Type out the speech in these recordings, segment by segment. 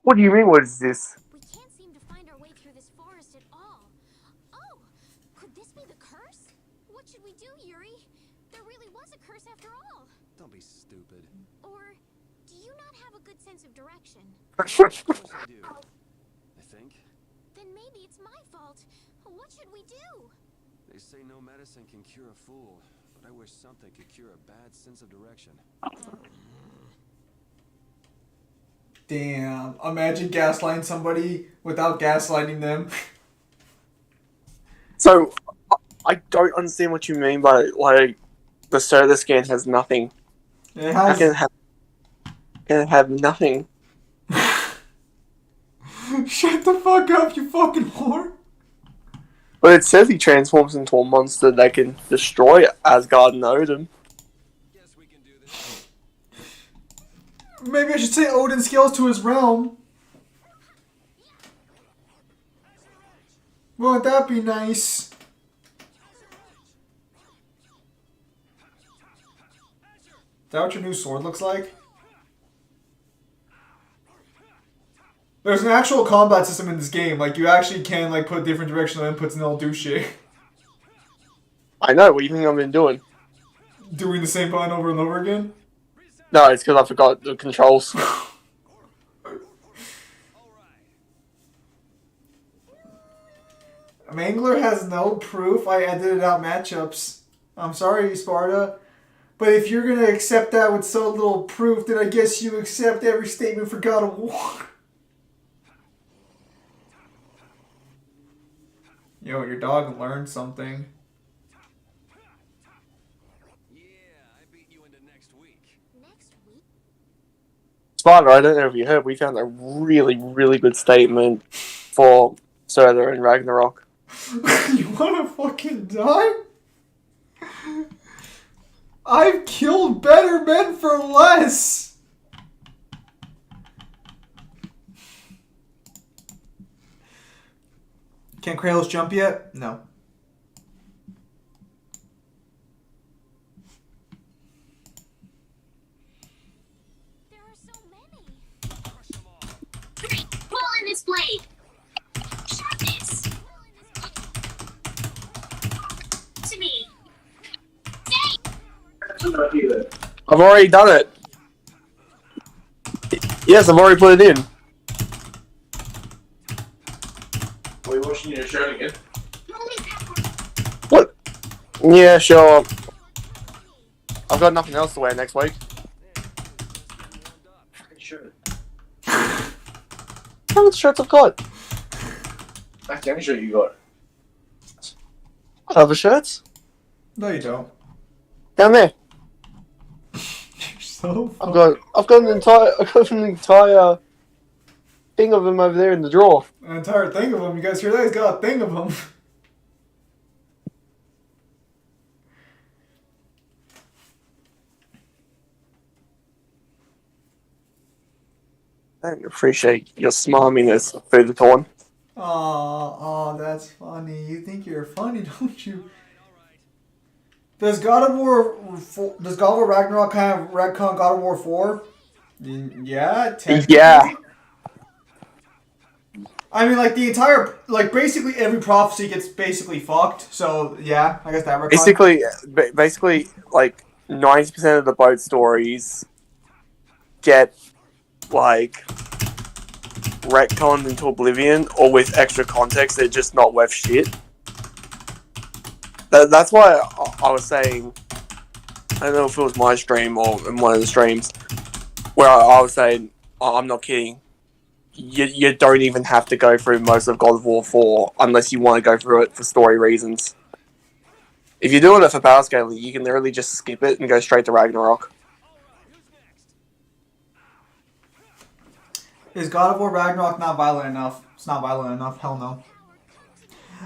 What do you mean? What is this? We can't seem to find our way through this forest at all. Oh, could this be the curse? What should we do, Yuri? There really was a curse after all. Don't be stupid. Or do you not have a good sense of direction? Of course I do. I think. Then maybe it's my fault. What should we do? They say no medicine can cure a fool, but I wish something could cure a bad sense of direction. Damn. Imagine gaslighting somebody without gaslighting them. So, I don't understand what you mean by like the soda scan has nothing. It How has. can it have nothing? Shut the fuck up, you fucking whore. But it says he transforms into a monster that can destroy Asgard and Odin. Guess we can do this. Maybe I should say Odin scales to his realm. Won't that be nice? Is that what your new sword looks like? There's an actual combat system in this game. Like, you actually can, like, put different directional inputs and they'll do shit. I know. What do you think I've been doing? Doing the same button over and over again? No, it's because I forgot the controls. Mangler has no proof. I edited out matchups. I'm sorry, Sparta. But if you're going to accept that with so little proof, then I guess you accept every statement for God of War. Yo, your dog learned something. Yeah, I beat you into next week. Next week? Sparta, I don't know if you heard, we found a really, really good statement for Soda and Ragnarok. You wanna fucking die? I've killed better men for less! Can Kratos jump yet? No. There are so many. Crush them all. Pull in this blade. Sharpness. To me. I've already done it. Yes, I've already put it in. Are you watching your show again? What? Yeah, sure. I've got nothing else to wear next week. Sure. How many shirts I've got? That's the only shirt you got. Other shirts? No, you don't. Down there. You're so I've got an entire thing of them over there in the drawer. An entire thing of them. You guys hear that? He's got a thing of them. I don't appreciate your smarminess through the torn. Oh, that's funny. You think you're funny, don't you? Does God of War Ragnarok kind of retcon God of War 4? Yeah, technically. Yeah. I mean, like the entire, like basically every prophecy gets basically fucked. So yeah, I guess that retcon. Basically, like 90% of the boat stories get like retconned into oblivion, or with extra context, they're just not worth shit. That's why I was saying, I don't know if it was my stream or in one of the streams, where I was saying, oh, I'm not kidding. You don't even have to go through most of God of War 4 unless you want to go through it for story reasons. If you're doing it for power scaling, you can literally just skip it and go straight to Ragnarok. Is God of War Ragnarok not violent enough? It's not violent enough. Hell no.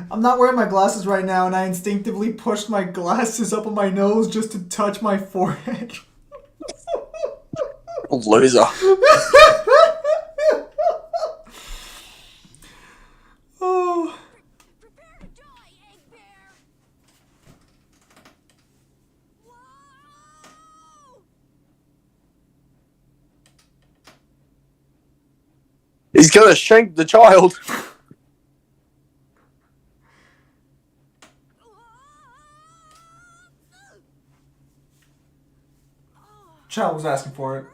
I'm not wearing my glasses right now, and I instinctively pushed my glasses up on my nose just to touch my forehead. Loser. Oh. Prepare to die, Egg Bear. Whoa! He's gonna shank the child. Child was asking for it.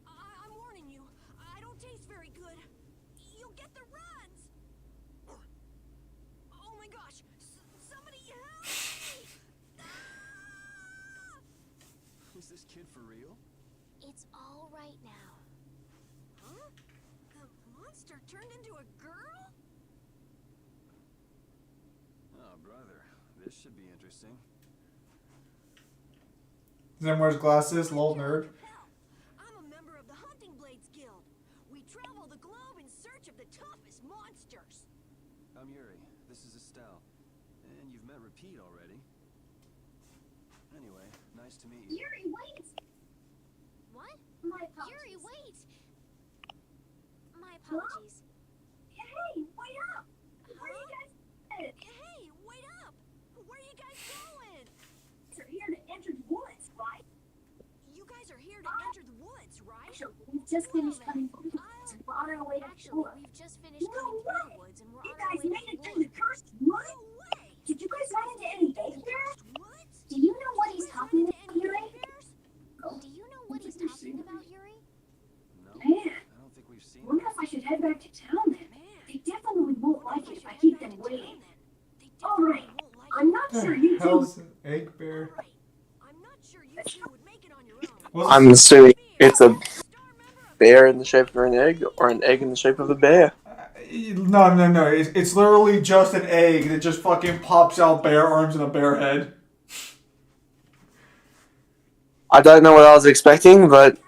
I'm warning you. I don't taste very good. You'll get the runs. Oh my gosh! Somebody help me! Is this kid for real? It's all right now. Huh? The monster turned into a girl? Oh, brother. This should be interesting. Then wears glasses, lol nerd. Hell, I'm a member of the Hunting Blades Guild. We travel the globe in search of the toughest monsters. I'm Yuri. This is Estelle. And you've met Repeat already. Anyway, nice to meet you. Yuri, wait! What? My apologies. Yuri, wait! My apologies. Hey, wait up! Where are you guys headed? Hey, wait up! Where are you guys going? You're here to enter the woods, right? You guys are here to enter the woods, right? Actually, we've just finished cutting through the woods and we're on our way to the Actually, shore. we've just finished No cutting through the way! woods and we're You on our guys way made to it the through the cursed woods? No way! Did you guys run into any egg bears? Woods? Do you know what he's talking about, Yuri? Bears? Do you know what he's talking about, Yuri? No, Man, I don't think we've seen wonder it. if I should head back to town then. Man. They definitely won't Wonder like if it if I I should keep head them back to waiting. town then. They All definitely right, won't like I'm it. not The sure you two. hell's an egg bear? All right. I'm not sure you two would make it on your own. What's I'm this? assuming it's a Star member of bear in the shape of an egg, or an egg in the shape of a bear. No. It's literally just an egg that just fucking pops out bear arms and a bear head. I don't know what I was expecting, but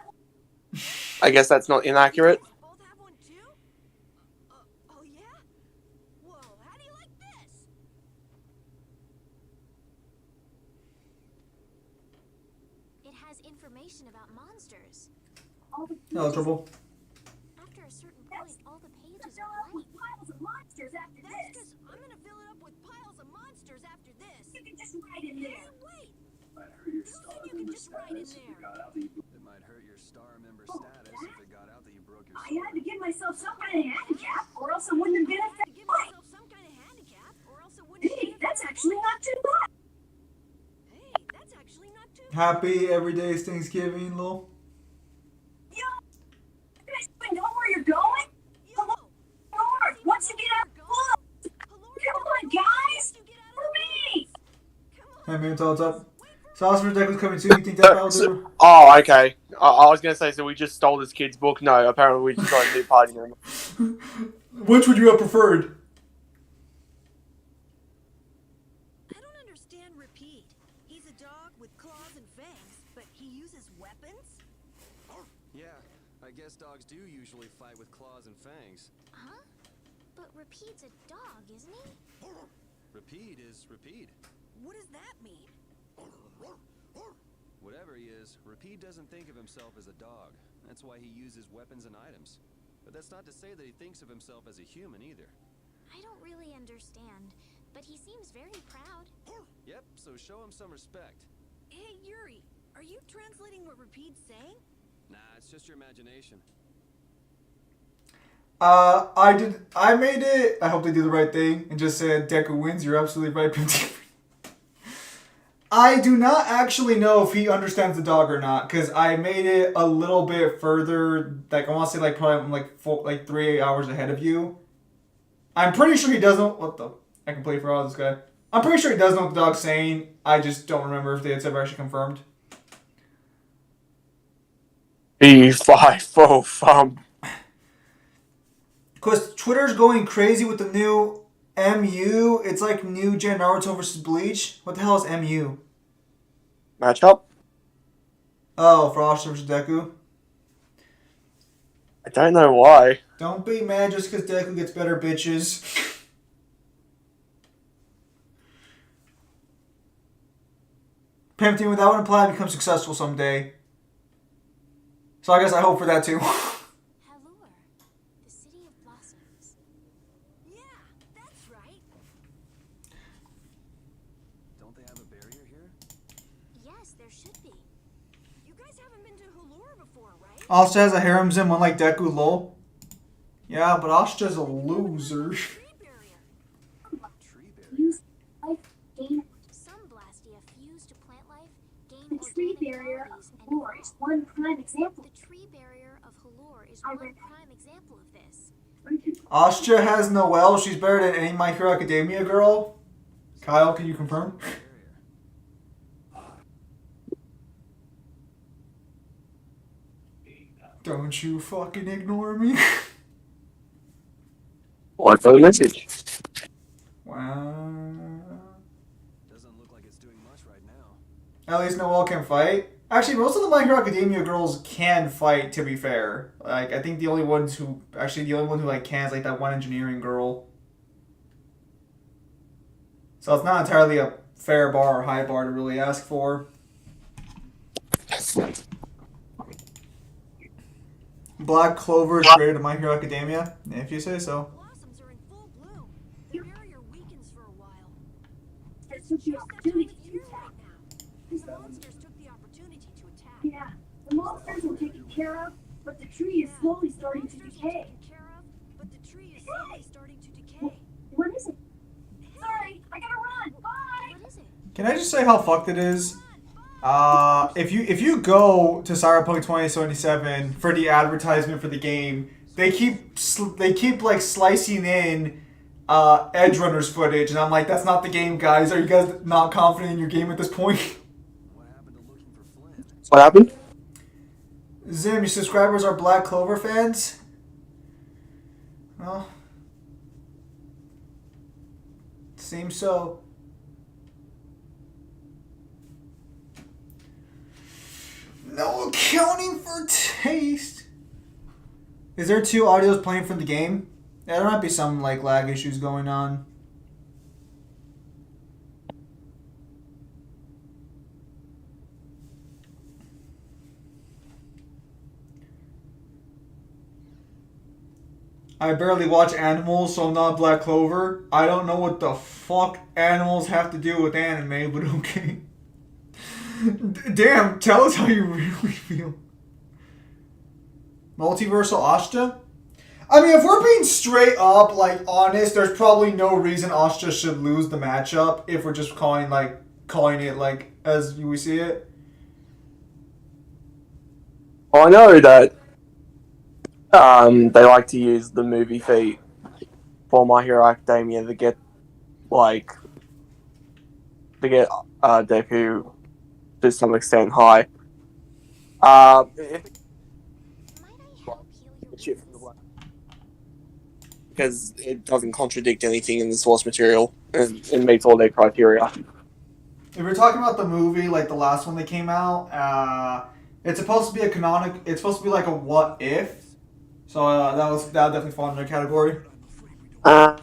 I guess that's not inaccurate. both have one too? Oh yeah? Whoa, how do you like this? It has information about monsters. All the Eligible. After a certain point, all the pages fill are up with blank. piles of monsters after That's this. because I'm gonna fill it up with piles of monsters after this. You can just write in there. Hey, wait! Who said you can just write in there? It might hurt your star member Oh, status that? if it got out that you broke your I sword. had to give myself some kind of handicap, or else it wouldn't have been a I had to give fight. myself some kind of handicap, or else it wouldn't Hey, have that's been a actually not too bad. Hey, that's actually not too Happy every day is Thanksgiving, lol. Yo, you guys even know where you're going? Yo! Lord, once you get out of the woods, Hello, come on, guys, you get out for me. Come on. Hey man, what's up? Sausage deck was coming soon. You think that that'll do? Oh, okay. I was gonna say, so we just stole this kid's book. No, apparently we just got a new party member. Which would you have preferred? I don't understand Repeat. He's a dog with claws and fangs, but he uses weapons? Yeah, I guess dogs do usually fight with claws and fangs. Huh? But Repeat's a dog, isn't he? Repeat is Repeat. What does that mean? Whatever he is, Repeat doesn't think of himself as a dog. That's why he uses weapons and items. But that's not to say that he thinks of himself as a human either. I don't really understand, but he seems very proud. Yep, so show him some respect. Hey, Yuri, are you translating what Repeat's saying? Nah, it's just your imagination. I made it. I hope they do the right thing and just said Deku wins. You're absolutely right. I do not actually know if he understands the dog or not, because I made it a little bit further. Like I want to say, probably like 3 hours ahead of you. I'm pretty sure he doesn't. What the? I can play for all this guy. I'm pretty sure he does know what the dog's saying. I just don't remember if it's ever actually confirmed. E5 Because Twitter's going crazy with the new MU. It's like new Gen Naruto versus Bleach. What the hell is MU? matchup. Oh, Frost versus Deku. I don't know why. Don't be mad just because Deku gets better bitches. Pimping without one plan becomes successful someday. So I guess I hope for that too. Halure, the city of blossoms. Yeah, that's right. Don't they have a barrier here? Yeah, Yes, there should be. You guys haven't been to Halor before, right? Asha has a harem sim unlike Deku, lol. Yeah, but Asha's a loser. Tree barrier. Tree barrier. Use life gain. Some Blastia fuse to plant life, gain The tree organic barrier qualities, of and war is one prime example. the tree barrier of Halor is I one read that. prime example of this. Asha has Noelle. She's better than any My Hero Academia girl. Kyle, can you confirm? Don't you fucking ignore me. What for the message? Wow. Doesn't look like it's doing much right now. At least Noelle can fight. Actually, most of the My Hero Academia girls can fight, to be fair. Like, I think the only one who like can is like that one engineering girl. So it's not entirely a fair bar or high bar to really ask for. Black Clover is greater than My Hero Academia, if you say so. Blossoms are in full bloom. The barrier weakens for a while. It took the Just that time opportunity of to year attack. right now. The monsters took the opportunity to attack. Yeah, the monsters were taken care of, but the tree is slowly starting to Monsters are decay. taken care of, but the tree is slowly starting to decay. What is it? Sorry, I gotta run. Bye. What is it? Can I just say how fucked it is? If you go to Cyberpunk 2077 for the advertisement for the game, they keep like slicing in Edge Runners footage, and I'm like, that's not the game, guys. Are you guys not confident in your game at this point? What happened to looking for Flynn? What happened? Zim, your subscribers are Black Clover fans? Well, seems so. No accounting for taste. Is there two audios playing from the game? Yeah, there might be some like lag issues going on. I barely watch animals, so I'm not Black Clover. I don't know what the fuck animals have to do with anime, but okay. Damn, tell us how you really feel. Multiversal Ashta? I mean, if we're being straight up, like, honest, there's probably no reason Ashta should lose the matchup if we're just calling it, like, as we see it. Well, I know that they like to use the movie feat for My Hero Academia to get Deku to some extent high. If Might I help heal your shit from the wounds? because it doesn't contradict anything in the source material and it meets all their criteria. If we're talking about the movie, like the last one that came out, it's supposed to be a canonic. It's supposed to be like a what if. So that definitely fall in their category. I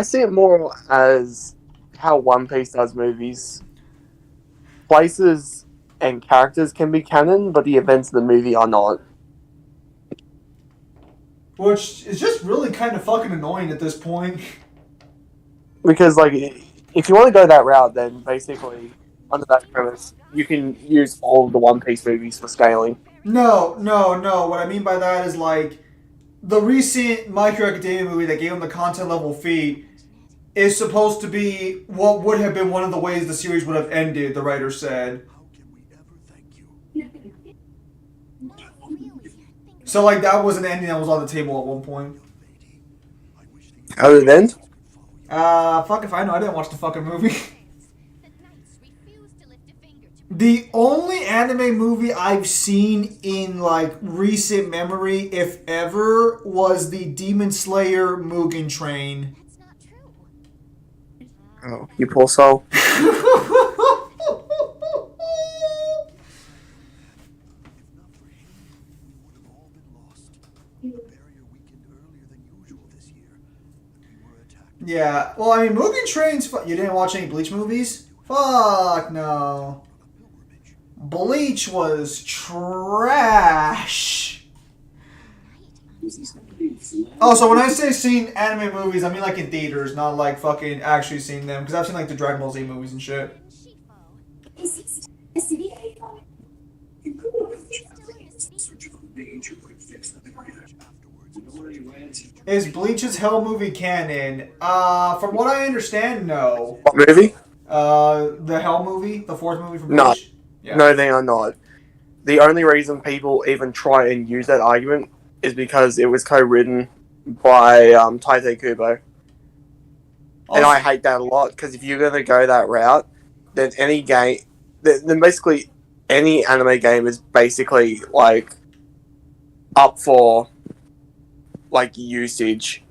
see it more as how One Piece does movies. Places and characters can be canon, but the events of the movie are not. Which is just really kind of fucking annoying at this point. Because, like, if you want to go that route, then basically, under that premise, you can use all of the One Piece movies for scaling. No. What I mean by that is like the recent My Hero Academia movie that gave him the content level feat is supposed to be what would have been one of the ways the series would have ended, the writer said. How can we ever thank you? No, really. So like that was an ending that was on the table at one point. How did it end? Fuck if I know, I didn't watch the fucking movie. The knights refuse to lift a finger to The only anime movie I've seen in like recent memory, if ever, was the Demon Slayer Mugen Train. That's not true. Oh, you poor soul. If not for him, we would have all been lost. The barrier weakened earlier than usual this year. We were attacked. Yeah, well, I mean, Mugen Train's you didn't watch any Bleach movies? Fuck no. Bleach was trash. Oh, so when I say seen anime movies, I mean like in theaters, not like fucking actually seen them. Because I've seen like the Dragon Ball Z movies and shit. Then she Is Bleach's Hell movie canon? From what I understand, no. What movie? The Hell movie, the fourth movie from No. Bleach. Yeah. No, they are not. The only reason people even try and use that argument is because it was co-written by Taite Kubo. And I hate that a lot, because if you're going to go that route, then any game, then basically any anime game is basically like up for like usage.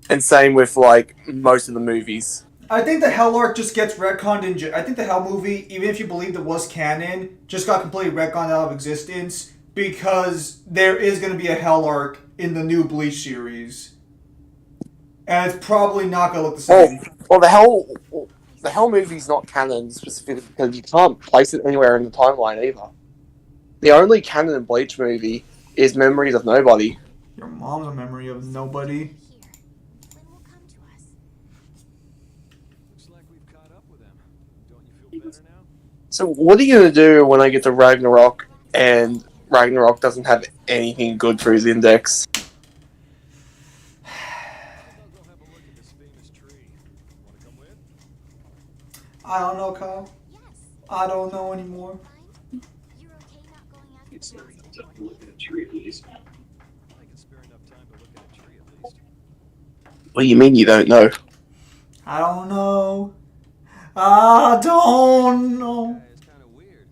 And same with like most of the movies. I think the Hell arc just gets retconned I think the Hell movie, even if you believed it was canon, just got completely retconned out of existence because there is going to be a Hell arc in the new Bleach series. And it's probably not going to look the same. Well, the Hell movie's not canon specifically because you can't place it anywhere in the timeline either. The only canon Bleach movie is Memories of Nobody. Your mom's a memory of nobody. Here. Flynn will come to us. Looks like we've caught up with them. Don't you feel better now? So what are you going to do when I get to Ragnarok and Ragnarok doesn't have anything good for his index? I'll go have a look at this famous tree. Want to come with? I don't know, Kyle. Yes. I don't know anymore. Fine. You're okay not going after the monster? I can spare enough time to look at a tree at least. What do you mean you don't know? I don't know. I don't know. It's kind of weird.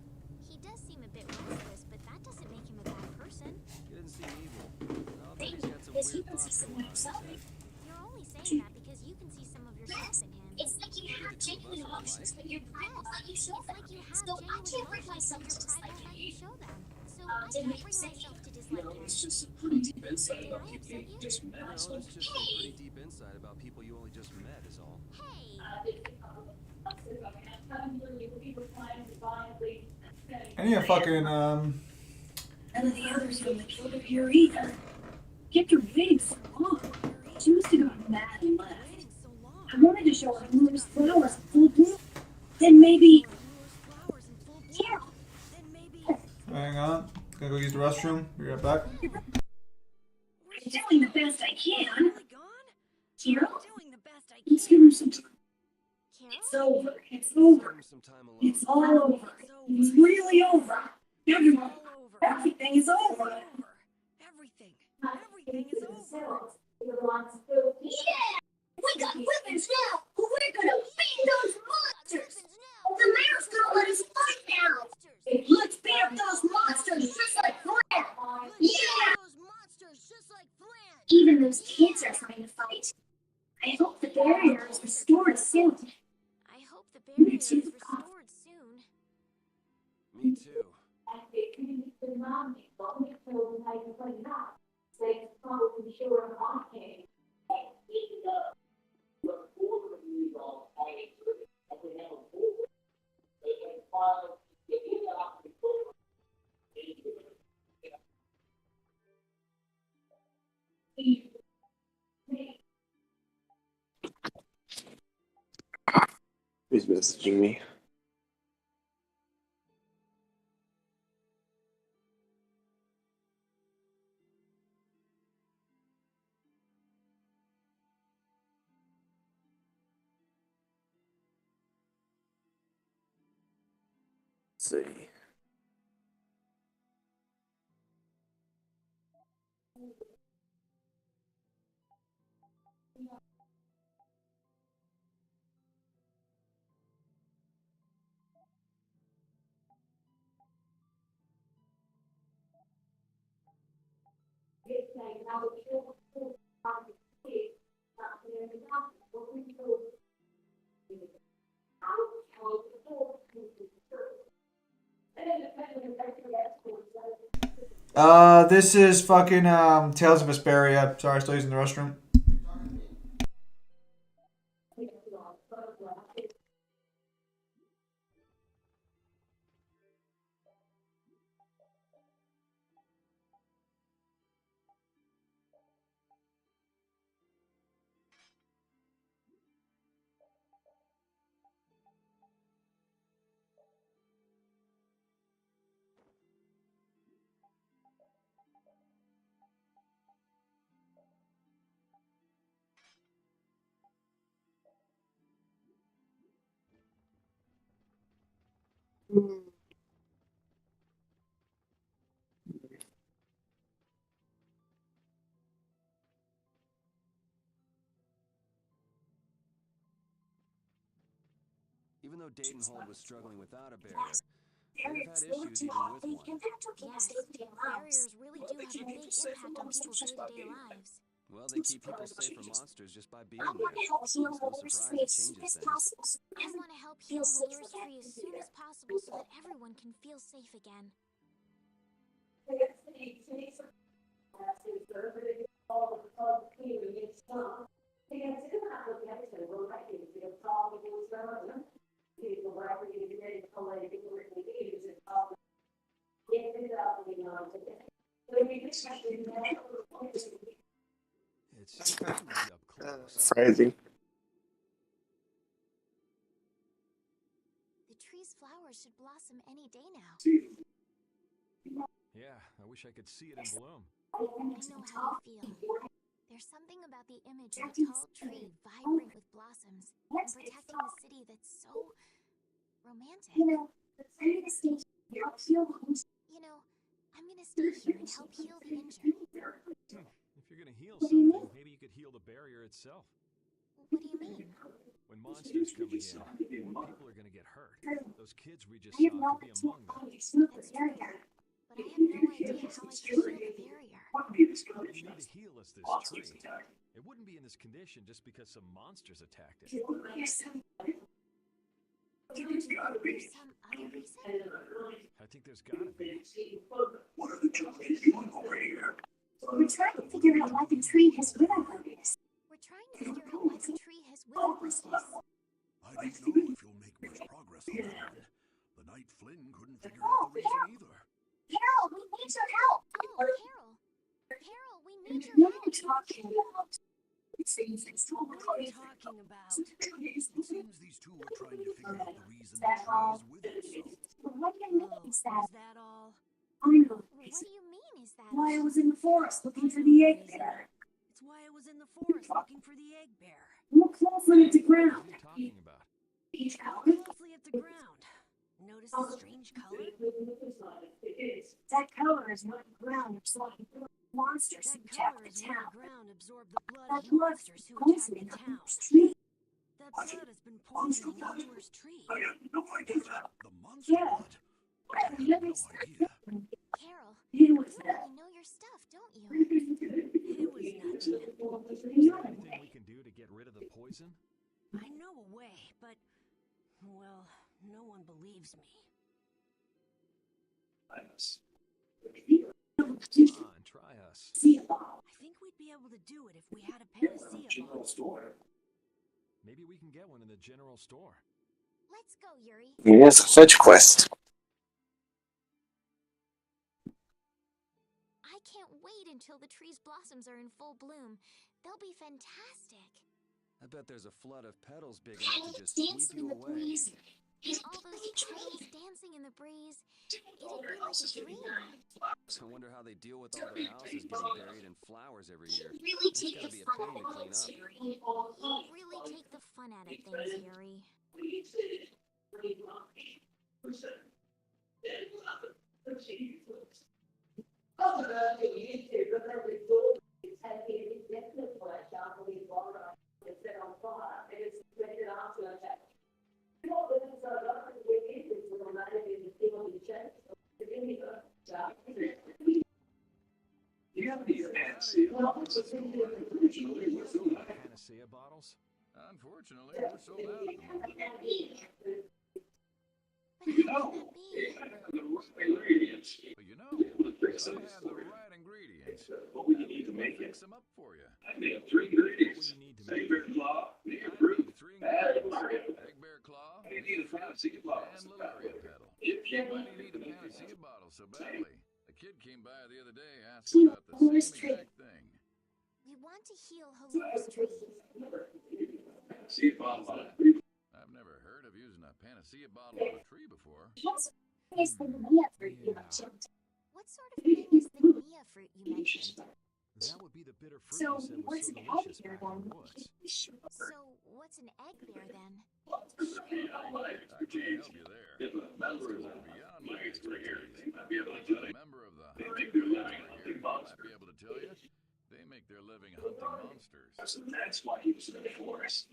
He does seem a bit restless, but that doesn't make him a bad person. He doesn't seem evil. I'll bet he's got some Because he weird can see thoughts some going of on in his himself. head. You're only saying that because you can see some of yourself in him. It's like you have genuine emotions, but your pride won't let you show It's them. like you have So I genuine can't bring emotions, myself but to your pride dislike won't let you him. show them. So I Didn't can't you bring say myself to You dislike know, him. it's just a pretty deep insight Did about I people upset you you? just No, met. it's So, just some pretty deep insight about people you only just met is all. Hey! I need a fucking, None of the others from the killed her here either. Kept her waiting so long. She must have gotten mad and left. Waiting so long. I wanted to show her numerous flowers in full bloom. Then maybe. Flowers in full bloom. Yeah. Then maybe. hang on. Gonna go use the restroom. Be right back. I'm doing the best I can. Really gone? Carol? Doing the best I Let's can. give her some time. Carol? It's over. It's Give over. him some time alone. It's all over. It's really over. Everyone. All over. Everything is over. Over. Everything. Everything is over. Yeah! We got weapons now! We're gonna beat those monsters! The mayor's gonna let us fight now! Let's beat up those monsters just like Fran! Yeah! Those monsters just like Flan! Even those kids are trying to fight. I hope the barrier is restored soon. I hope the barrier is restored soon. Me too. Who's messaging me? Let's see. This is fucking, Tales of Vesperia. Sorry, still using the restroom. Even though Daytonhold was struggling without a barrier, they've had issues even with one. Yes, barriers really do have a big impact on people's day-to-day lives. Well, they keep people safe from monsters just by being there. It's no surprise it changes things. I want to help heal Halur's tree as soon as possible so that everyone can feel safe again. It's really up close. Phrasing. The tree's flowers should blossom any day now. Yeah, I wish I could see it in bloom. I know how you feel. There's something about the image of a tall tree vibrant with blossoms and protecting the city that's so romantic. You know, I'm gonna stay here and help heal the injured. If you're gonna heal something, maybe you could heal the barrier itself. What do you mean? When monsters come again, more people are gonna get hurt. Those kids we just saw could be among them. That's true. But I have no idea how I can heal the barrier. You need to heal us this tree. It wouldn't be in this condition just because some monsters attacked it. There's some other reason? I think there's gotta be. What are the two ladies doing over here? We're trying to figure out why the tree has withered like this. We're trying to figure out why the tree has withered like this. I don't know if you'll make much progress on that one. The Knight Flynn couldn't figure out the reason either. Carol, we need your help. Oh, Carol! Carol, we need your What are help! you talking about? It seems it's too What are you talking about? It seems these two are trying to figure out the reason the That's tree all. is withered, so What do you mean Oh, is that? is that all? I know. What do you mean is that? Why I was in the forest looking for the egg bear. It's why I was in the forest looking for the egg bear. Look closely at the What are ground. you talking about? Look closely at the ground. Notice the strange color? That color is not the ground absorbing monsters who That attack color the is where town. the ground absorbed the blood That of blood monsters who comes attacked in the town. the tree. That blood has been poisoning Halur's tree. I had no idea that. The monster Yeah. blood. I had no idea. Carol, It you was that. really know your stuff, don't you? It was nothing. Is there anything we can do to get rid of the poison? I know a way, but, well, no one believes me. Come on, try us. I think we'd be able to do it if we had a panacea bottle. Maybe we can get one in the general store. Let's go, Yuri. Yes, fetch quest. I can't wait until the tree's blossoms are in full bloom. They'll be fantastic. I bet there's a flood of petals big enough to just sweep you away. All those petals dancing in the breeze. It'd be like a dream. I wonder how they deal with all their houses getting buried in flowers every year. Really It's take gotta the be a fun pain to out clean of up. Yuri. You really take the fun out of things, Yuri. Panacea bottles? Unfortunately, we're sold out at the moment. But how can that be? But you know, I have the right ingredients. What would you need to make it? Fix them up for you. What would you need to make it? I need 3 ingredients. Egg bear claw, and Lularia petal. Why do you need a panacea bottle so badly? A kid came by the other day asking about the same exact thing. We want to heal Halur's tree. I've never heard of using a panacea bottle on a tree before. What's the Mia fruit you mentioned? What sort of thing is the Mia fruit you mentioned? That would be the bitter fruit So, you said was what's so an egg delicious bear back in then? the woods. So, what's an egg bear then? I can't help you there. Beyond my expertise. A member of the hunting class here must be able to tell you. They make their living hunting monsters. So that's why he was in the forest.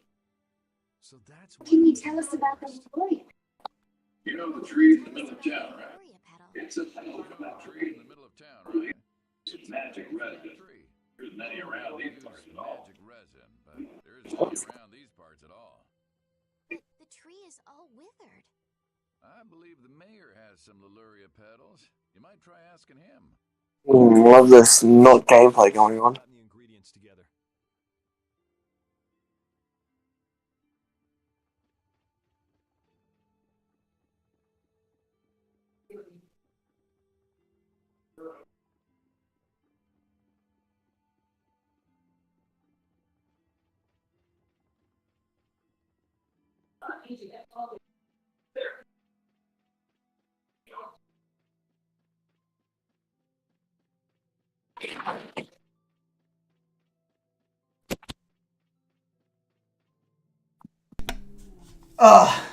Can you tell us about the Lord? You know the tree in the middle of town, right? Gloria petal. It's a petal from that Tree tree. in the middle of town, right? It's magic resin. Tree. There's many around these Use parts at all. magic resin, but there isn't any around these parts at all. But the tree is all withered. I believe the mayor has some Leluria petals. You might try asking him. Love this not gameplay going on. Gotten the ingredients together.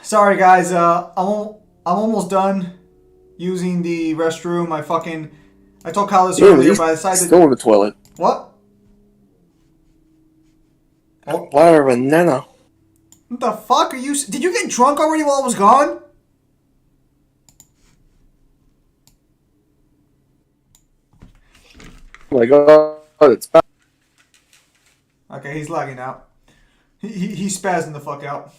Sorry guys, I'm almost done using the restroom. I told Kyle this earlier, but I decided Still in the toilet. What? Oh, Whatever, Nana. what the fuck are you? Did you get drunk already while I was gone? Oh my god, it's back. Okay, he's lagging out. He's spazzing the fuck out.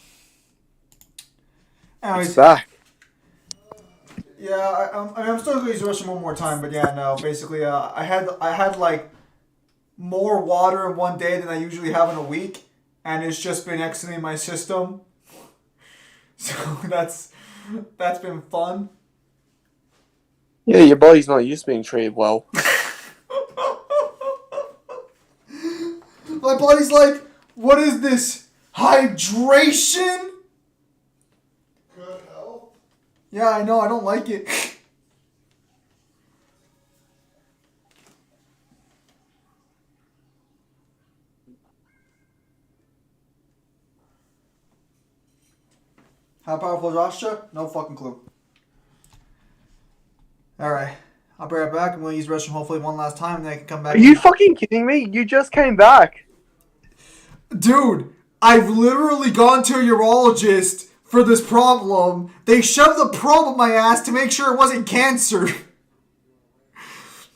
Anyways, It's back. yeah, I'm still gonna use the restroom one more time, but yeah, no. Basically, I had like more water in one day than I usually have in a week, and it's just been exiting my system. So that's been fun. Yeah, your body's not used to being treated well. My body's like, what is this? Hydration? Good hell. Yeah, I know, I don't like it. How powerful is Rasha? No fucking clue. Alright. I'll be right back. I'm going to use the restroom hopefully one last time, and then I can come back. Are you fucking kidding me? You just came back. Dude, I've literally gone to a urologist for this problem. They shoved the probe up my ass to make sure it wasn't cancer.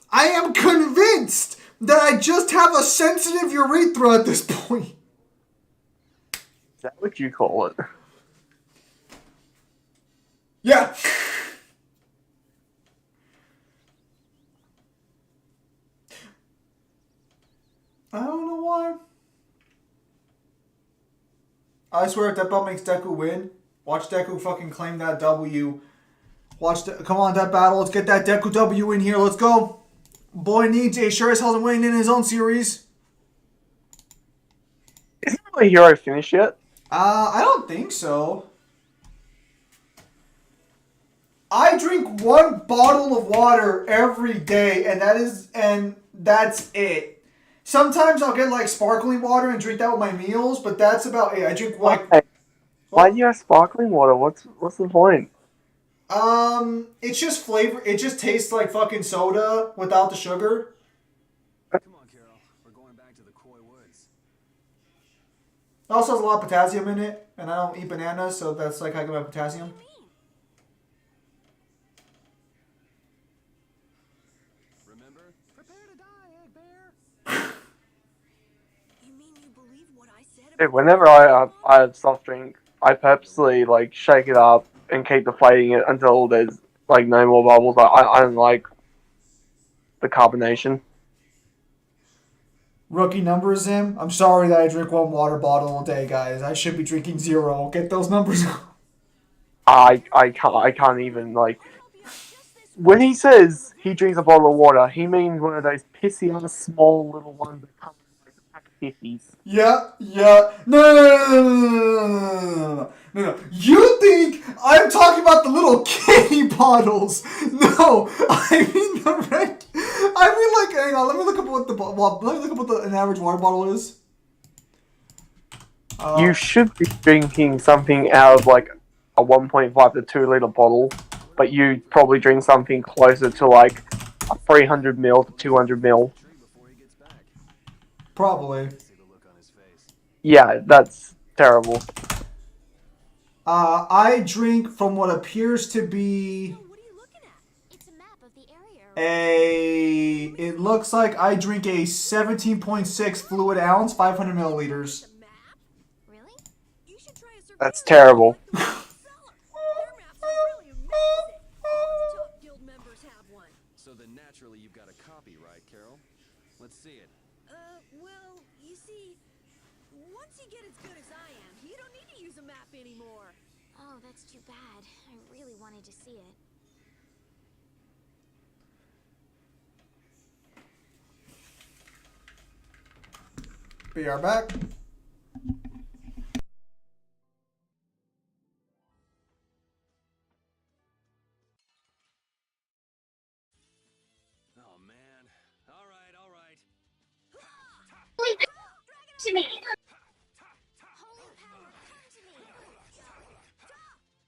I am convinced that I just have a sensitive urethra at this point. Is that what you call it? Yeah. I don't know why. I swear if that belt makes Deku win, watch Deku fucking claim that W. Come on, that battle. Let's get that Deku W in here. Let's go. Boy needs a sure as hell winning in his own series. Isn't my hero finished yet? I don't think so. I drink one bottle of water every day, and that's it. Sometimes I'll get like sparkling water and drink that with my meals, but that's about it. I drink like. Okay. Why do you have sparkling water? What's the point? It's just flavor. It just tastes like fucking soda without the sugar. Come on, Carol. We're going back to the Koi Woods. It also has a lot of potassium in it, and I don't eat bananas, so that's like how I get my potassium. Remember? Prepare to die, Egg Bear. You mean you believe what I said Dude, about whenever I have soft drink, I purposely like shake it up and keep deflating it until there's like no more bubbles. I don't like the carbonation. Rookie numbers him. I'm sorry that I drink one water bottle a day, guys. I should be drinking 0. Get those numbers up. I can't even like. When he says he drinks a bottle of water, he means one of those pissy ass small little ones that come in like a pack of 50s. Yeah. No. You think I'm talking about the little kitty bottles? No, I mean the red. I mean like, hang on. Let me look up what an average water bottle is. You should be drinking something out of like a 1.5 to 2 liter bottle, but you probably drink something closer to like a 300 ml to 200 ml. Probably. Yeah, that's terrible. I drink from what appears to be What are you looking at? It's a map of the area. it looks like I drink a 17.6 fluid ounce, 500 milliliters. The map? Really? You should try a surveillance. That's terrible. Their maps are really amazing. Most top guild members have one. So then naturally you've got a copy, right, Carol? Let's see it. Well, you see, once you get as good as I am, you don't need to use a map anymore. Oh, that's too bad. I really wanted to see it. We are back. Oh man. All right, all right. To me. Holy power, come to me!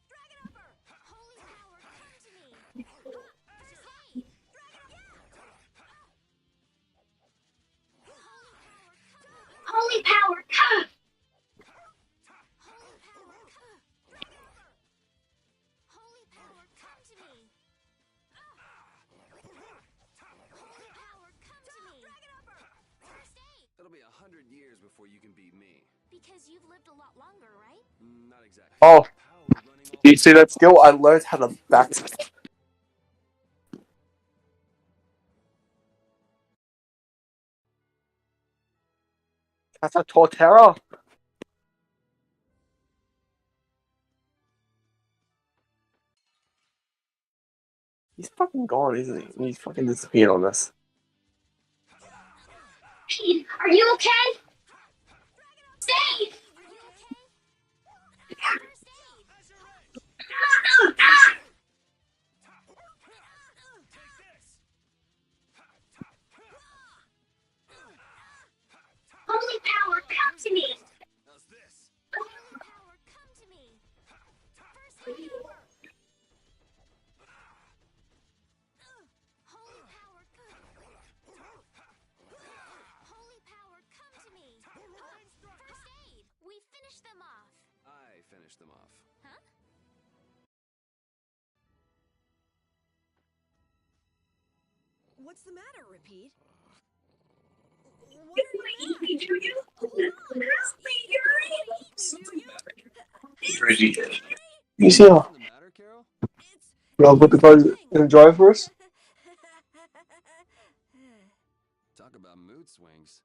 Drag it over. Holy power, come to me! First aid! Holy power, come. Holy power, come! Holy power, come to me! Holy power, come to me! Drag it over. First aid! It'll be 100 years before you can beat me. Because you've lived a lot longer, right? Not exactly. Oh, Power running off. you see that skill? I learned how to backstep. That's a Torterra. He's fucking gone, isn't he? He's fucking disappeared on us. Pete, are you okay? Stay. First aid! Holy power, come to me. How's this? Holy power, come to me! First aid! Holy power, Holy power, come to me! First aid! We finished them off! I finished them off. Huh? What's the matter, Repeat? What are you mad? Do you? You see how What's the matter, Carol? Rob put the cars in the drive for us? Talk about mood swings.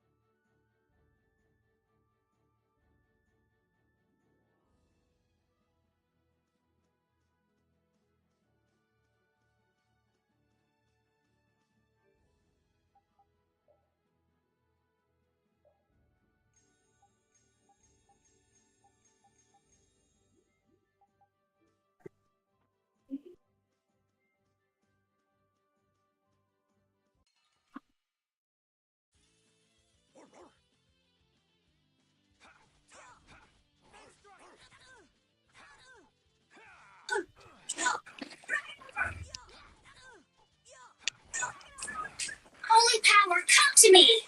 Holy power, come to me.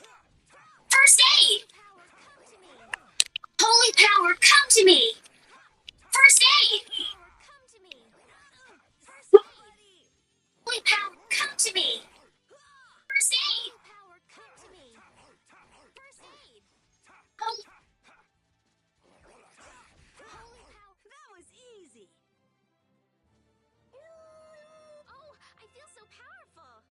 First aid. Holy power, come to me. First aid. Come to me! Holy power, come to me. First aid. Power, come to me! First aid! Holy Holy power! That was easy. Oh, I feel so powerful!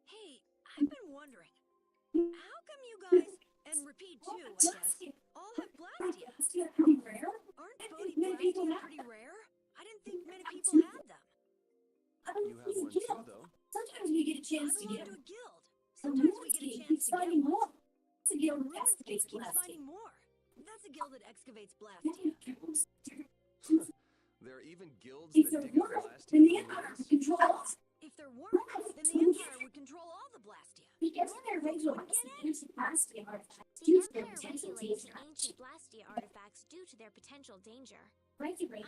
Hey, I've been wondering, how come you guys, and Repeat too, I guess, all have Blastias? Aren't Bodhi Blastias pretty rare? I didn't think many people had them. You have one too, though. Sometimes we get a chance I to belong get to them. a guild. Sometimes we get a chance to get one. Ruins Gate keeps finding more. That's a guild that excavates Blastia. There are even guilds that dig up Blastia from ruins? If there weren't, then the Empire would control all the Blastia. Normals wouldn't get any. The Empire regulates the ancient Blastia artifacts due to their potential danger. I think that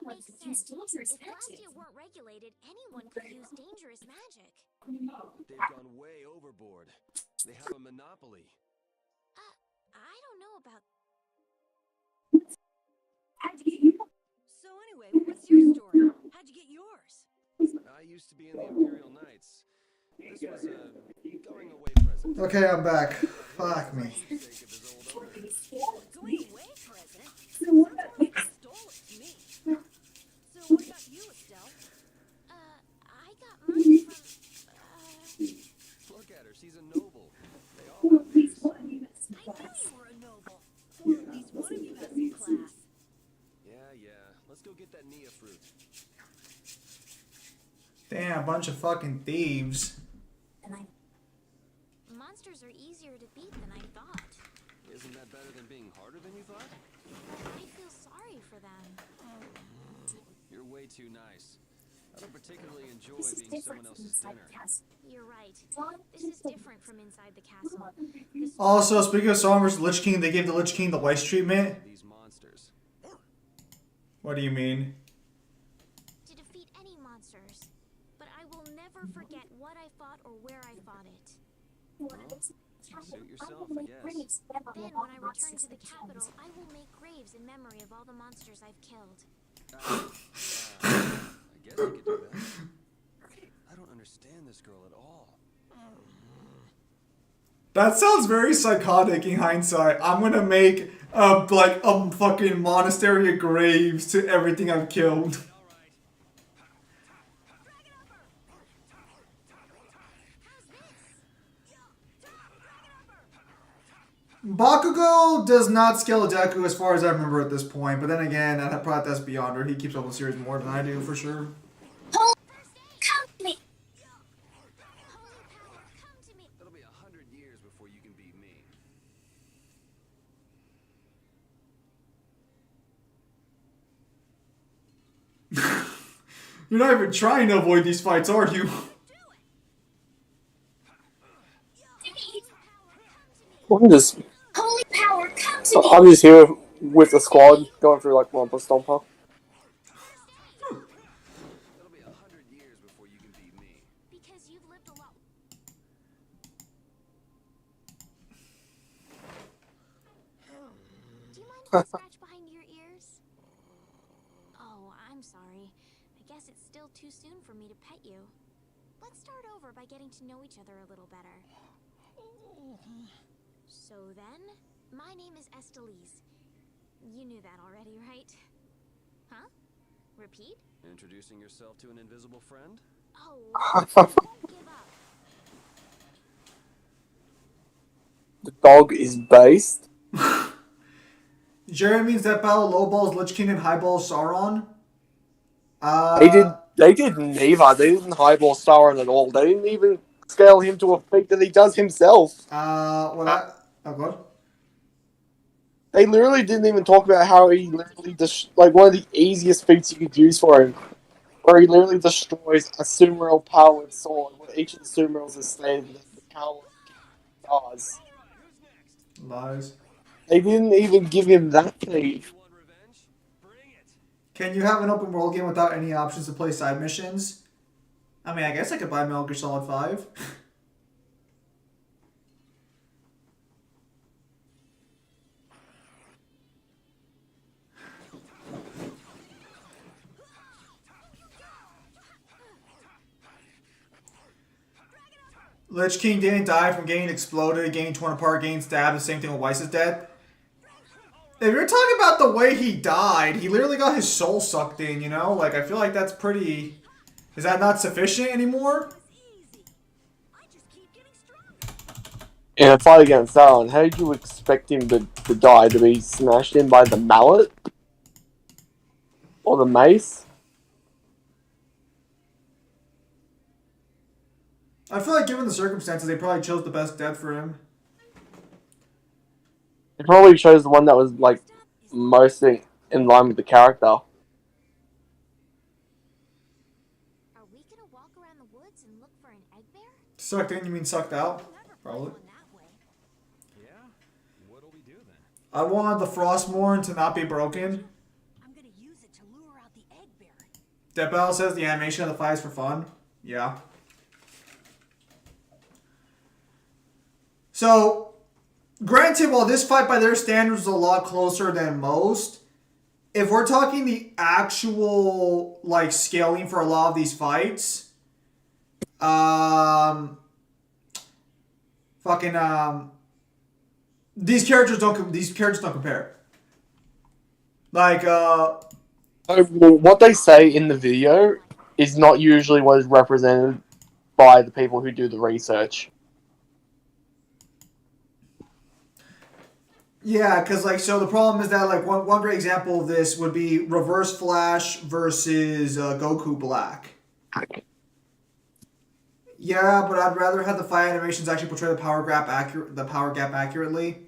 makes sense. If Blastia weren't regulated, anyone could use dangerous magic. They've gone way overboard. They have a monopoly. I don't know about... So anyway, what's your story? How'd you get yours? I used to be in the Imperial Knights. This was a going away present. Okay, I'm back. Fuck me. Going away present? Sounds more like you stole it to me. So what about you, Estelle? I got mine from... Look at her, she's a noble. They all have these. I knew you were a noble. Or at least one of you has some class. Yeah. Let's go get that Nia fruit. Damn, a bunch of fucking thieves. Monsters are easier to beat than I thought. Isn't that better than being harder than you thought? I feel sorry for them. You're way too nice. I don't particularly enjoy being someone else's dinner. You're right. This is different from inside the castle. This Also, speaking of Storm vs. Lich King, they gave the Lich King the Weiss treatment. These monsters. What do you mean? to defeat any monsters. But I will never forget what I fought or where I fought it. Suit yourself, I guess. Then, when I return to the capital, I will make graves in memory of all the monsters I've killed. I guess you could do that. I don't understand this girl at all. That sounds very psychotic in hindsight. I'm gonna make a fucking monastery of graves to everything I've killed. Bakugo does not scale Deku as far as I remember at this point, but then again, that's beyond her. He keeps up with the series more than I do, for sure. Come to me. It'll be 100 years before you can beat me. You're not even trying to avoid these fights, are you? Holy power, come to me. I'm just here with the squad going through like Romper Stomper. It'll be 100 years before you can beat me. Because you've lived a lot. Do you mind if I scratch behind your ears? Oh, I'm sorry. I guess it's still too soon for me to pet you. Let's start over by getting to know each other a little better. So then, my name is Estelise. You knew that already, right? Huh? Repeat? Introducing yourself to an invisible friend? Oh, I won't give up. The dog is based. Jerry means that battle lowballs Lich King and highballs Sauron. They did neither. They didn't highball Sauron at all. They didn't even scale him to a feat that he does himself. Good. They literally didn't even talk about how he literally like one of the easiest feats you could use for him, where he literally destroys a Sumeral powered sword, where each of the Sumerals is stated as the power does. Lies. They didn't even give him that feat. You want revenge? Bring it! Can you have an open world game without any options to play side missions? I mean, I guess I could buy Metal Gear Solid 5. Lich King didn't die from getting exploded, getting torn apart, getting stabbed. The same thing with Weiss's death. If you're talking about the way he died, he literally got his soul sucked in, you know? Like, I feel like that's pretty... Is that not sufficient anymore? In a fight against Sauron, how did you expect him to die? To be smashed in by the mallet? Or the mace? I feel like given the circumstances, they probably chose the best death for him. It probably chose the one that was like most in line with the character. Are we gonna walk around the woods and look for an egg bear? Sucked in, you mean sucked out? Probably. Yeah? What'll we do then? I wanted the Frostmourne to not be broken. I'm gonna use it to lure out the egg bear. Dead Battle says the animation of the fight is for fun. Yeah. So, granted, while this fight by their standards is a lot closer than most, if we're talking the actual like scaling for a lot of these fights, these characters don't compare. Like What they say in the video is not usually what is represented by the people who do the research. yeah, because like so the problem is that like one great example of this would be Reverse Flash versus Goku Black. Yeah, but I'd rather have the fight animations actually portray the power gap accurately.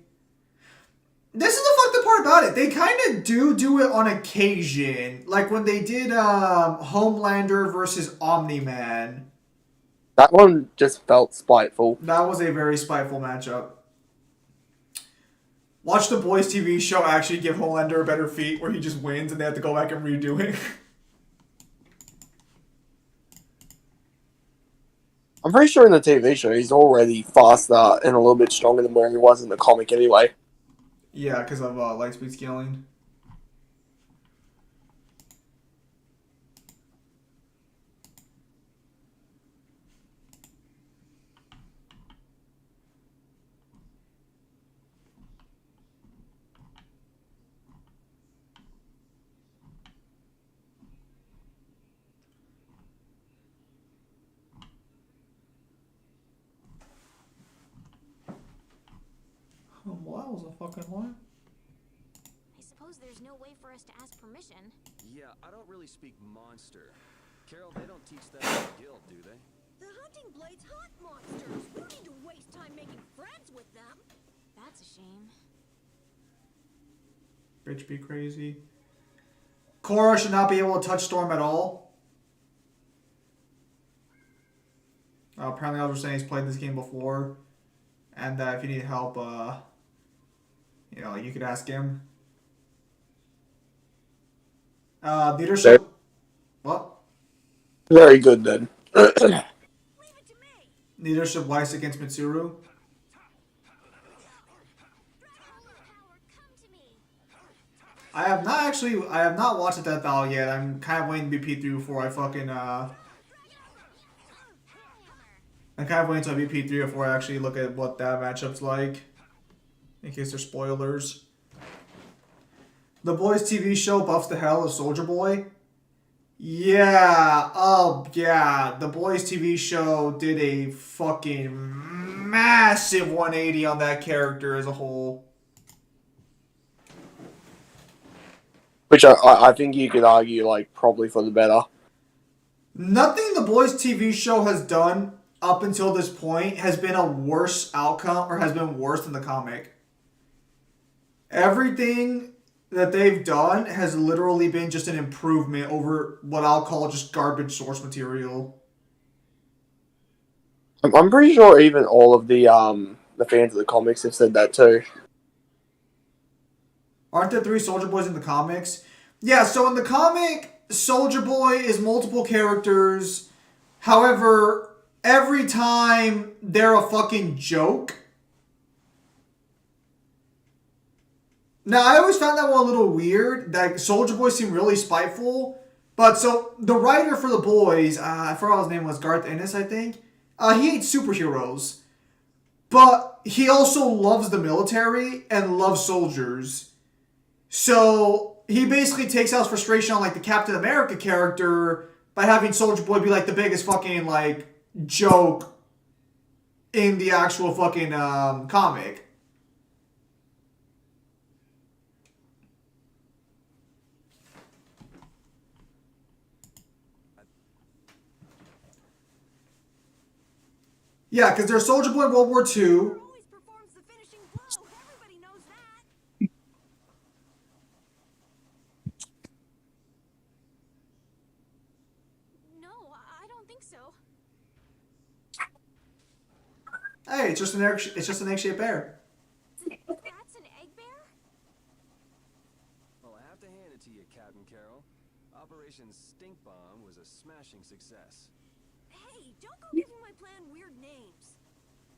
This is the fucked up part about it. They kind of do it on occasion, like when they did Homelander versus Omni-Man. That one just felt spiteful. That was a very spiteful matchup. Watch the Boys TV show actually give Homelander a better feat where he just wins and they have to go back and redo it. I'm pretty sure in the TV show he's already faster and a little bit stronger than where he was in the comic anyway. Yeah, because of light speed scaling. Well, that was a fucking what? I suppose there's no way for us to ask permission. Yeah, I don't really speak monster. Carol, they don't teach that in the guild, do they? The hunting blades hunt monsters. We don't need to waste time making friends with them. That's a shame. Bitch be crazy. Korra should not be able to touch Storm at all. Apparently others were saying he's played this game before. And if you need help, you know, you could ask him. Leadership. What? Very good then. Leave it to me. Leadership Weiss against Mitsuru. Power, come to me. I have not watched that battle yet. I'm kind of waiting to be P3 before I fucking I'm kind of waiting until I beat P3 before I actually look at what that matchup's like. In case there's spoilers. The Boys TV show buffs the hell of Soldier Boy. Yeah, oh yeah. The Boys TV show did a fucking massive 180 on that character as a whole. Which I think you could argue, like, probably for the better. Nothing the Boys TV show has done up until this point has been a worse outcome or has been worse than the comic. Everything that they've done has literally been just an improvement over what I'll call just garbage source material. I'm pretty sure even all of the fans of the comics have said that too. Aren't there 3 Soldier Boys in the comics? Yeah, so in the comic, Soldier Boy is multiple characters. However, every time they're a fucking joke. Now, I always found that one a little weird. That Soldier Boy seemed really spiteful. But so, the writer for the boys, I forgot what his name was, Garth Ennis, I think. He hates superheroes. But he also loves the military and loves soldiers. So, he basically takes out his frustration on, like, the Captain America character by having Soldier Boy be, like, the biggest fucking, like, joke in the actual fucking comic. Yeah, because there's Soldier Boy in World War II. Always performs the finishing blow. Everybody knows that. It's just an egg-shaped bear. That's an egg bear? Well, I have to hand it to you, Captain Carroll. Operation Stink Bomb was a smashing success. Hey, don't go giving my plan weird names.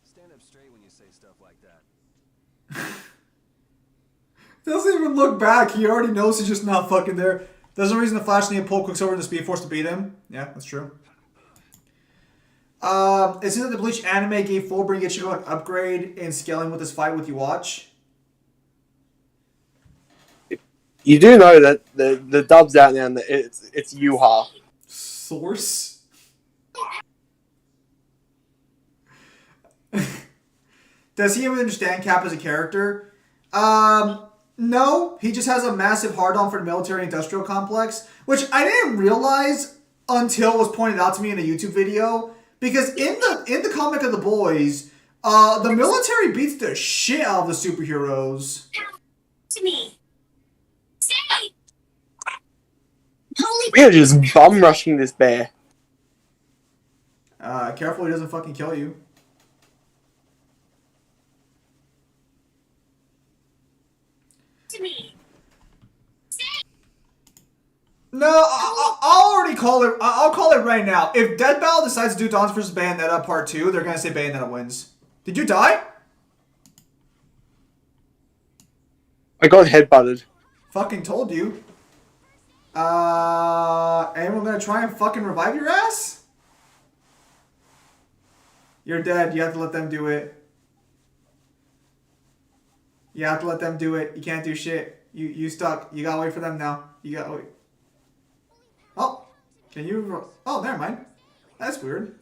Stand up straight when you say stuff like that. Doesn't even look back. He already knows he's just not fucking there. There's no reason the Flash need to pull Quicksilver in the Speed Force to beat him. Yeah, that's true. It seems that the Bleach anime gave Fullbring Ichigo an upgrade in scaling with this fight with you watch. You do know that the dub's out now and it's Yuha. Source? Does he even understand Cap as a character? No. He just has a massive hard-on for the military-industrial complex, which I didn't realize until it was pointed out to me in a YouTube video. Because in the comic of the boys, the military beats the shit out of the superheroes. To me. Stay! Holy We are just bum rushing this bear. Careful he doesn't fucking kill you. to me. No, I'll already call it. I'll call it right now. If Dead Battle decides to do Dons vs. Bayonetta Part 2, they're gonna say Bayonetta wins. Did you die? I got headbutted. Fucking told you. Anyone gonna try and fucking revive your ass? You're dead. You have to let them do it. You have to let them do it. You can't do shit. You stuck. You gotta wait for them now. You gotta wait. Oh, can you? Oh, never mind. That's weird.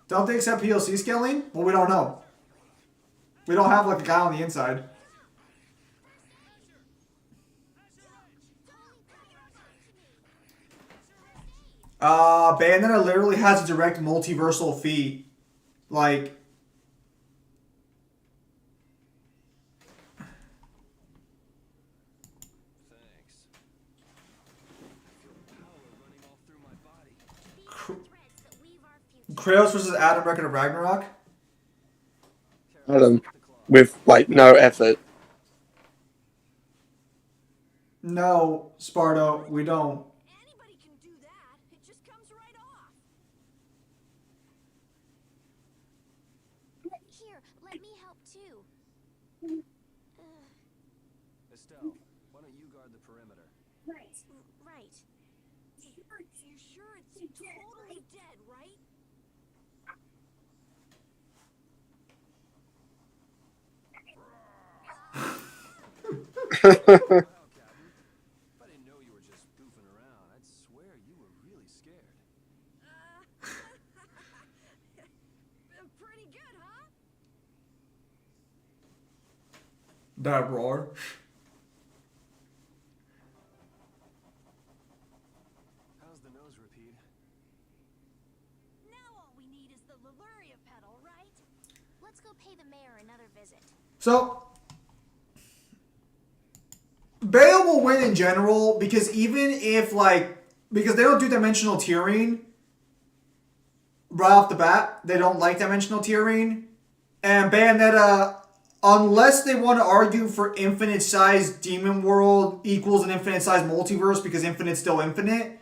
Don't they accept PLC scaling? Well, we don't know. We don't have like a guy on the inside. Bayonetta literally has a direct multiversal feat. Like, Thanks. I feel power running all through my body. Kratos versus Adam Record of Ragnarok. Adam, with like no effort. No, Sparto, we don't. Anybody can do that. It just comes right off. Here, let me help too. Estelle, why don't you guard the perimeter? Right. You sure it's totally dead, right? Wow, Captain. If I didn't know you were just goofing around, I'd swear you were really scared. Pretty good, huh? That roar. How's the nose repeat? Now all we need is the Leluria pedal, right? Let's go pay the mayor another visit. So, Bale will win in general because even if because they don't do dimensional tiering right off the bat, they don't like dimensional tiering, and Bayonetta, unless they want to argue for infinite size Demon World equals an infinite size multiverse because infinite's still infinite,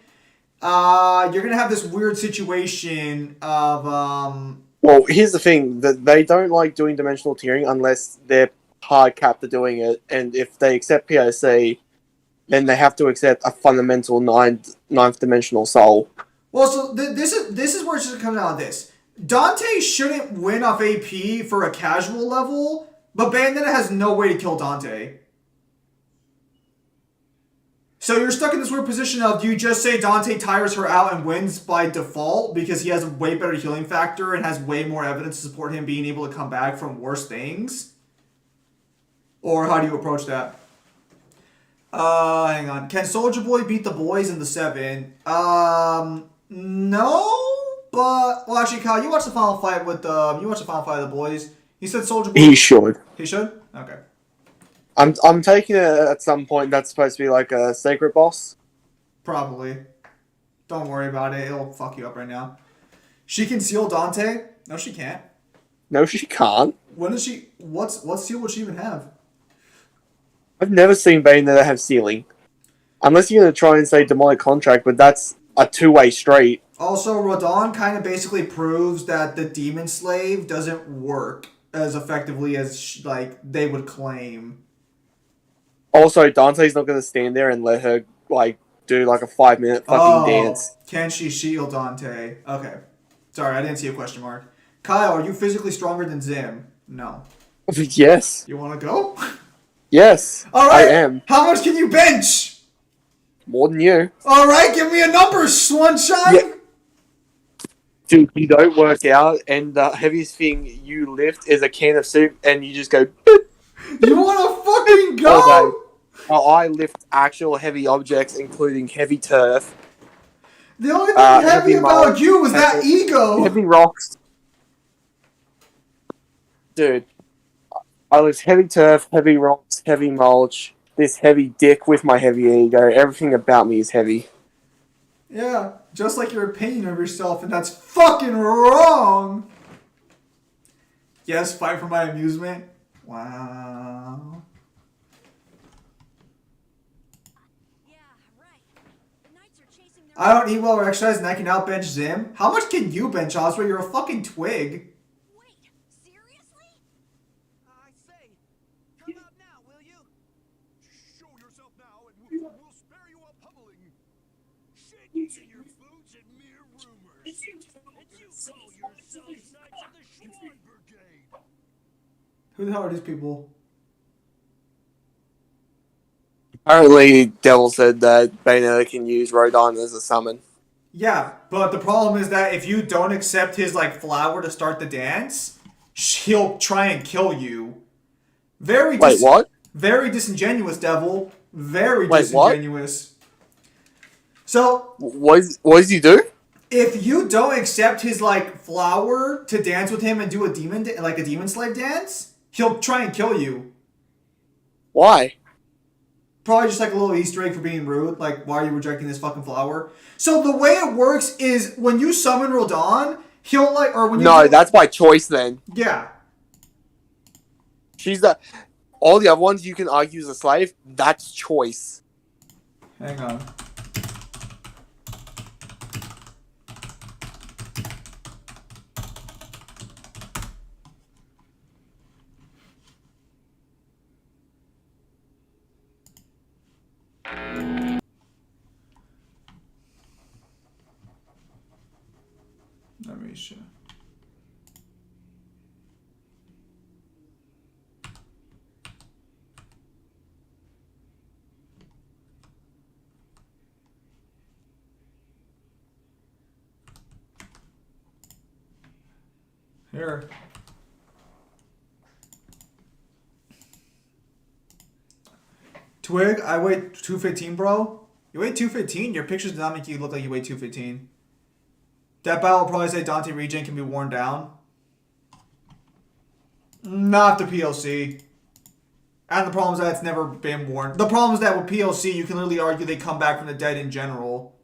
you're gonna have this weird situation of Well, here's the thing: that they don't like doing dimensional tiering unless they're hard capped to doing it, and if they accept POC, then they have to accept a fundamental ninth dimensional soul. Well, so this is where it's just coming out of this. Dante shouldn't win off AP for a casual level, but Bayonetta has no way to kill Dante. So you're stuck in this weird position of, do you just say Dante tires her out and wins by default because he has a way better healing factor and has way more evidence to support him being able to come back from worse things? Or how do you approach that? Hang on. Can Soldier Boy beat the boys in the 7? No, but well, actually, Kyle, you watched the final fight with you watched the final fight of the boys. You said Soldier Boy. He should. He should. Okay. I'm taking it at some point. That's supposed to be like a secret boss. Probably. Don't worry about it. It'll fuck you up right now. She can seal Dante. No, she can't. No, she can't. When does she? What seal would she even have? I've never seen Bayonetta have ceiling. Unless you're going to try and say demonic contract, but that's a two-way street. Also, Rodon kind of basically proves that the Demon Slave doesn't work as effectively as like they would claim. Also, Dante's not going to stand there and let her like do like a 5-minute fucking dance. Can she shield Dante? Okay. Sorry, I didn't see a question mark. Kyle, are you physically stronger than Zim? No. Yes. You want to go? Yes. All right. I am. How much can you bench? More than you. All right, give me a number, Sunshine. Yeah. Dude, you don't work out, and the heaviest thing you lift is a can of soup, and you just go. Boop. You want to fucking All day. go? I lift actual heavy objects, including heavy turf. The only thing heavy heavy about mulch, you is that ego. Heavy rocks. Dude, I lift heavy turf, heavy rocks, heavy mulch, this heavy dick with my heavy ego. Everything about me is heavy. Yeah, just like your opinion of yourself, and that's fucking wrong. Yes, fight for my amusement. Wow. Yeah, right. The knights are chasing their I don't eat well or exercise, and I can outbench Zim. How much can you bench, Osprey? You're a fucking twig. Wait, seriously? I say, come out now, will you? Show yourself now, and we'll spare you a pummeling. Shaking in your boots and mere rumors. And you call yourselves Knights of the Schwan Brigade. Who the hell are these people? Apparently, Devil said that Bayonetta can use Rodon as a summon. Yeah, but the problem is that if you don't accept his like flower to start the dance, he'll try and kill you. Wait, what? Very disingenuous, Devil. Very Wait, disingenuous. What? So, what does he do? If you don't accept his like flower to dance with him and do a demon slave dance, he'll try and kill you. Why? Probably just like a little Easter egg for being rude. Like, why are you rejecting this fucking flower? So the way it works is when you summon Rodon, he'll like, or when you that's by choice then. Yeah. She's all the other ones you can argue as a slave. That's choice. Hang on. Let me show. Here. Twig, I weigh 215, bro. You weigh 215? Your pictures do not make you look like you weigh 215. That battle will probably say Dante Regen can be worn down. Not the PLC. And the problem is that it's never been worn. The problem is that with PLC, you can literally argue they come back from the dead in general.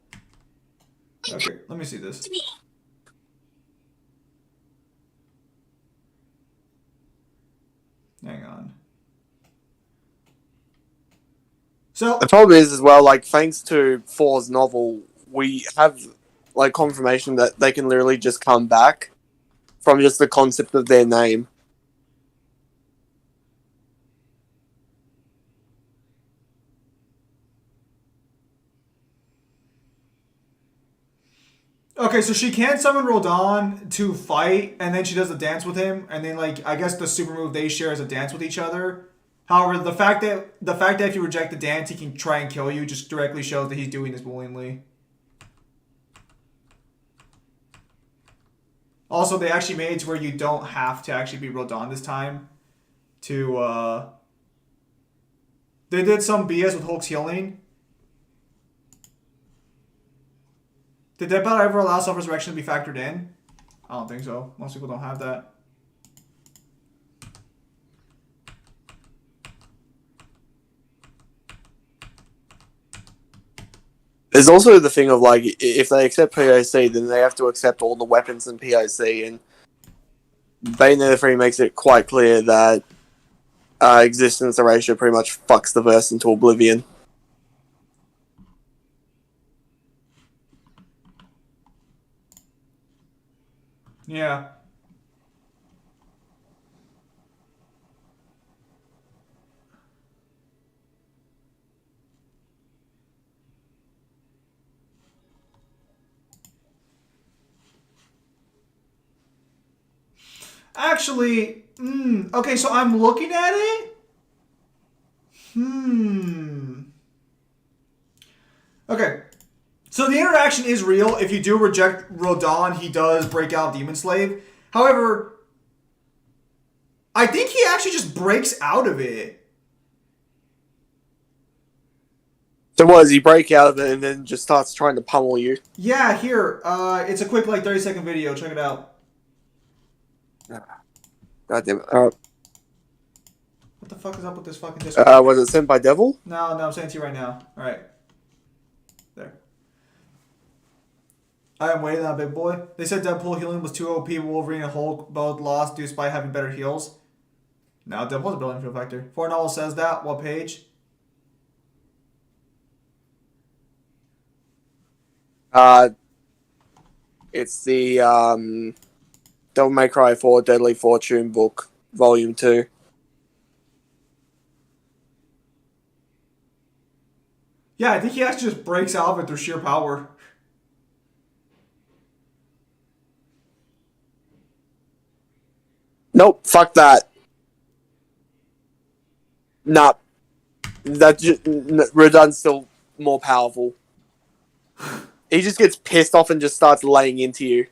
Okay, let me see this. Hang on. So the problem is as well, like thanks to Four's novel, we have like confirmation that they can literally just come back from just the concept of their name. okay, so she can summon Rodon to fight, and then she does a dance with him, and then like I guess the super move they share is a dance with each other. However, the fact that if you reject the dance, he can try and kill you just directly shows that he's doing this willingly. Also, they actually made it to where you don't have to actually be Rodon this time. They did some BS with Hulk's healing. Did that battle ever allow self-resurrection to be factored in? I don't think so. Most people don't have that. There's also the thing of like, if they accept POC, then they have to accept all the weapons in POC, and Bayonetta 3 makes it quite clear that existence erasure pretty much fucks the verse into oblivion. Yeah. Actually, okay, so I'm looking at it. Okay. So the interaction is real. If you do reject Rodon, he does break out Demon Slave. However, I think he actually just breaks out of it. So what, does he break out of it and then just starts trying to pummel you? Yeah, here. It's a quick, like, 30-second video. Check it out. God damn it. What the fuck is up with this fucking Discord? Was it sent by Devil? No, I'm saying to you right now. Alright. There. I am waiting on big boy. They said Deadpool healing was too OP, Wolverine and Hulk both lost despite having better heals. No, Deadpool's a building field factor. Four Novel says that. What page? It's the Devil May Cry 4 Deadly Fortune book, Volume 2. Yeah, I think he actually just breaks out of it through sheer power. Nope, fuck that. Nah. Rodon's still more powerful. He just gets pissed off and just starts laying into you.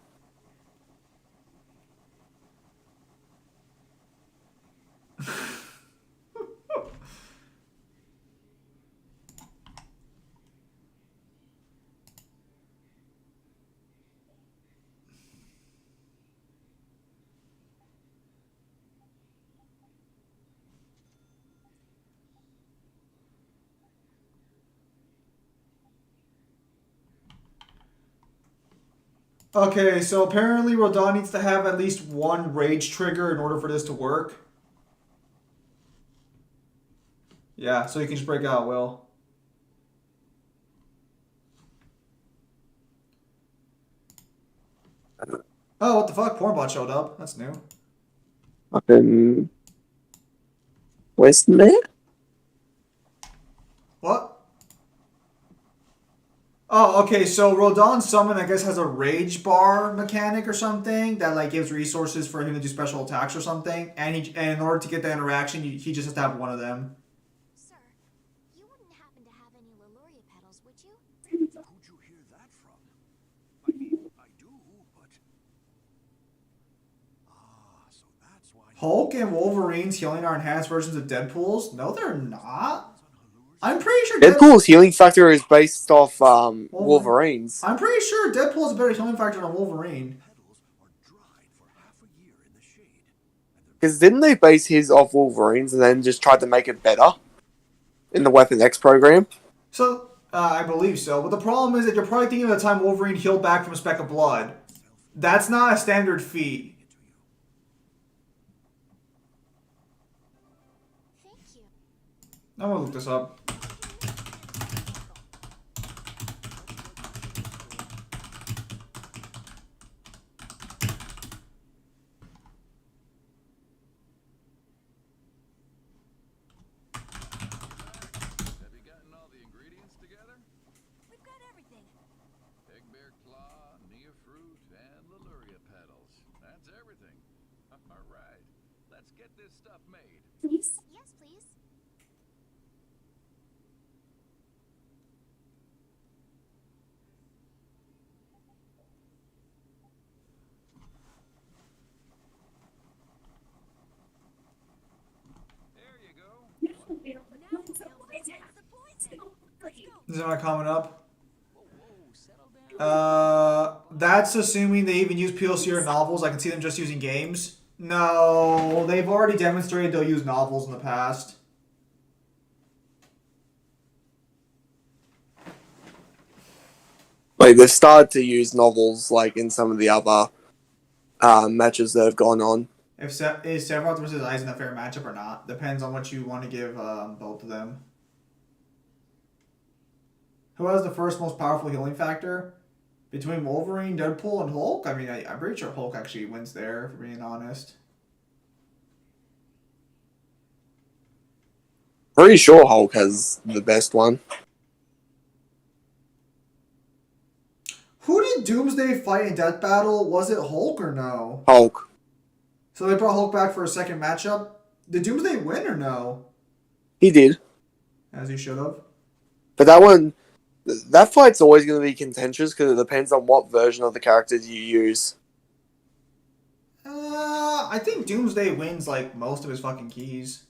Okay, so apparently Rodon needs to have at least one rage trigger in order for this to work. Yeah, so you can just break out, Will. Oh, what the fuck? Pornbot showed up. That's new. Fucking... Where's the man? What? Oh, okay, so Rodon's summon, I guess, has a rage bar mechanic or something that, like, gives resources for him to do special attacks or something. And in order to get the interaction, he just has to have one of them. Sir, you wouldn't happen to have any Leluria petals, would you? Who'd you hear that from? I mean, I do, but... so that's why... Hulk and Wolverine's healing are enhanced versions of Deadpool's? No, they're not. I'm pretty sure Deadpool's healing factor is based off Wolverine's. I'm pretty sure Deadpool has a better healing factor than Wolverine. Because didn't they base his off Wolverine's and then just tried to make it better in the Weapon X program? So, I believe so. But the problem is that you're probably thinking of the time Wolverine healed back from a speck of blood. That's not a standard feat. Thank you. I'm gonna look this up. Have you gotten all the ingredients together? We've got everything. Egg bear claw, nia fruit, and Leluria petals. That's everything. All right, let's get this stuff made. Yes, please. There you go. Now we'll be able to test the poison. Let's go. Is that my comment up? That's assuming they even use PLC or novels. I can see them just using games. No, they've already demonstrated they'll use novels in the past. Like, they've started to use novels, like, in some of the other matches that have gone on. Is Sephiroth versus Aizen a fair matchup or not? Depends on what you want to give both of them. Who has the first most powerful healing factor? Between Wolverine, Deadpool, and Hulk? I mean, I'm pretty sure Hulk actually wins there, for being honest. Pretty sure Hulk has the best one. Who did Doomsday fight in Death Battle? Was it Hulk or no? Hulk. So they brought Hulk back for a second matchup? Did Doomsday win or no? He did. As he should have. But that fight's always going to be contentious because it depends on what version of the characters you use. I think Doomsday wins like most of his fucking keys.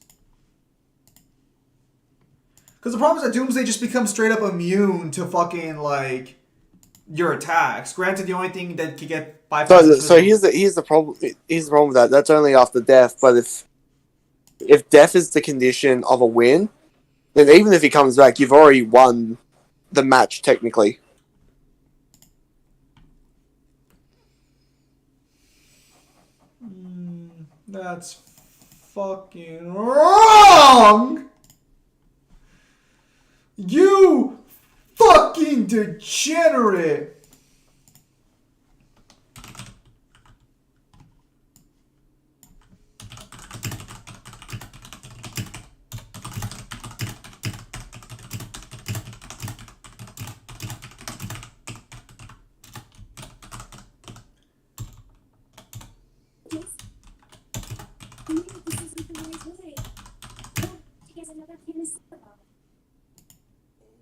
Because the problem is that Doomsday just becomes straight up immune to fucking like your attacks. Granted, the only thing that can get bypassed. So here's the problem. Here's the problem with that. That's only after death. But if death is the condition of a win, then even if he comes back, you've already won the match technically. That's fucking wrong! You fucking degenerate!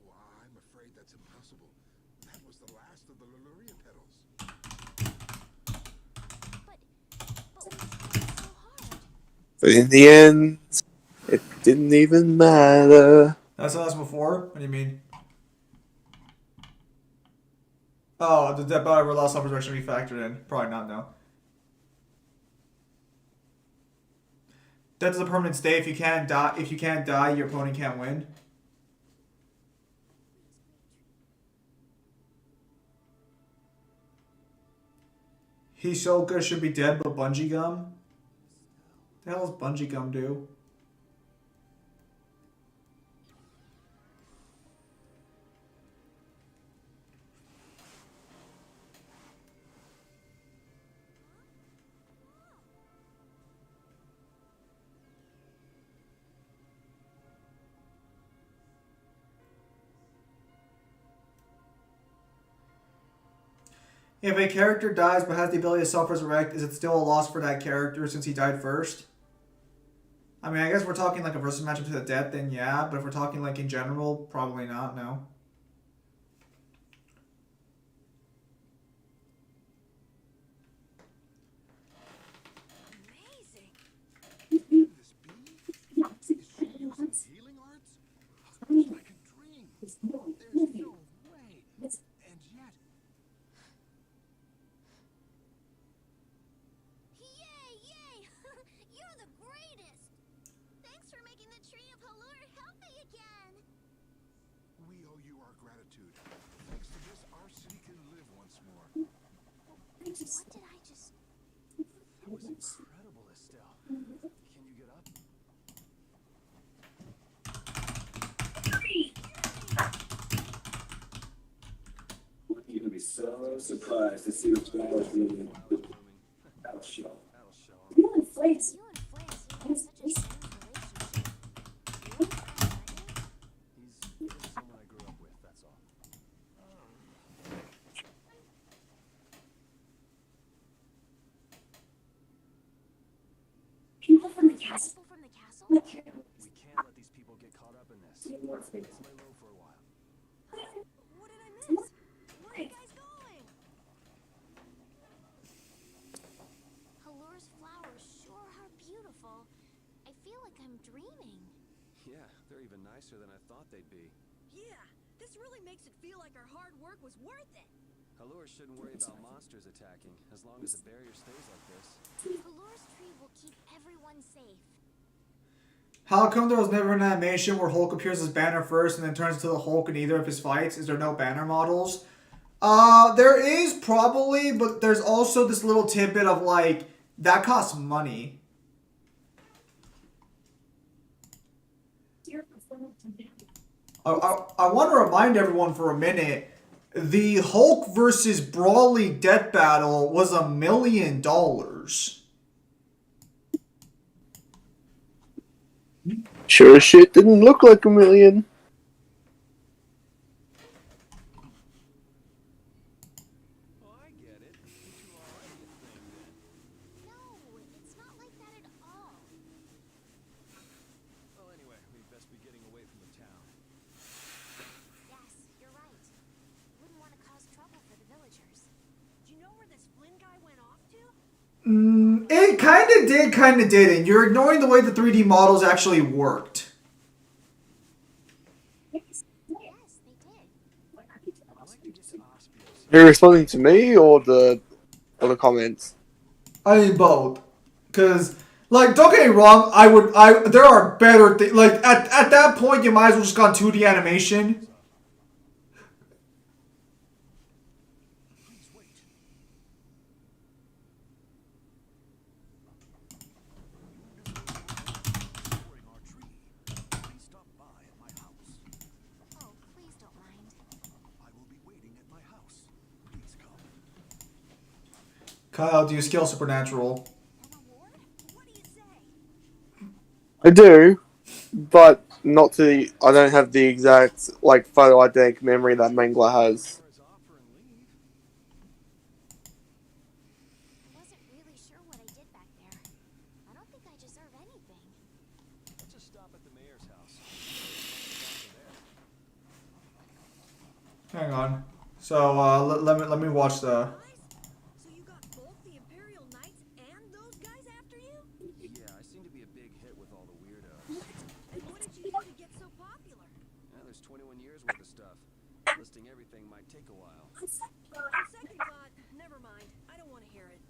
Oh, I'm afraid that's impossible. That was the last of the Leluria petals. But we tried so hard. But in the end, it didn't even matter. That's what I was before? What do you mean? Oh, the Dead Body Lost Resurrection be factored in. Probably not, no. Death is a permanent stay. If you can't die, your opponent can't win. Hisoka should be dead, but Bungee Gum? The hell does Bungee Gum do? If a character dies but has the ability to self-resurrect, is it still a loss for that character since he died first? I mean, I guess we're talking like a versus matchup to the death, then yeah. But if we're talking like in general, probably not, no. Amazing. This bee? Is she using healing arts? It's like a dream. There's no way. And yet, Yay! You're the greatest! Thanks for making the tree of Halur healthy again! we owe you our gratitude. Thanks to this, our city can live once more. What did I just... That was incredible, Estelle. Can you get up? You're gonna be so surprised to see what's going on. That'll show. That'll show 'em. You and Flint seem to have such a strange relationship. You and Flint, right? He's someone I grew up with, that's all. People from the castle? People from the castle? We can't let these people get caught up in this. Let's lay low for a while. What did I miss? Where are you guys going? Halur's flowers sure are beautiful. I feel like I'm dreaming. Yeah, they're even nicer than I thought they'd be. Yeah, this really makes it feel like our hard work was worth it. Halur shouldn't worry about monsters attacking, as long as the barrier stays like this. Halur's tree will keep everyone safe. How come there was never an animation where Hulk appears as Banner first and then turns into the Hulk in either of his fights? Is there no Banner models? There is probably, but there's also this little tidbit of like, that costs money. I want to remind everyone for a minute, the Hulk versus Brawly death battle was $1 million. Sure as shit didn't look like 1 million. Oh, I get it. You two are already a thing then. No, it's not like that at all. Well, anyway, we'd best be getting away from the town. Yes, you're right. Wouldn't want to cause trouble for the villagers. Do you know where this Flynn guy went off to? It kind of did, kind of didn't. You're ignoring the way the 3D models actually worked. Yes, they did. I'd like to get to Ospio's. Are you responding to me or the comments? I mean both, because like don't get me wrong, there are better things. Like at that point, you might as well just gone 2D animation. Please wait. Destroying our tree. Please stop by at my house. Oh, please don't mind. I will be waiting at my house. Please come. Kyle, do you scale supernatural? An award? What do you say? I do, but not to the. I don't have the exact like photo identic memory that Mangler has. As offer and leave. Wasn't really sure what I did back there. I don't think I deserve anything. Let's just stop at the mayor's house. Hang on. So let me watch the. Guys? So you got both the Imperial Knights and those guys after you? Yeah, I seem to be a big hit with all the weirdos. And what did you do to get so popular? Yeah, there's 21 years worth of stuff. Listing everything might take a while. On second thought, never mind. I don't want to hear it.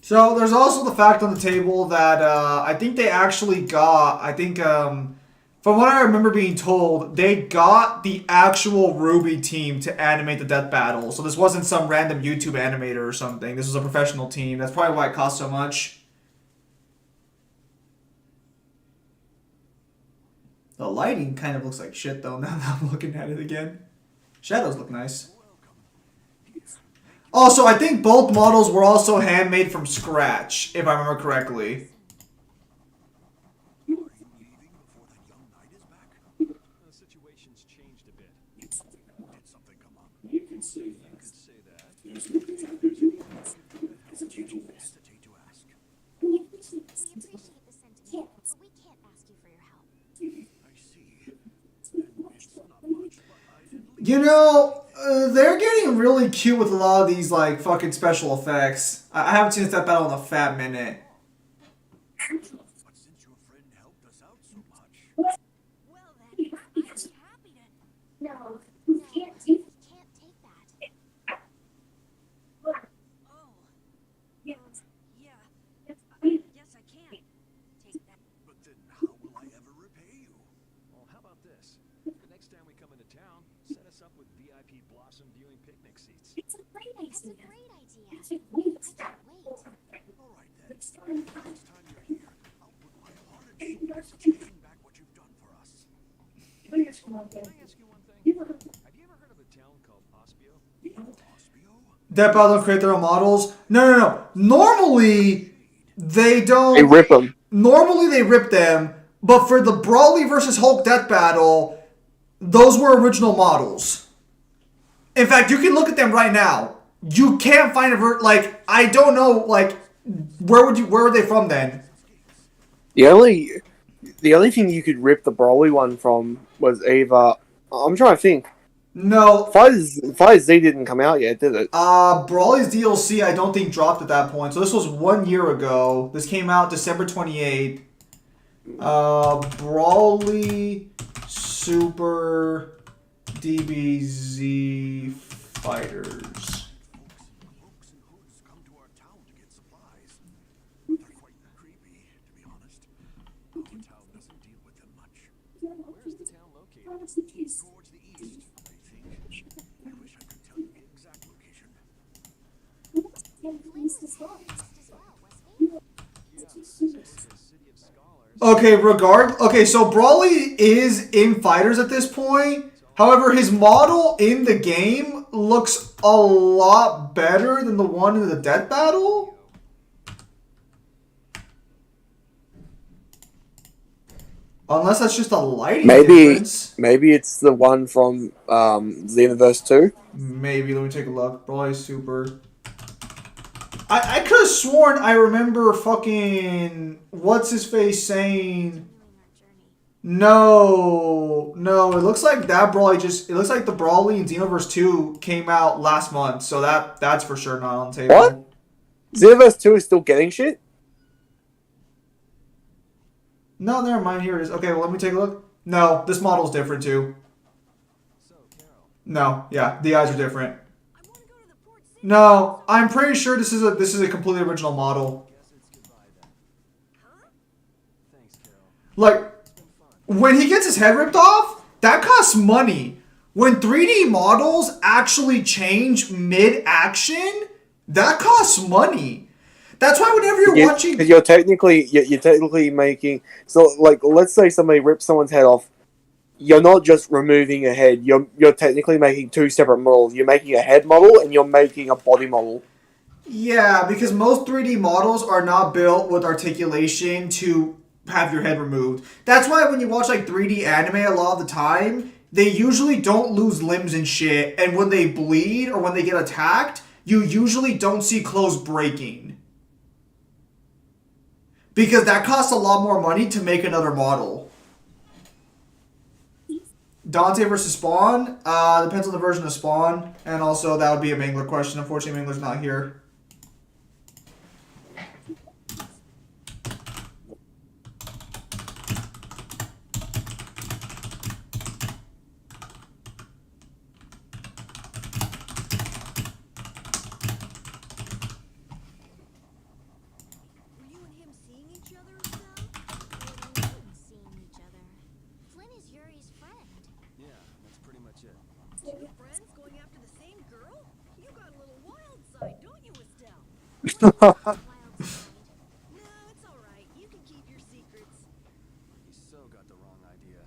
So there's also the fact on the table that I think they actually got. I think from what I remember being told, they got the actual Ruby team to animate the death battle. So this wasn't some random YouTube animator or something. This was a professional team. That's probably why it cost so much. The lighting kind of looks like shit though now that I'm looking at it again. Shadows look nice. Also, I think both models were also handmade from scratch, if I remember correctly. Are you leaving before that young knight is back? The situation's changed a bit. Did something come up? You can say You that. could say that. Hesitate to ask. We appreciate the sentiment, but we can't ask you for your help. I see. It's not much, but I'd at least You know, they're getting really cute with a lot of these, like, fucking special effects. I haven't seen that battle in a fat minute. But since your friend helped us out so much, Well then, I'd be happy to. No, No, you can't we do can't take that. Oh. Yeah. Yeah. Yes, I can. Take that. but then how will I ever repay you? Well, how about this? The next time we come into town, set us up with VIP blossom viewing picnic seats. It's a great That's a idea. great idea. I can't wait. I can't wait. All right then. Next time you're here, I'll put my heart and soul into taking back what you've done for us. Can I ask you one thing? Have you ever heard of a town called Ospio? Ospio? Death battle don't create their own models? No. Normally, they don't. They rip them. Normally, they rip them. But for the Brawly versus Hulk death battle, those were original models. In fact, you can look at them right now. You can't find like, I don't know, like, where were they from then? The only thing you could rip the Broly one from was either. I'm trying to think. No. Fighter Z didn't come out yet, did it? Brawly's DLC I don't think dropped at that point. So this was 1 year ago. This came out December 28th. Brawly Super DBZ Fighters. Folks in hoods come to our town to get supplies. They're quite creepy, to be honest. Our town doesn't deal with them much. Where's the town located? Towards the east, I think. I wish I could tell you the exact location. Flynn was here first as well, wasn't he? Yeah, this is the city of scholars. Okay, okay, so Brawly is in fighters at this point. However, his model in the game looks a lot better than the one in the death battle. Unless that's just a lighting difference. Maybe it's the one from Xenoverse 2. Maybe, let me take a look. Brawly Super. I could have sworn I remember fucking what's his face saying. No, it looks like that Brawly it looks like the Brawly in Xenoverse 2 came out last month, so that's for sure not on the table. What? Xenoverse 2 is still getting shit? No, never mind. Here it is. Okay, well, let me take a look. No, this model's different too. No, yeah, the eyes are different. No, I'm pretty sure this is a completely original model. Like, when he gets his head ripped off, that costs money. When 3D models actually change mid-action, that costs money. That's why whenever you're watching, because you're technically making, so like, let's say somebody rips someone's head off, you're not just removing a head. You're technically making two separate models. You're making a head model and you're making a body model. Yeah, because most 3D models are not built with articulation to have your head removed. That's why when you watch like 3D anime a lot of the time, they usually don't lose limbs and shit, and when they bleed or when they get attacked, you usually don't see clothes breaking. Because that costs a lot more money to make another model. Dante versus Spawn, depends on the version of Spawn, and also that would be a Mangler question. Unfortunately, Mangler's not here. No, it's alright. You can keep your secrets. He so got the wrong idea.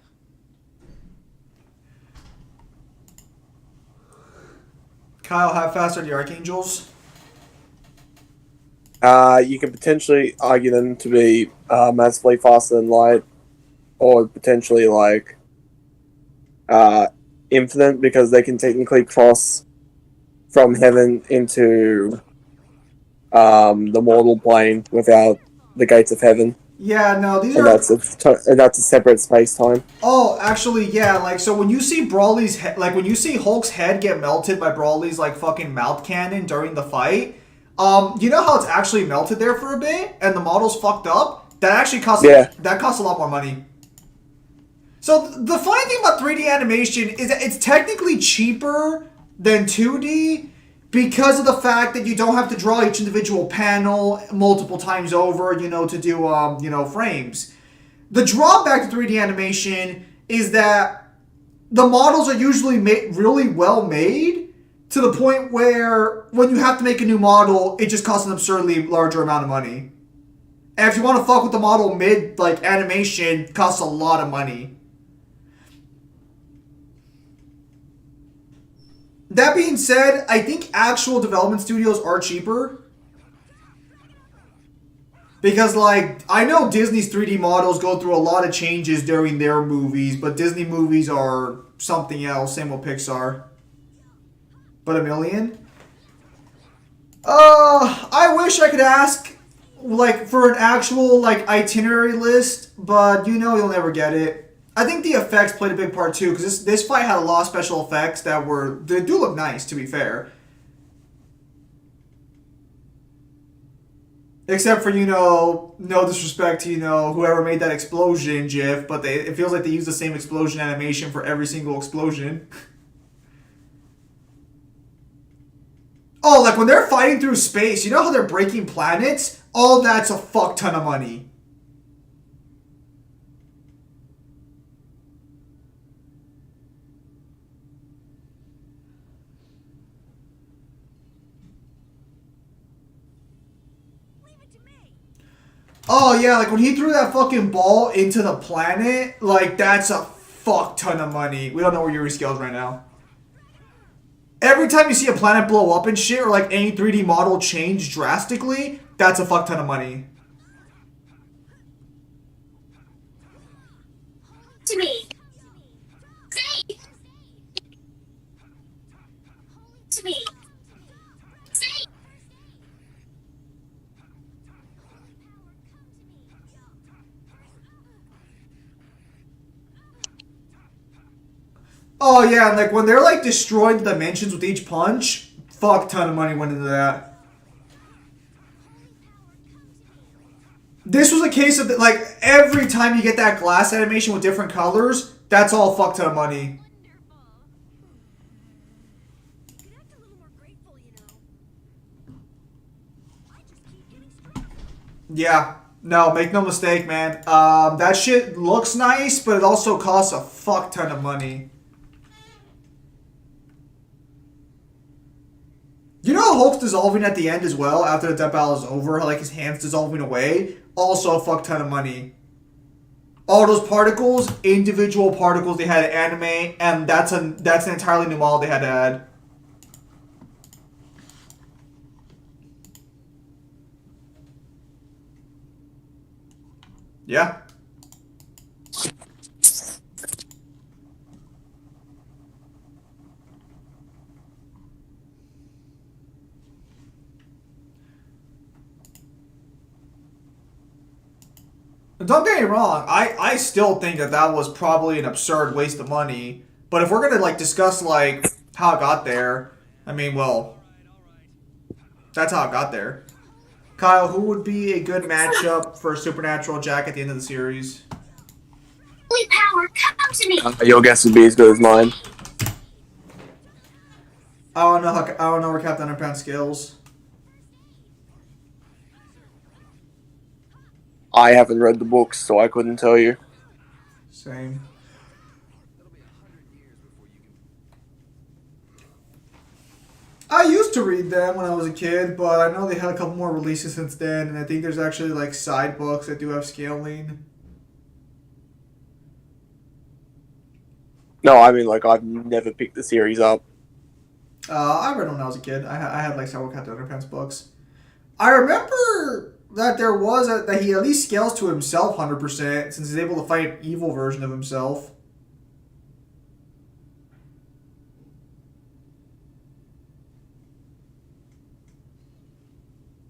Kyle, how fast are the Archangels? You can potentially argue them to be massively faster than light, or potentially like infinite, because they can technically cross from heaven into the mortal plane without the gates of heaven. Yeah, no, these and are... that's a separate space-time. Oh, actually, yeah, like, so when you see Brawly's head, like, when you see Hulk's head get melted by Brawly's, like, fucking mouth cannon during the fight, you know how it's actually melted there for a bit, and the model's fucked up? That actually costs, that costs a lot more money. So, the funny thing about 3D animation is that it's technically cheaper than 2D, because of the fact that you don't have to draw each individual panel multiple times over, you know, to do, you know, frames. The drawback to 3D animation is that the models are usually really well made to the point where when you have to make a new model, it just costs an absurdly larger amount of money. And if you want to fuck with the model mid, like, animation, it costs a lot of money. That being said, I think actual development studios are cheaper. Because, like, I know Disney's 3D models go through a lot of changes during their movies, but Disney movies are something else, same with Pixar. But $1 million? I wish I could ask, like, for an actual, like, itinerary list, but you know you'll never get it. I think the effects played a big part too, because this fight had a lot of special effects they do look nice, to be fair. Except for, you know, no disrespect to, you know, whoever made that explosion gif, but it feels like they use the same explosion animation for every single explosion. Oh, like when they're fighting through space, you know how they're breaking planets? All that's a fuck ton of money. Oh yeah, like when he threw that fucking ball into the planet, like that's a fuck ton of money. We don't know where Yuri scales right now. Every time you see a planet blow up and shit, or like any 3D model change drastically, that's a fuck ton of money. To me. Say to me. Say. Oh yeah, and like when they're like destroying the dimensions with each punch, fuck ton of money went into that. This was a case of like every time you get that glass animation with different colors, that's all fuck ton of money. You could act a little more grateful, you know. I just keep getting stronger. Yeah. No, make no mistake, man. That shit looks nice, but it also costs a fuck ton of money. You know Hulk's dissolving at the end as well, after the death battle is over, how like his hand's dissolving away? Also a fuck ton of money. All those particles, individual particles they had to animate, and that's an entirely new model they had to add. Yeah. Don't get me wrong, I still think that was probably an absurd waste of money. But if we're gonna like discuss like how it got there, I mean, well, that's how it got there. Kyle, who would be a good matchup for Supernatural Jack at the end of the series? Holy power, come to me. Your guess would be as good as mine. I don't know where Captain Underpants scales. I haven't read the books, so I couldn't tell you. Same. I used to read them when I was a kid, but I know they had a couple more releases since then, and I think there's actually like side books that do have scaling. No, I mean, like, I've never picked the series up. I read them when I was a kid. I had like several Captain Underpants books. I remember that there was that he at least scales to himself 100% since he's able to fight an evil version of himself.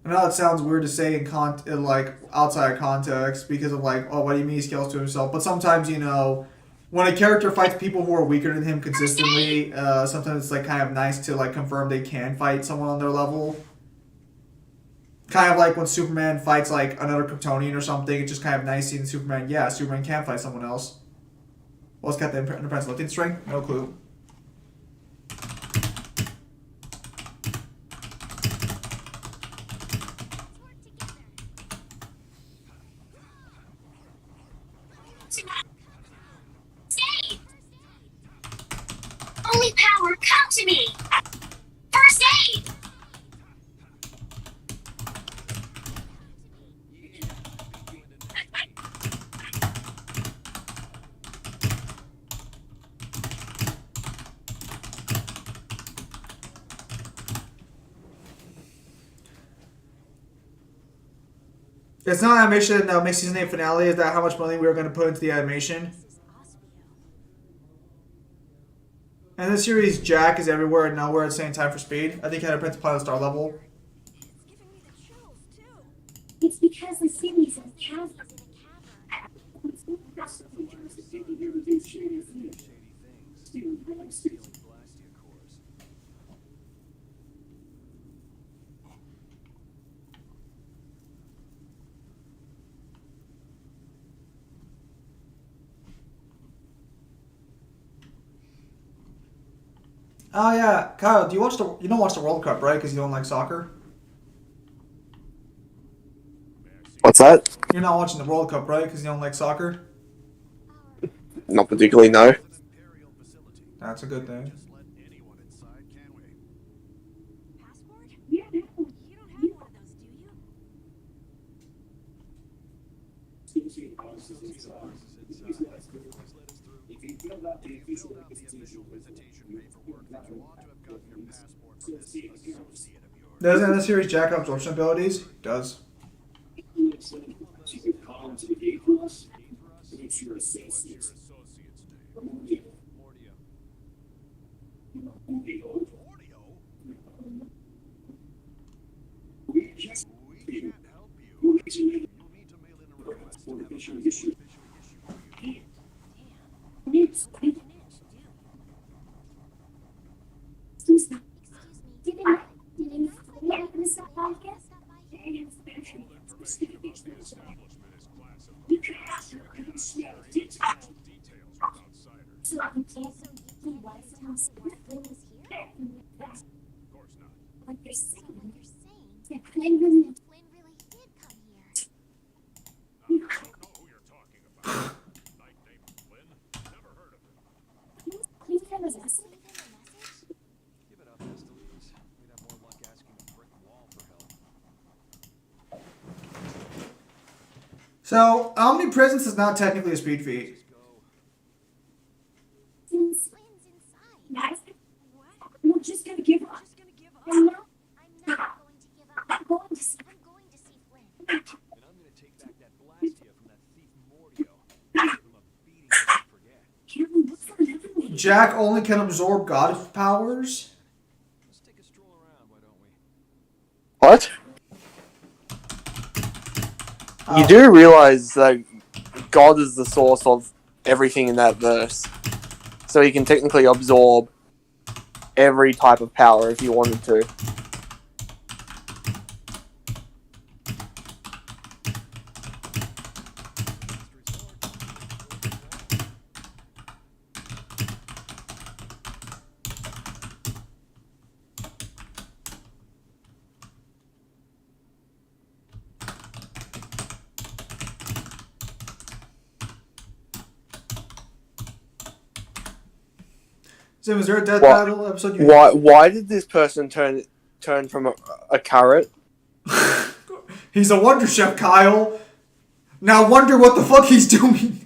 I know it sounds weird to say in like outside context because of like, oh, what do you mean he scales to himself? But sometimes, you know, when a character fights people who are weaker than him consistently, sometimes it's like kind of nice to like confirm they can fight someone on their level. Kind of like when Superman fights like another Kryptonian or something, it's just kind of nice seeing Superman. Yeah, Superman can fight someone else. What's got the Underpants lifting string? No clue. Stay. Holy power, come to me. First aid. It's not animation that makes season 8 finale. Is that how much money we were going to put into the animation? And the series, Jack is everywhere and nowhere at the same time for speed. I think he had a Prince Pilot Star level. It's giving me the chills, too. It's because the series is cavern. Oh yeah, Kyle, you don't watch the World Cup, right? Because you don't like soccer. What's that? You're not watching the World Cup, right? Because you don't like soccer. Not particularly, no. That's a good thing. Passport? You don't have one of those, do you? If you filled out the official official visitation paperwork, then you ought to have gotten your passport from this associate of yours. Doesn't the series jack up absorption abilities? Does. you could call into the gate for us, it's your What's your associate. associate's name? Mordio. Mordio? We just We can't help you. need to make You'll need to mail in a request to an have a official passport issue. officially issued to you. Excuse me. Did I stop by here? All information about the establishment is classified. We cannot share any details with outsiders. So you can't tell me why Flynn was here? Of course not. What you're saying? Flynn really Flynn really did come here. I don't know who you're talking about. Knight named Flynn? Never heard of him. Please send us a message. Leave him a message? Give it up, Esteliz. We'd have more luck asking a brick wall for help. So, omnipresence is not technically a speed feat. Just go. Flynn's inside. Guys, What? we're just gonna give up. Just gonna give up. And now I'm not going to give up. I'm going to see. I'm going to see Flynn. And I'm gonna take back that Blastia from that thief Mordio. Give him a beating he won't forget. Can we look for another way? Jack only can absorb god powers? Let's take a stroll around, why don't we? What? Oh. You do realize that God is the source of everything in that verse. So he can technically absorb every type of power if he wanted to. So, was there a death What? battle episode you Why did this person turn from a carrot? He's a wonder chef, Kyle. Now wonder what the fuck he's doing.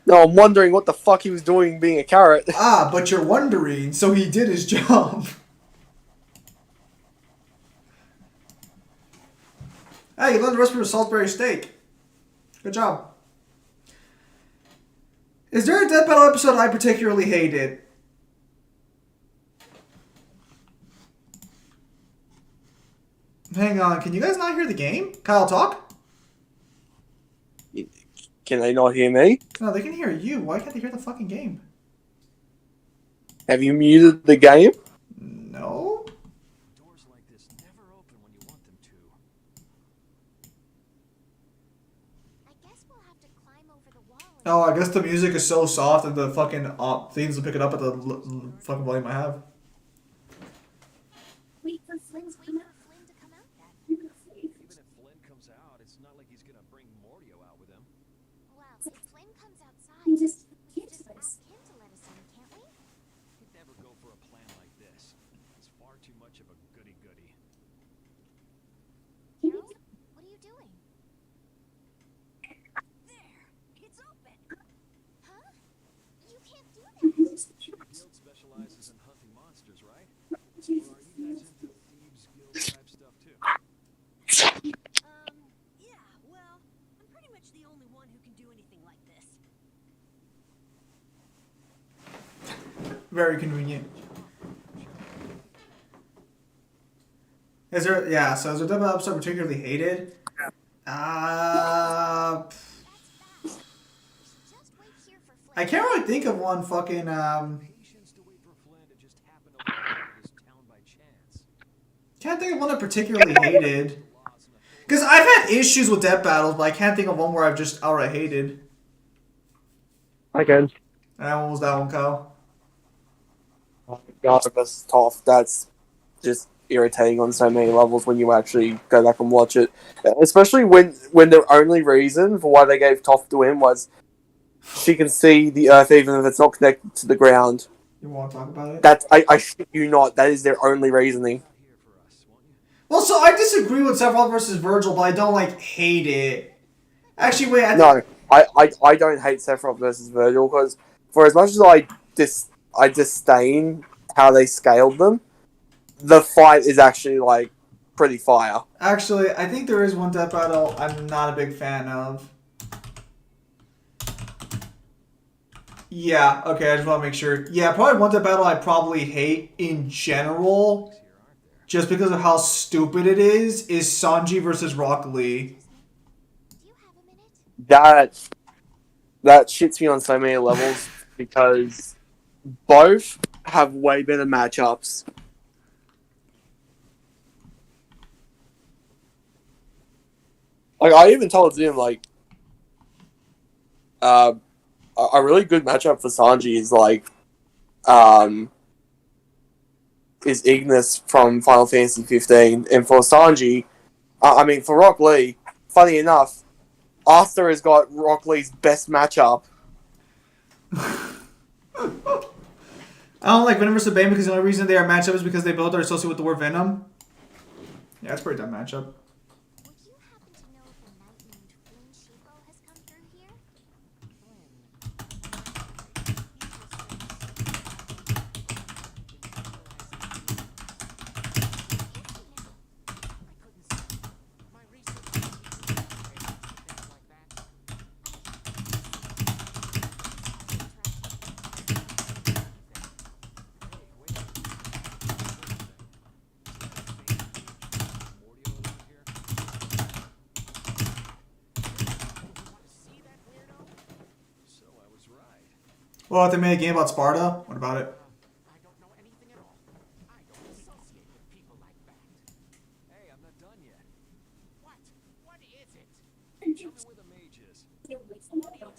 No, I'm wondering what the fuck he was doing being a carrot. Ah, but you're wondering, so he did his job. Hey, you learned the recipe for Salisbury steak. Good job. Is there a death battle episode I particularly hated? Hang on, can you guys not hear the game? Kyle, talk? Can they not hear me? No, they can hear you. Why can't they hear the fucking game? Have you muted the game? No? Doors like this never open when you want them to. I guess we'll have to climb over the wall. Oh, I guess the music is so soft that the fucking things will pick it up at the fucking volume I have. Wait for Flynn's Wait come out. for Flynn to come out then. Even if Flynn comes out, it's not like he's gonna bring Mordio out with him. Well, if Flynn comes outside, We just we can't just do this. ask him to let us in, can't we? He'd never go for a plan like this. He's far too much of a goody-goody. Harold, what are you doing? There! It's open! Huh? You can't do that. The guild specializes in hunting monsters, right? Or are you guys into thieves guild type stuff too? Yeah, well, I'm pretty much the only one who can do anything like this. Very convenient. Is there, yeah, so is there a death battle episode particularly hated? Just wait here for Flynn. I can't really think of one fucking, Patience to wait for Flynn to just happen to walk into this town by chance. can't think of one I particularly hated. Laws and authority. Because I've had issues with death battles, but I can't think of one where I've just outright hated. I can. And what was that one, Kyle? God, that's tough. That's just irritating on so many levels when you actually go back and watch it. Especially when the only reason for why they gave Toph to him was she can see the earth even if it's not connected to the ground. You want to talk about it? That's I shit you not. That is their only reasoning. Out here for us, won't you? Well, so I disagree with Sephiroth versus Virgil, but I don't, like, hate it. Actually, wait, I think... No, I don't hate Sephiroth versus Virgil because for as much as I disdain how they scaled them, the fight is actually like pretty fire. Actually, I think there is one death battle I'm not a big fan of. Yeah, okay, I just want to make sure. Yeah, probably one death battle I probably hate in general, just because of how stupid it is Sanji versus Rock Lee. Do you have a minute? That shits me on so many levels because both have way better matchups. Like I even told Zim, like, a really good matchup for Sanji is like, is Ignis from Final Fantasy 15, and for Sanji, for Rock Lee, funny enough, Arthur has got Rock Lee's best matchup. I don't like Venom vs. Bane because the only reason they are matchup is because they both are associated with the word Venom. Yeah, that's a pretty dumb matchup. Would you happen to know if a knight named Flynn Shifo has come through here? Well, if they made a game about Sparta, what about it? I don't know anything at all. I don't associate with people like that. Hey, I'm not done yet. What? What is it? Tell me where the mage is. He lives alone in a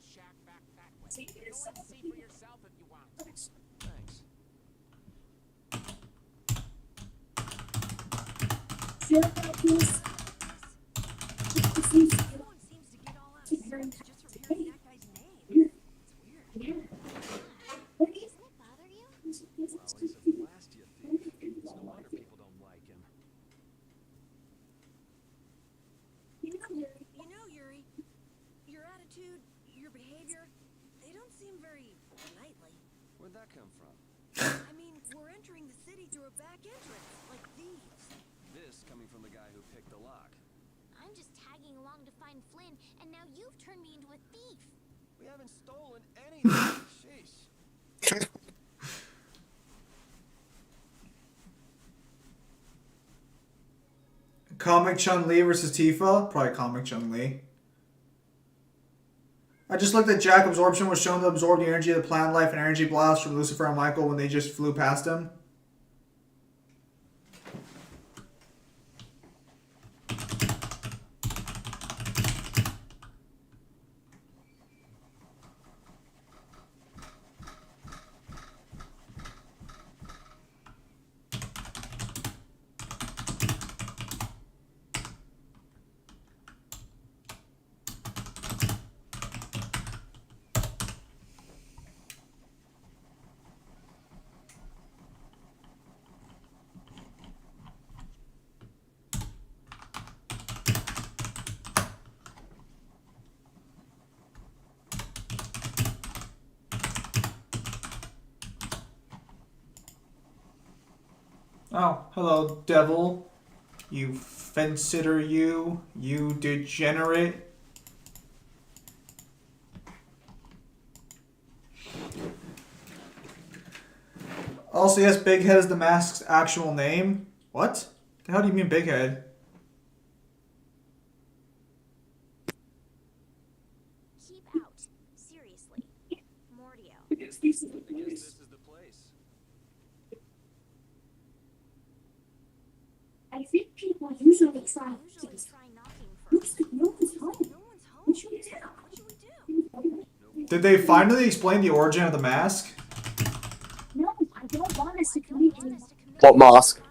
shack back that way. Go and see for yourself if you want. Thanks. Everyone seems to get all out of sync just from hearing that guy's name. It's weird. Doesn't it bother you? Well, he's a Blastia thief. It's no wonder people don't like him. You know, Yuri, your attitude, your behavior, they don't seem very knightly. Where'd that come from? I mean, we're entering the city through a back entrance, like thieves. This coming from the guy who picked the lock. I'm just tagging along to find Flynn, and now you've turned me into a thief. We haven't stolen anything. Sheesh. Comic Chun-Li versus Tifa? Probably Comic Chun-Li. I just looked at Jack. Absorption was shown to absorb the energy of the plant life and energy blast from Lucifer and Michael when they just flew past him. Oh, hello, devil. You fence-sitter, you degenerate. Also, yes, Big Head is the mask's actual name. What? The hell do you mean Big Head? Keep out. Seriously. Mordio. I guess this is the place. I think people usually try Usually to try knocking first. no one's home. No one's home. What should we do? What should we do? Did they finally explain the origin of the mask? No, I don't want us to commit any. What mask?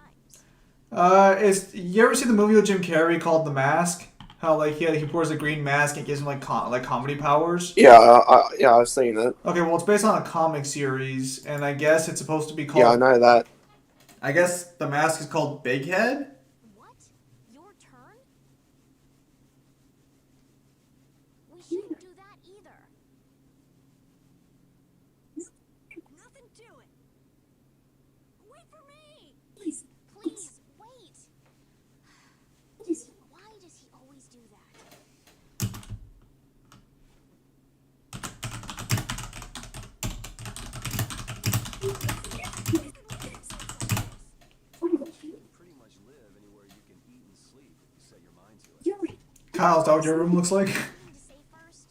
You ever see the movie with Jim Carrey called The Mask? How like he wears a green mask and gives him like comedy powers. Yeah, I've seen it. Okay, well it's based on a comic series, and I guess it's supposed to be called. Yeah, I know that. I guess the mask is called Big Head. What? Your turn? We should Kyle, is that what your room looks like? Something to say first?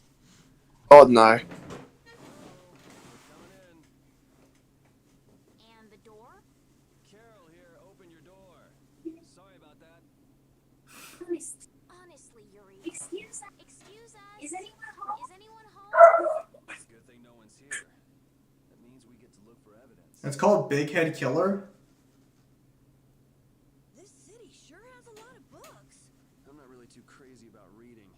Oh no. Coming in. And the door? Carol here, open your door. Sorry about that. Honestly, Yuri. Excuse us. Excuse us. Is anyone home? Is anyone home? It's a good thing no one's here. That means we get to look for evidence. It's called Big Head Killer. This city sure has a lot of books. I'm not really too crazy about reading,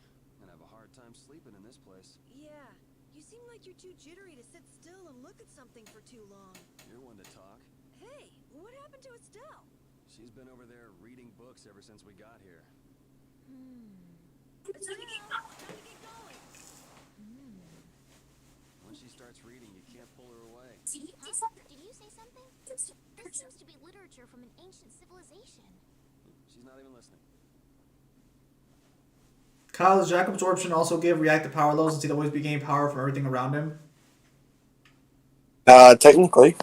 and I have a hard time sleeping in this place. Yeah, you seem like you're too jittery to sit still and look at something for too long. You're one to talk. Hey, what happened to Estelle? She's been over there reading books ever since we got here. Estelle, time to get going. When she starts reading, you can't pull her away. Huh? Did you say something? This seems to be literature from an ancient civilization. She's not even listening. Kyle, does Jack Absorption also give reactive power lows since he'd always be gaining power from everything around him? Technically.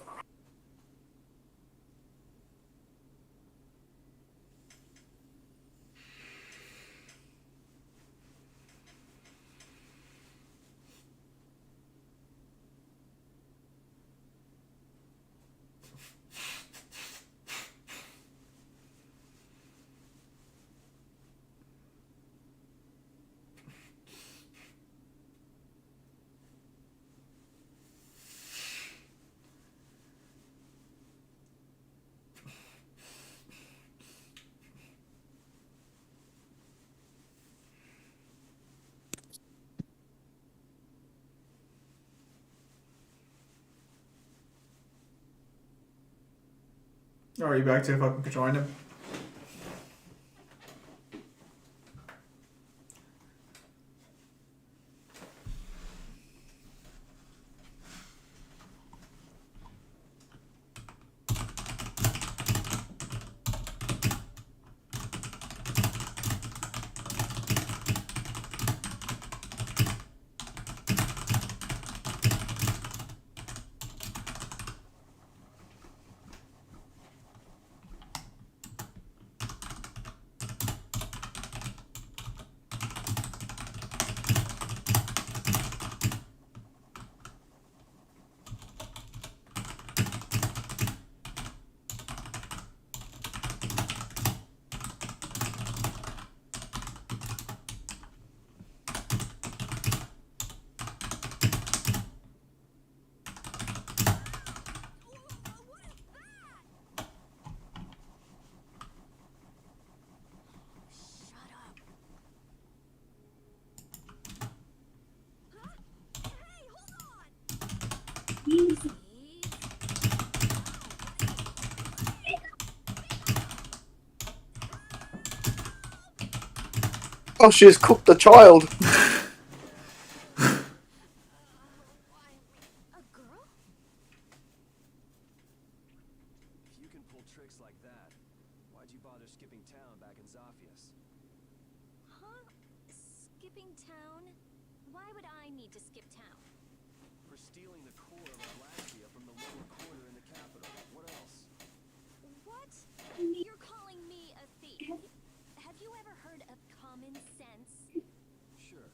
Or are you back to fucking controlling him? Shut up. Hey, hold on! Easy. Oh, she has cooked the child. A girl? If you can pull tricks like that, why'd you bother skipping town back in Zaphias? Huh? Skipping town? Why would I need to skip town? For stealing the core of Ablastia from the lower quarter in the capital. What else? What? You're calling me a thief? Have you ever heard of common sense? Sure.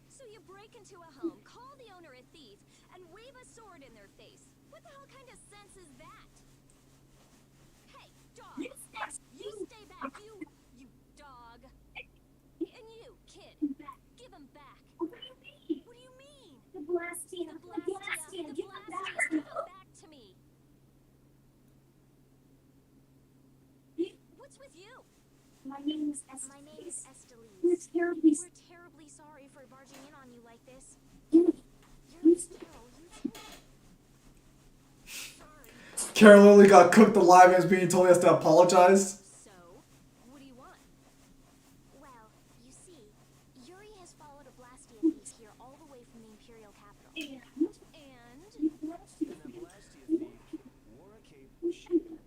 So you break into a home, call the owner a thief, and wave a sword in their face. What the hell kind of sense is that? Hey, dog! You stay back, you dog! And you, kid, give him back. What do you mean? What do you mean? The Blastia. The Blastia, give him back to me. What's with you? My name is My name is Estelise. We're terribly We're terribly sorry for barging in on you like this. sorry. You're Carol, you too. Sorry. Carol literally got cooked alive and is being told he has to apologize. So, what do you want? Well, you see, Yuri has followed a Blastia thief here all the way from the Imperial capital. And And And Ablastia thief wore a cape,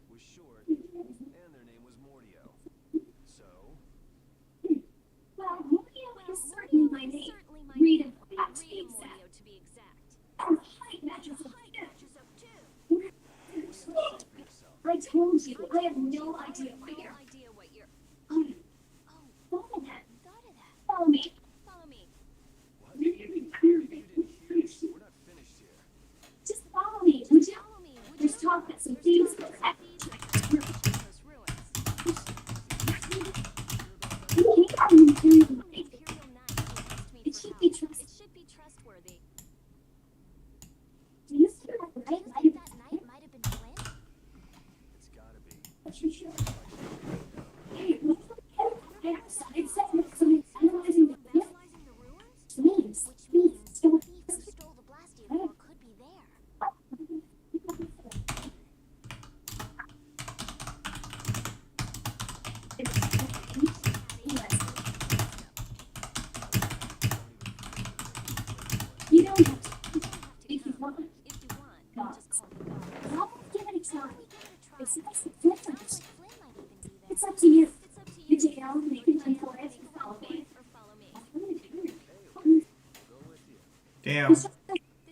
was short, and their name was Mordio. So, well, Mordio is certainly my name. certainly my Rita, name. to be Rita exact. Mordio, to be exact. Our height matches Your up. height matches up too. say for yourself. I told you, I have no idea why No you're. idea what you're. Oh, Oh, Bonehead. Bonehead. trustworthy. Do you think that night might have been Flynn? It's gotta be. Vandalizing the ruins? Which means the thief who stole the Blastia core could be there. You don't have to. If you want, just call me God. Give it a try. It's It's like different. Flynn might even be there. It's up to you. It's up to You you. take it out and make it for it. Follow me. Or follow me. Go with you. Damn. The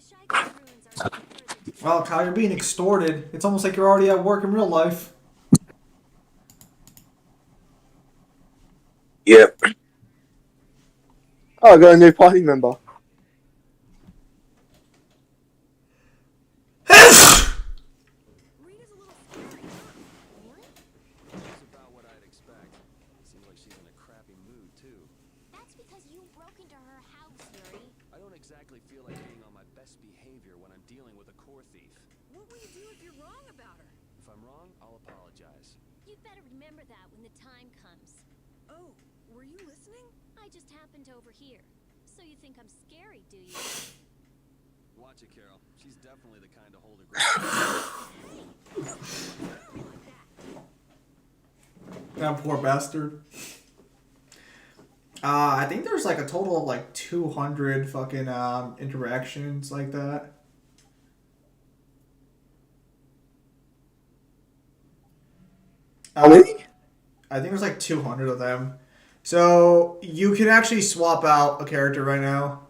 Shy Guy ruins are a bit further to Well, Kyle, you're being extorted. It's almost like you're already at work in real life. Yep. Oh, I got a new party member. Rita's a little scary, huh? Really? That's about what I'd expect. Seems like she's in a crappy mood, too. That's because you broke into her house, Yuri. I don't exactly feel like being on my best behavior when I'm dealing with a core thief. What will you do if you're wrong about her? If I'm wrong, I'll apologize. You'd better remember that when the time comes. Oh, were you listening? I just happened to overhear. So you think I'm scary, do you? Watch it, Carol. She's definitely the kind to hold her ground. That poor bastard. I think there's like a total of like 200 fucking interactions like that. How many? I think there's like 200 of them. So you can actually swap out a character right now.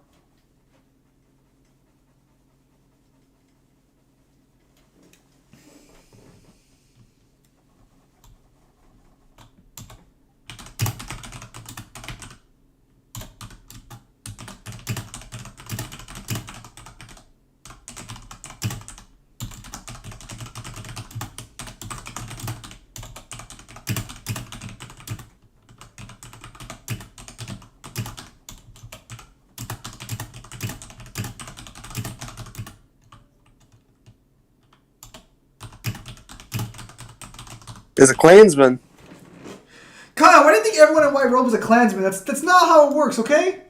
There's a Klansman. Kyle, why do you think everyone in white robe is a Klansman? That's not how it works, okay?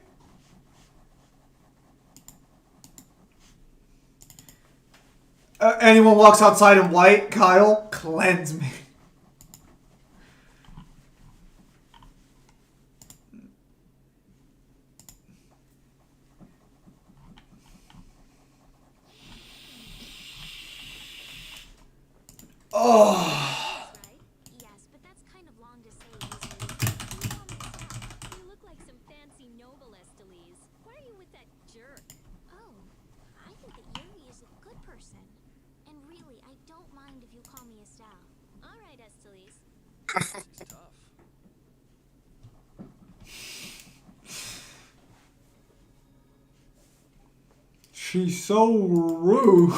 Anyone walks outside in white, Kyle, Klansman. Oh. Right? Yes, but that's kind of long to say, Yuri. You look like some fancy noblesse, Delise. Why are you with that jerk? Oh, I think that Yuri is a good person. And really, I don't mind if you call me Estelle. All right, Estelise. She's tough. She's so rude.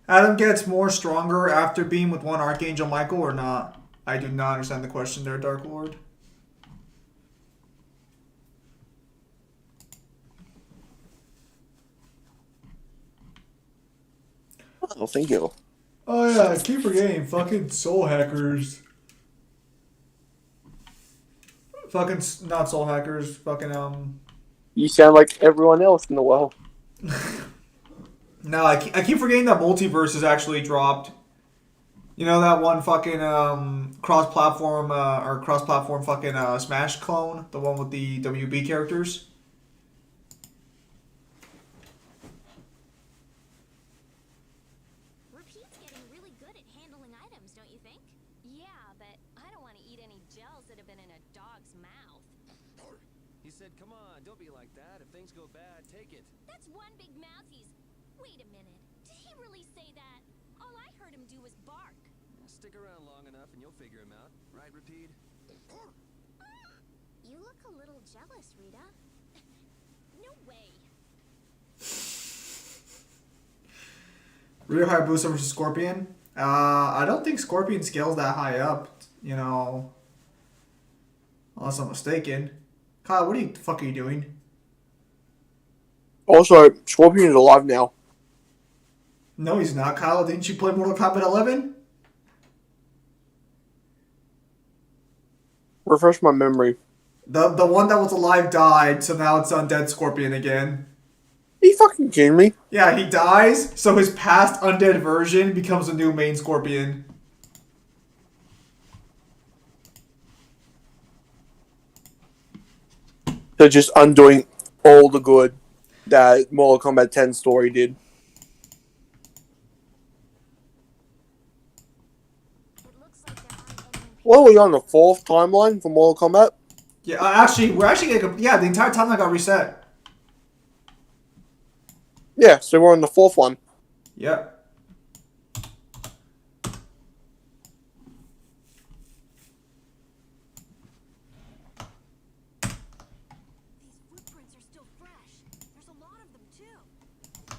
Adam gets more stronger after being with one Archangel Michael or not? I do not understand the question there, Dark Lord. Oh, thank you. Oh yeah, I keep forgetting. Fucking soul hackers. Fucking not soul hackers. Fucking You sound like everyone else in the world. No, I keep forgetting that Multiverse is actually dropped. You know that one fucking cross-platform or cross-platform fucking Smash clone, the one with the WB characters. Repeat's getting really good at handling items, don't you think? Yeah, but I don't want to eat any gels that have been in a dog's mouth. He said, come on, don't be like that. If things go bad, take it. That's one big mouth he's... Wait a minute. Did he really say that? All I heard him do was bark. Stick around long enough and you'll figure him out. Right, Repeat? You look a little jealous, Rita. No way. Rear Hayabusa versus Scorpion. I don't think Scorpion scales that high up, you know, unless I'm mistaken. Kyle, what the fuck are you doing? Also, Scorpion is alive now. No, he's not. Kyle, didn't you play Mortal Kombat 11? Refresh my memory. The one that was alive died, so now it's Undead Scorpion again. Are you fucking kidding me? Yeah, he dies, so his past undead version becomes a new main Scorpion. They're just undoing all the good that Mortal Kombat 10 story did. It looks like there aren't any What are we on the 4th timeline for Mortal Kombat? Yeah, actually, we're actually getting... Yeah, the entire timeline got reset. Yeah, so we're on the 4th one. Yep. These footprints are still fresh. There's a lot of them too.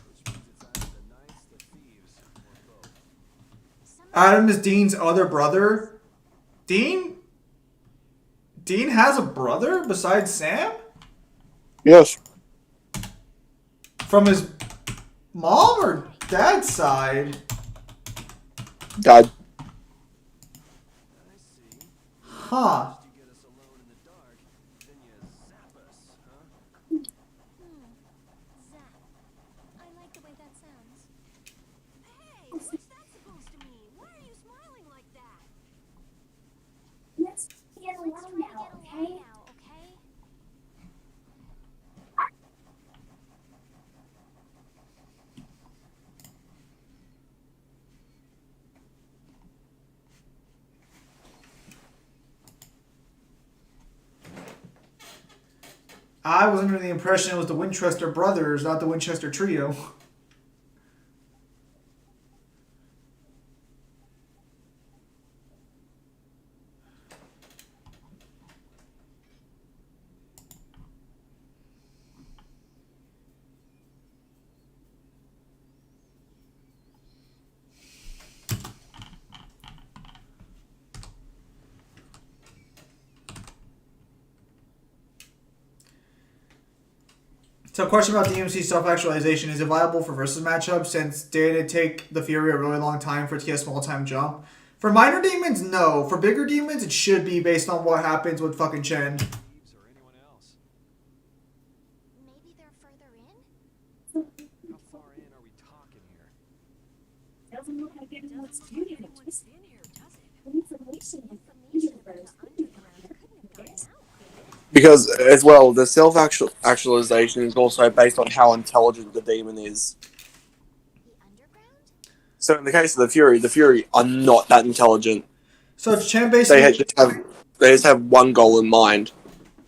Which means it's either the knights, the thieves, or both. Adam is Dean's other brother. Dean has a brother besides Sam? Yes. From his mom or dad's side? Dad. I see. Huh. You get us alone in the dark, then you zap us, huh? Zap. I like the way that sounds. Hey, what's that supposed to mean? Why are you smiling like that? Let's get Let's along try to now, get okay? along now, okay? I was under the impression it was the Winchester brothers, not the Winchester trio. So, question about DMC self-actualization: is it viable for versus matchups? Since did it take the Fury a really long time for it to get a small time jump? For minor demons, no. For bigger demons, it should be based on what happens with fucking Chen. Thieves or anyone else? Maybe they're further in? How far in are we talking here? Doesn't look like anyone's doing it. Anyone's in here, does it? Information Information from the underground couldn't have gotten out, could it? Because, as well, the self-actualization is also based on how intelligent the demon is. The underground? So in the case of the Fury are not that intelligent. So Chen They basically, just have one goal in mind.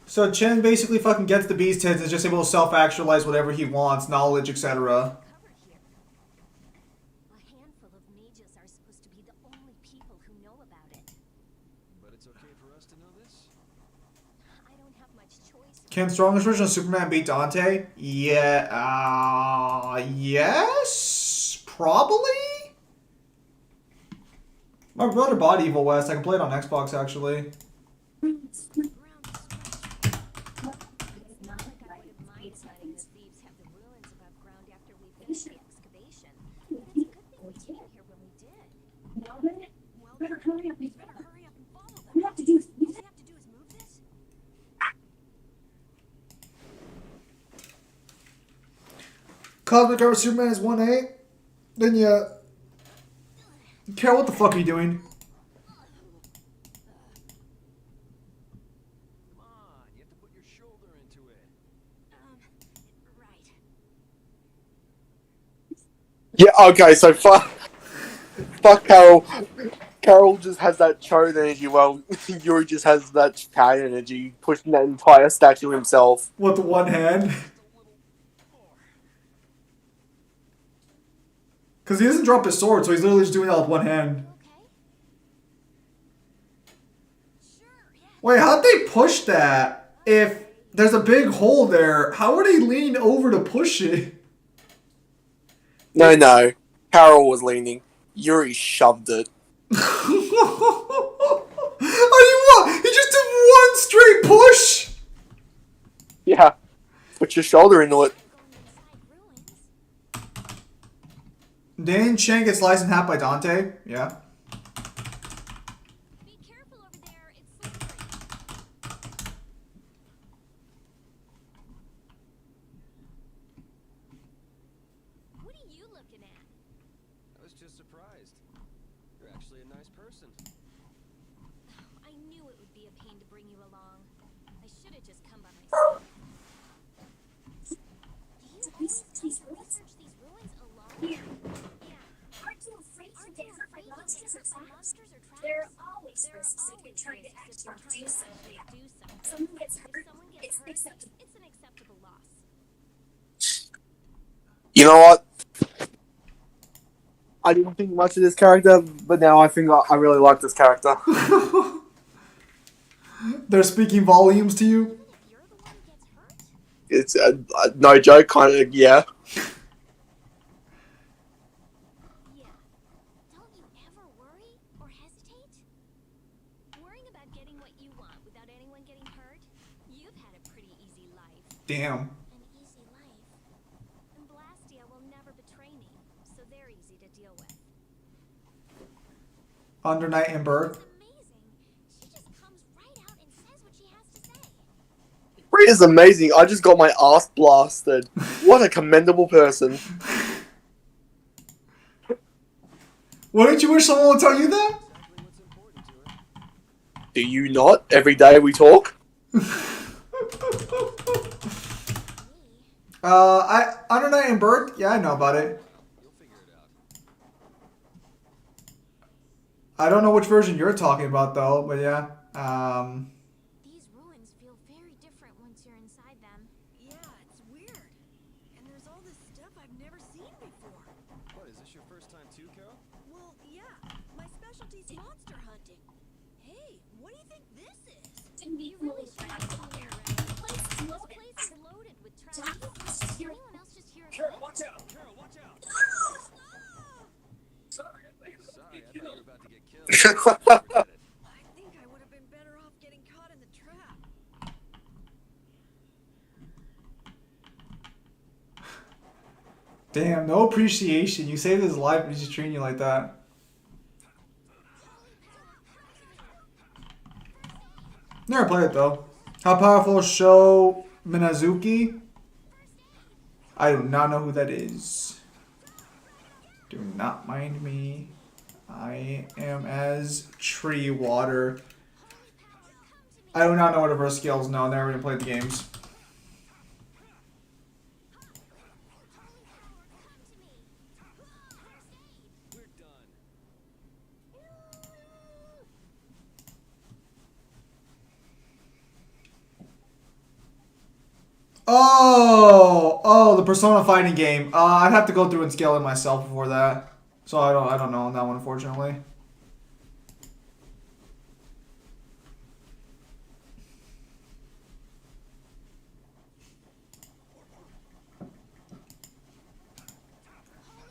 so Chen basically fucking gets the beast heads and is just able to self-actualize whatever he wants, knowledge, etc. Covered here. A handful of mages are supposed to be the only people who know about it. But it's okay for us to know this? I don't have much choice. Can strongest version of Superman beat Dante? Yeah, yes, probably. My brother bought Evil West. I can play it on Xbox actually. It's not like I would have minded letting the thieves have the ruins above ground after we finished the excavation. But it's a good thing we came here when we did. Now then, Well, better hurry up. better hurry up and follow them. We have to do is All they have to do is move this? Cosmic Armor Superman is 1A. Then you Carol, what the fuck are you doing? Come on, you have to put your shoulder into it. Right. Yeah, okay, so fuck Carol. Carol just has that chode energy, while Yuri just has that cat energy, pushing that entire statue himself. With one hand. Because he doesn't drop his sword, so he's literally just doing that with one hand. Okay. Sure, yeah. Wait, how'd they push that? If there's a big hole there, how would he lean over to push it? No, Carol was leaning. Yuri shoved it. Are you what? He just did one straight push? Yeah. Put your shoulder into it. Didn't Shen get sliced in half by Dante? Yeah. Be careful over there. It's slippery. What are you looking at? I was just surprised. You're actually a nice person. I knew it would be a pain to bring you along. I should have just come by myself. Do you always research these ruins alone? Yeah. Aren't you afraid to Aren't you get hurt by afraid you'll monsters get or hurt by traps? monsters or traps? There are always There are risks if you're always trying to risks if actually you're do trying to something. actually do something. Someone gets If hurt, someone gets it's hurt, acceptable. it's an acceptable loss. You know what? I didn't think much of this character, but now I think I really like this character. They're speaking volumes to you? Even if you're the one who gets hurt? It's no joke, kind of, yeah. Yeah. Don't you ever worry or hesitate? Worrying about getting what you want without anyone getting hurt? You've had a pretty easy life. Damn. An easy life. And Blastia will never betray me, so they're easy to deal with. Under Night and Bird. It's amazing. She just comes right out and says what she has to say. Rhea is amazing. I just got my ass blasted. What a commendable person. Wouldn't you wish someone would tell you that? Exactly what's important to her. Do you not? Every day we talk? Under Night and Bird? Yeah, I know about it. You'll figure it out. I don't know which version you're talking about though, but yeah. These ruins feel very different once you're inside them. Yeah, it's weird. And there's all this stuff I've never seen before. What, is this your first time too, Carol? Well, yeah, my specialty's monster hunting. Hey, what do you think this is? You really should have seen it already. This place is loaded with traps. Did anyone else just hear a Carol, click? watch out! Carol, watch out! Sorry, I thought you were Sorry, I thought you were about to get killed. I think I would have been better off getting caught in the trap. Damn, no appreciation. You saved his life and he's just treating you like that. Never played it though. How powerful Sho Minazuki? I do not know who that is. Do not mind me. I am as tree water. I do not know what reverse skills. No, never even played the games. We're done. Oh, the Persona fighting game. I'd have to go through and scale it myself before that. So I don't know on that one, unfortunately.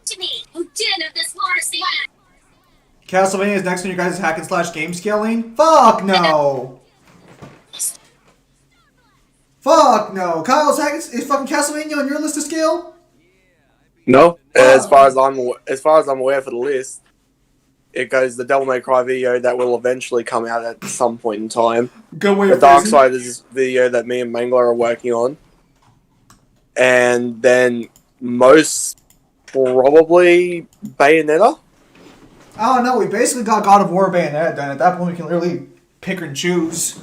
To me, who didn't have this modesty. Castlevania is next on your guys' hack and slash game scaling? Fuck no! Fuck no! Kyle's hack is fucking Castlevania on your list to scale? No, as far as I'm aware for the list, it goes the Devil May Cry video that will eventually come out at some point in time. Good way The of phrasing. Darksiders video that me and Mangler are working on, and then most probably Bayonetta. Oh no, we basically got God of War Bayonetta done. At that point, we can literally pick and choose.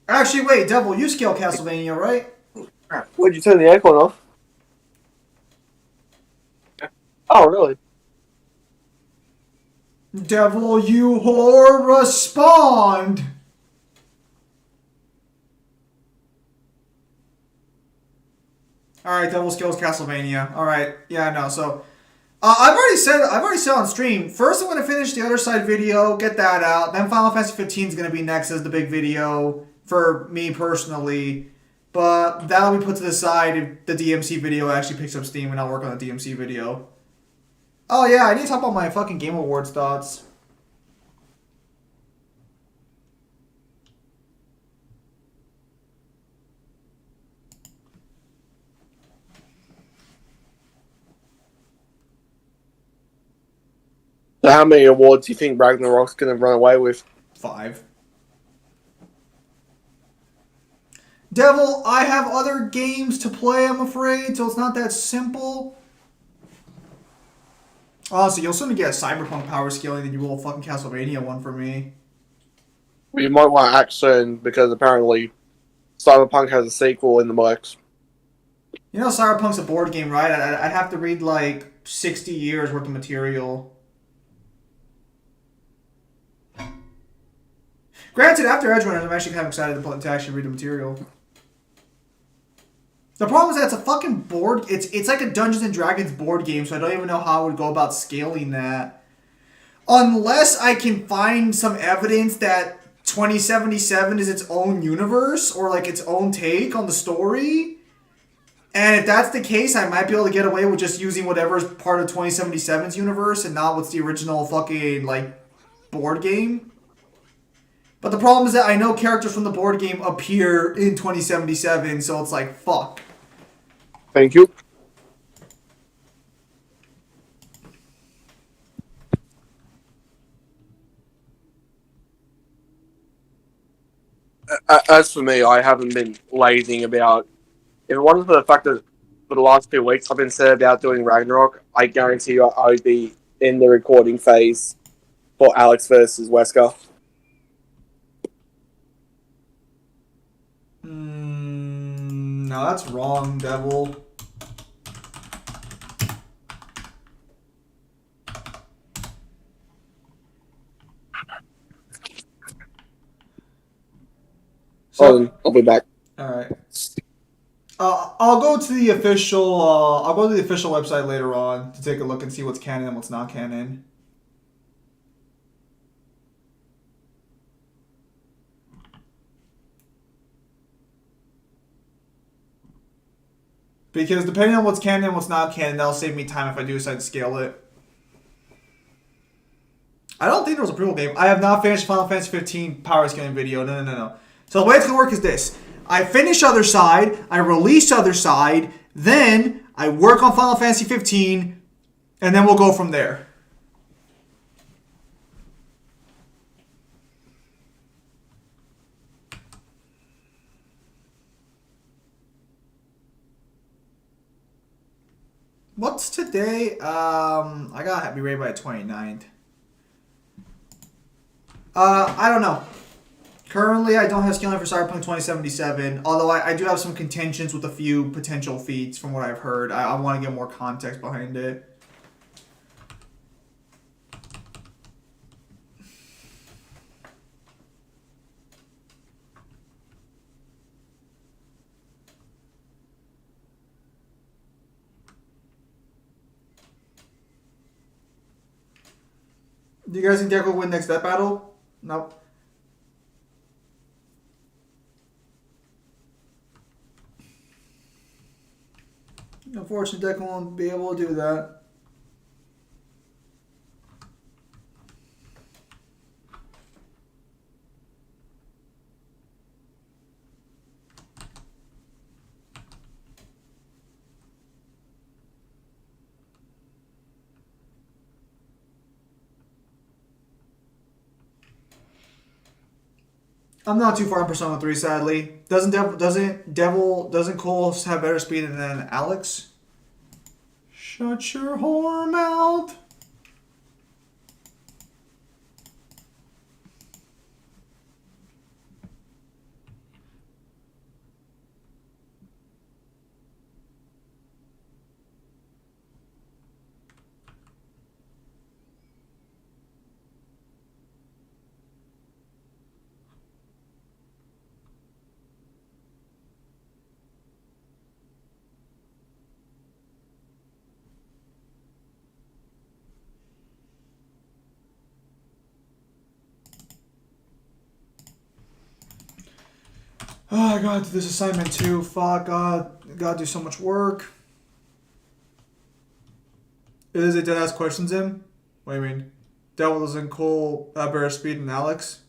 Actually, wait, Devil, you scale Castlevania, right? Would you turn the aircon off? Oh, really? Devil, you whore, respond! Alright, Devil scales Castlevania. Alright, yeah, no, so... I've already said on stream, first I'm going to finish the other side video, get that out, then Final Fantasy 15 is going to be next as the big video for me personally. But that'll be put to the side if the DMC video actually picks up steam and I'll work on the DMC video. Oh yeah, I need to talk about my fucking Game Awards thoughts. So how many awards do you think Ragnarok's going to run away with? 5. Devil, I have other games to play, I'm afraid, so it's not that simple. Honestly, you'll sooner get a Cyberpunk power scaling than you will a fucking Castlevania one for me. Well, you might want to act soon, because apparently Cyberpunk has a sequel in the works. You know Cyberpunk's a board game, right? I'd have to read like 60 years worth of material. Granted, after Edgerunners, I'm actually kind of excited to actually read the material. The problem is that it's a fucking board. It's like a Dungeons and Dragons board game, so I don't even know how I would go about scaling that. Unless I can find some evidence that 2077 is its own universe or like its own take on the story. And if that's the case, I might be able to get away with just using whatever is part of 2077's universe and not what's the original fucking like board game. But the problem is that I know characters from the board game appear in 2077, so it's like, fuck. Thank you. As for me, I haven't been lazing about. If it wasn't for the fact that for the last 2 weeks I've been sad about doing Ragnarok, I guarantee you I would be in the recording phase for Alex versus Wesker. No, that's wrong, Devil. So, I'll be back. all right. I'll go to the official. I'll go to the official website later on to take a look and see what's canon and what's not canon. Because depending on what's canon and what's not canon, that'll save me time if I do decide to scale it. I don't think there was a prequel game. I have not finished Final Fantasy 15 power scaling video. No. So the way it's going to work is this. I finish Other Side, I release Other Side, then I work on Final Fantasy 15, and then we'll go from there. What's today? I gotta be ready by the 29th. I don't know. Currently, I don't have scaling for Cyberpunk 2077, although I do have some contentions with a few potential feats from what I've heard. I want to get more context behind it. Do you guys think Deck will win next that battle? Nope. Unfortunately, Deck won't be able to do that. I'm not too far in Persona 3, sadly. Doesn't Cole have better speed than Alex? Shut your whore mouth. Oh, I gotta do this assignment too. Fuck, God. I gotta do so much work. Is it dead ass questions him? What do you mean? Devil doesn't Cole better speed than Alex?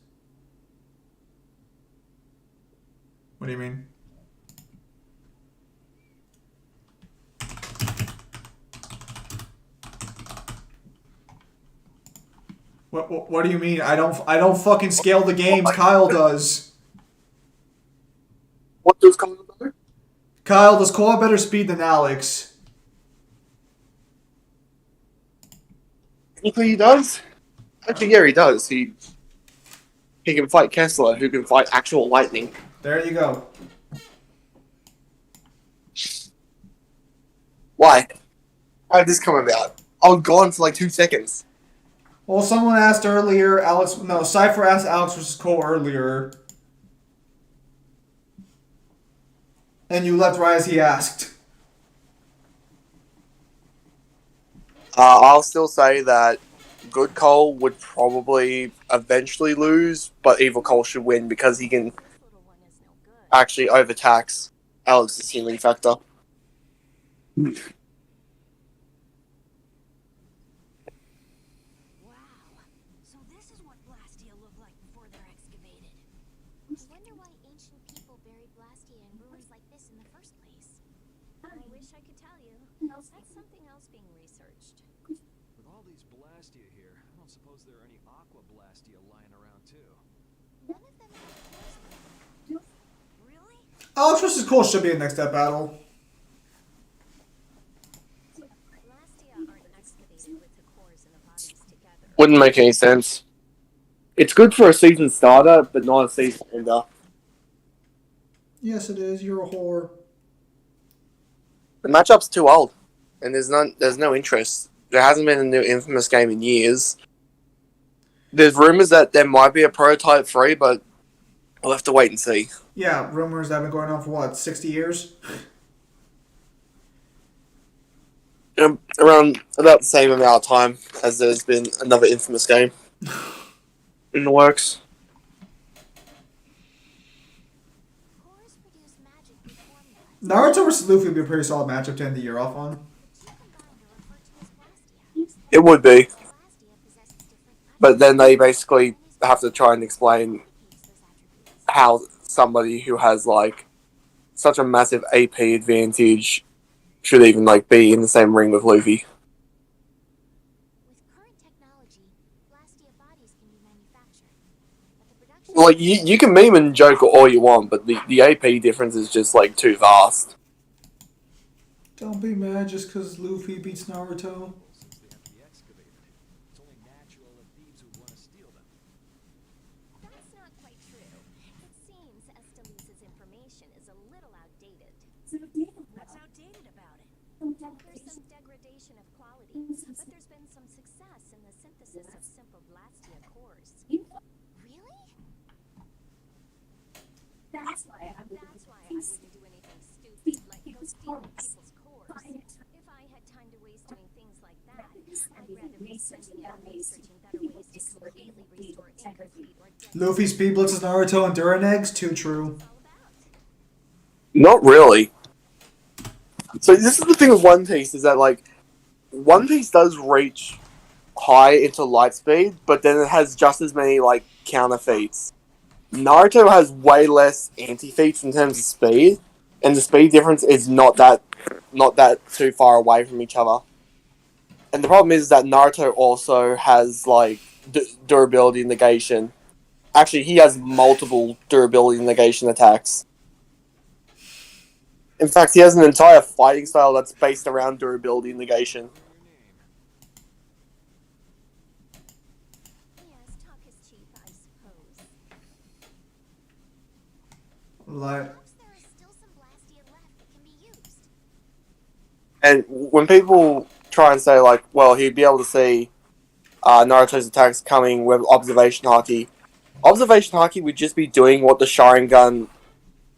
What do you mean? What do you mean? I don't fucking scale the games. Kyle does. What does Kyle do? Kyle, does Cole have better speed than Alex? Technically, he does. Actually, yeah, he does. He can fight Kessler, who can fight actual lightning. There you go. Why? How did this come about? I was gone for like 2 seconds. Well, someone asked earlier, Cypher asked Alex versus Cole earlier. And you left right as he asked. I'll still say that good Cole would probably eventually lose, but evil Cole should win because he can actually overtax Alex's healing factor. Wow. So this is what Blastia looked like before they're excavated. I wonder why ancient people buried Blastia in ruins like this in the first place. I wish I could tell you. That's something else being researched. With all these Blastia here, I don't suppose there are any Aqua Blastia lying around too. None of them have cores. Really? Alex versus Cole should be the next step battle. Blastia aren't excavated with the cores and the bodies together. Wouldn't make any sense. It's good for a season starter, but not a season ender. Yes, it is. You're a whore. The matchup's too old, and there's no interest. There hasn't been a new Infamous game in years. There's rumors that there might be a prototype 3, but we'll have to wait and see. Yeah, rumors that have been going on for what, 60 years? Around about the same amount of time as there's been another Infamous game in the works. Cores produce magic we form that. Naruto versus Luffy would be a pretty solid matchup to end the year off on. You combine to refer to as Blastia. It would be, Blastia possesses different but then they basically have to try and explain how somebody who has like such a massive AP advantage should even like be in the same ring with Luffy. With current technology, Blastia bodies can be manufactured. But the production Like you can meme and joke all you want, but the AP difference is just like too vast. Don't be mad just because Luffy beats Naruto. Since they have to be excavated, it's only natural that thieves would want to steal them. That's not quite true. It seems Esteluce's information is a little outdated. What's outdated about it? There's some degradation of quality, but there's been some success in the synthesis of simple Blastia cores. Really? That's why I That's why I wouldn't do anything stupid like go stealing people's cores. If I had time to waste doing things like that, I'd rather be spending it on researching better ways to completely restore incomplete or dead Luffy speed blitzes Naruto and Duran eggs? Too true. all about. Not really. So this is the thing with One Piece, is that like One Piece does reach high into light speed, but then it has just as many like counter feats. Naruto has way less anti feats in terms of speed, and the speed difference is not that too far away from each other. And the problem is that Naruto also has like durability negation. Actually, he has multiple durability negation attacks. In fact, he has an entire fighting style that's based around durability negation. Yes, talk is cheap, I suppose. Like, Perhaps there is still some Blastia left that can be used. And when people try and say, like, well, he'd be able to see Naruto's attacks coming with Observation Haki, Observation Haki would just be doing what the Sharingan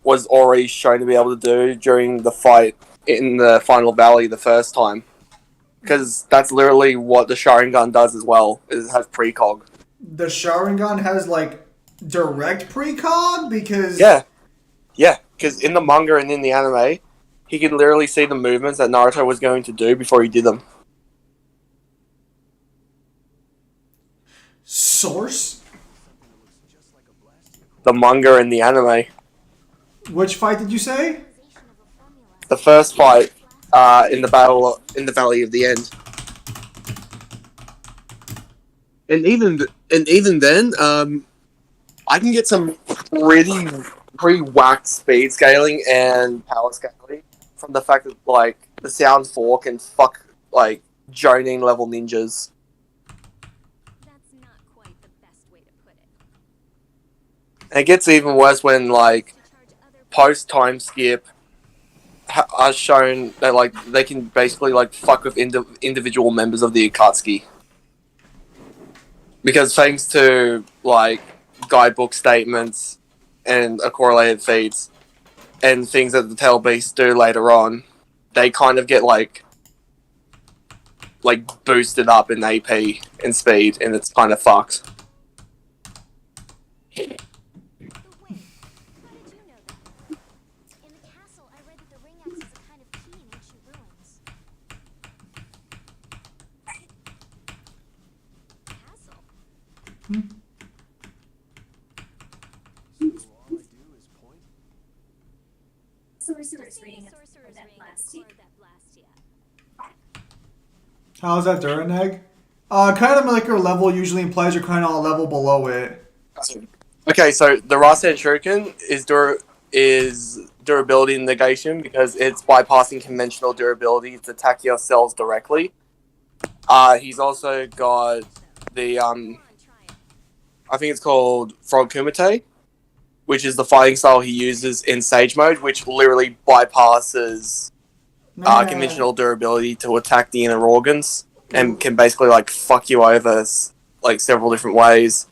was already shown to be able to do during the fight in the Final Valley the first time. Because that's literally what the Sharingan does as well, is it has precog. the Sharingan has, like, direct precog? Because... Yeah. Yeah, because in the manga and in the anime, he could literally see the movements that Naruto was going to do before he did them. Source? The manga and the anime. Which fight did you say? The first fight in the battle in the Valley of the End. And even then, I can get some pretty whacked speed scaling and power scaling from the fact that like the Sound 4 can fuck like Jonin level ninjas. That's not quite the best way to put it. And it gets even worse when like post time skip are shown that like they can basically like fuck with individual members of the Akatsuki. Because thanks to like guidebook statements and correlated feeds and things that the Tail Beasts do later on, they kind of get like boosted up in AP and speed, and it's kind of fucked. The way. How did you know that? In the castle, I read that the ring axe is a kind of key in ancient ruins. Castle? So all I do is point? Sorcerer's ring Sorcerer's that ring blast or you. that blast you. How's that Durin egg? Kind of like your level usually implies you're kind of a level below it. Okay, so the Rasen Shuriken is durability negation because it's bypassing conventional durability to attack your cells directly. He's also got the I think it's called Frog Kumite, which is the fighting style he uses in Sage Mode, which literally bypasses conventional durability to attack the inner organs and can basically like fuck you over like several different ways.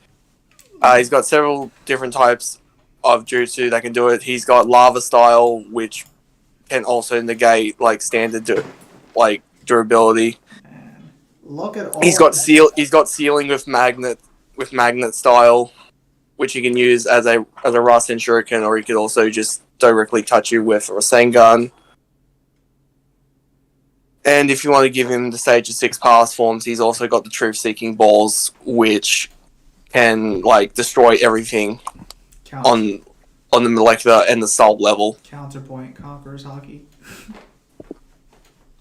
He's got several different types of jutsu that can do it. He's got lava style, which can also negate like standard durability. Look at all. He's got sealing with magnet style, which you can use as a Rasen Shuriken, or he could also just directly touch you with a Rasengan. And if you want to give him the Stage of 6 pass forms, he's also got the Truth-Seeking Balls, which can like destroy everything on the molecular and the soul level. Counterpoint conquers hockey.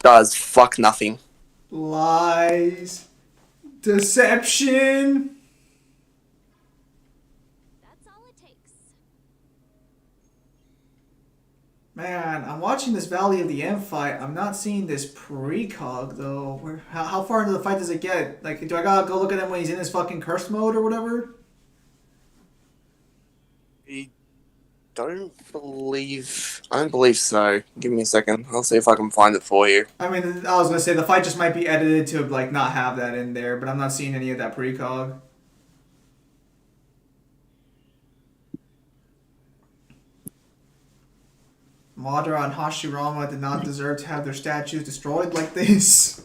Does fuck nothing. Lies. Deception. That's all it takes. Man, I'm watching this Valley of the End fight. I'm not seeing this precog though. How far into the fight does it get? Like, do I gotta go look at him when he's in his fucking curse mode or whatever? I don't believe so. Give me a second. I'll see if I can find it for you. I mean, I was gonna say the fight just might be edited to like not have that in there, but I'm not seeing any of that precog. Madara and Hashirama did not deserve to have their statues destroyed like this.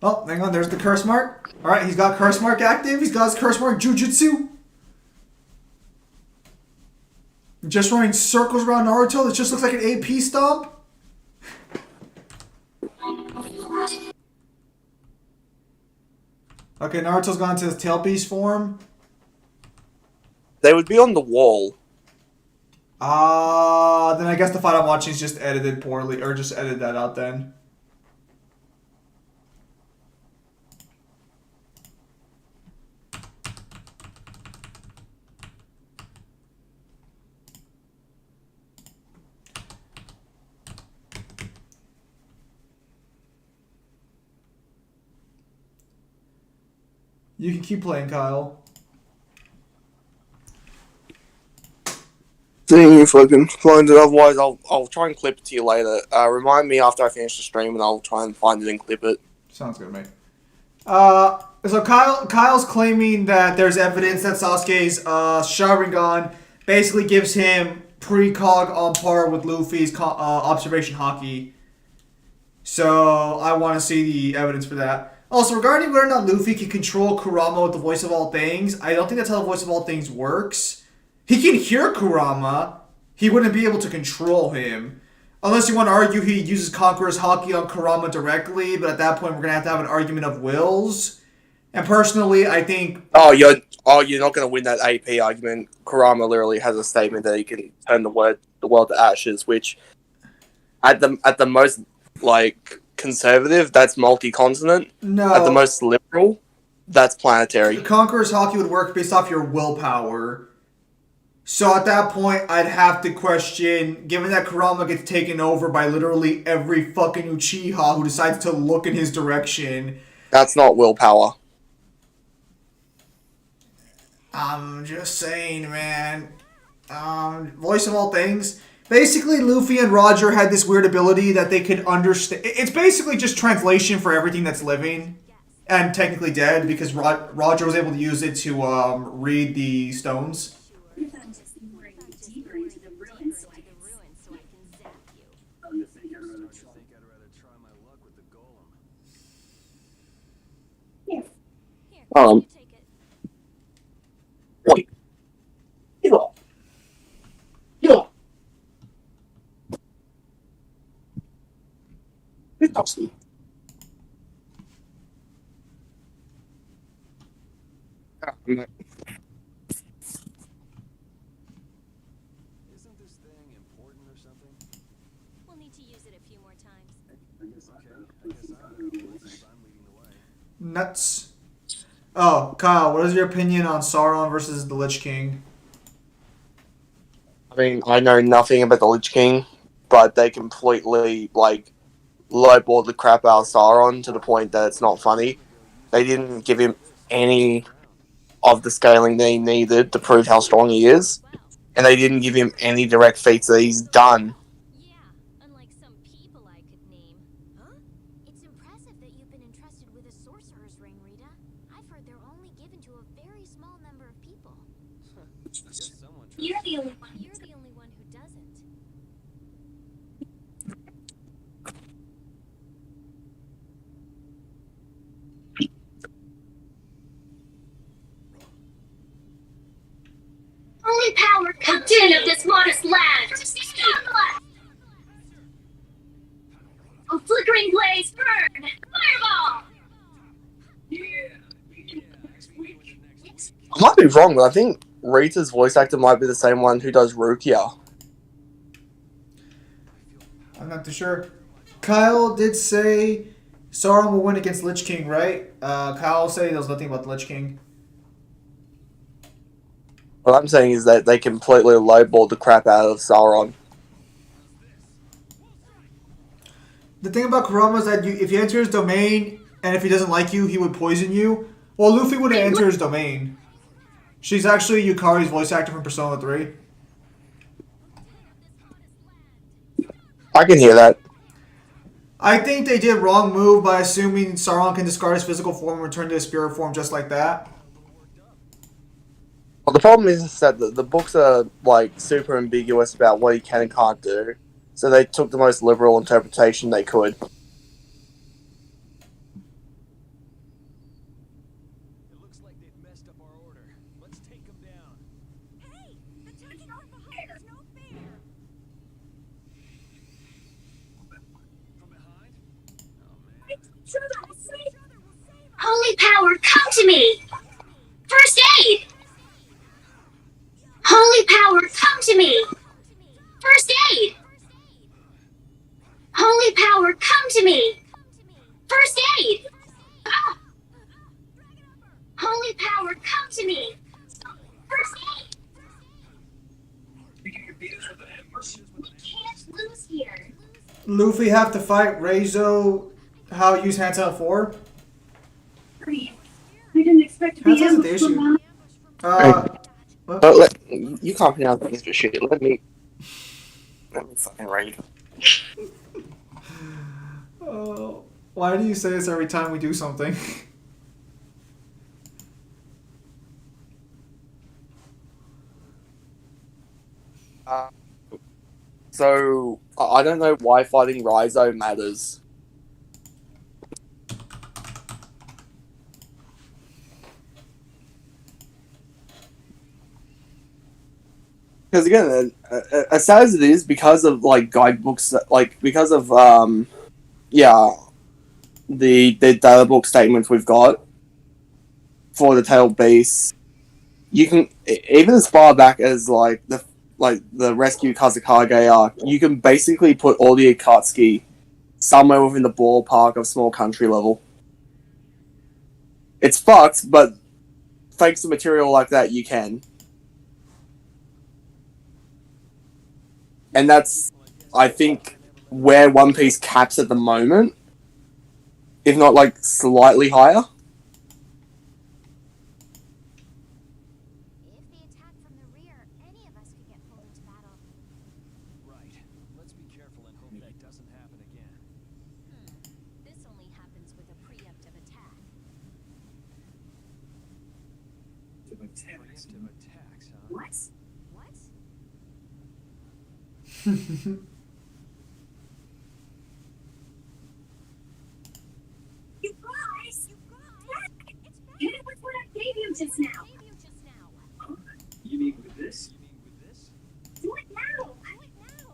Oh, hang on, there's the curse mark. Alright, he's got curse mark active. He's got his curse mark jujutsu. Just running circles around Naruto. This just looks like an AP stomp. Okay, Naruto's gone to his tail beast form. They would be on the wall. Then I guess the fight I'm watching is just edited poorly, or just edit that out then. You can keep playing, Kyle. See if I can find it. Otherwise, I'll try and clip it to you later. Remind me after I finish the stream, and I'll try and find it and clip it. Sounds good, mate. So Kyle's claiming that there's evidence that Sasuke's Sharingan basically gives him precog on par with Luffy's observation haki. So I want to see the evidence for that. Also, regarding whether or not Luffy can control Kurama with the voice of all things, I don't think that's how the voice of all things works. He can hear Kurama. He wouldn't be able to control him. Unless you want to argue he uses Conqueror's Haki on Kurama directly, but at that point we're going to have an argument of wills. And personally, I think... you're not going to win that AP argument. Kurama literally has a statement that he can turn the world to ashes, which at the most like conservative, that's multi-continent. No. At the most liberal, that's planetary. Conqueror's Haki would work based off your willpower. So at that point, I'd have to question, given that Kurama gets taken over by literally every fucking Uchiha who decides to look in his direction. That's not willpower. I'm just saying, man. Voice of all things. Basically, Luffy and Roger had this weird ability that they could understand. It's basically just translation for everything that's living and technically dead, because Roger was able to use it to read the stones. Wait. It helps me. Isn't this thing important or something? We'll need to use it a few more times. Okay, I guess I'm leading the way. Nuts. Oh, Kyle, what is your opinion on Sauron versus the Lich King? I mean, I know nothing about the Lich King, but they completely, lowballed the crap out of Sauron to the point that it's not funny. They didn't give him any of the scaling that he needed to prove how strong he is, and they didn't give him any direct feats that he's done. Yeah, unlike some people I could name. Huh? It's impressive that you've been entrusted with a sorcerer's ring, Rita. I've heard they're only given to a very small number of people. Guess someone tried. You're the only one. You're the only one who doesn't. Only power comes in of this modest land. A flickering blaze burn. Fireball. I might be wrong, but I think Rita's voice actor might be the same one who does Rukia. I'm not too sure. Kyle did say Sauron will win against Lich King, right? Kyle said he knows nothing about the Lich King. What I'm saying is that they completely lowballed the crap out of Sauron. The thing about Kurama is that if you enter his domain, and if he doesn't like you, he would poison you. Well, Luffy wouldn't enter his domain. She's actually Yukari's voice actor from Persona 3. I can hear that. I think they did wrong move by assuming Sauron can discard his physical form and return to his spirit form just like that. Well, the problem is that the books are, super ambiguous about what he can and can't do. So they took the most liberal interpretation they could. It looks like they've messed up our order. Let's take them down. Hey, attacking from behind is no fair. From behind? Oh, man. Holy power, come to me. First aid. Holy power, come to me. First aid. Holy power, come to me. First aid. Ah. Holy power, come to me. First aid. We can't lose here. Luffy have to fight Reizo how use hand sign 4? I didn't expect to Hand be sign's able the to issue. But you can't pronounce things for shit. Let me fucking read. Why do you say this every time we do something? So I don't know why fighting Raizo matters. because again, as sad as it is, because of like guidebooks, like because of the data book statements we've got for the tailed beasts, you can even as far back as like the rescue Kazakage arc, you can basically put all the Akatsuki somewhere within the ballpark of small country level. It's fucked, but thanks to material like that, you can. And that's, I think, where One Piece caps at the moment, if not like slightly higher. If they attack from the rear, any of us could get pulled into battle. Right. Let's be careful and hope that doesn't happen again. This only happens with a preemptive attack. Preemptive attacks, huh? What? What? You guys! It's back! Get it with what I gave you just now! Gave you just now. You mean with this? You mean with this? Do it now! Do it now!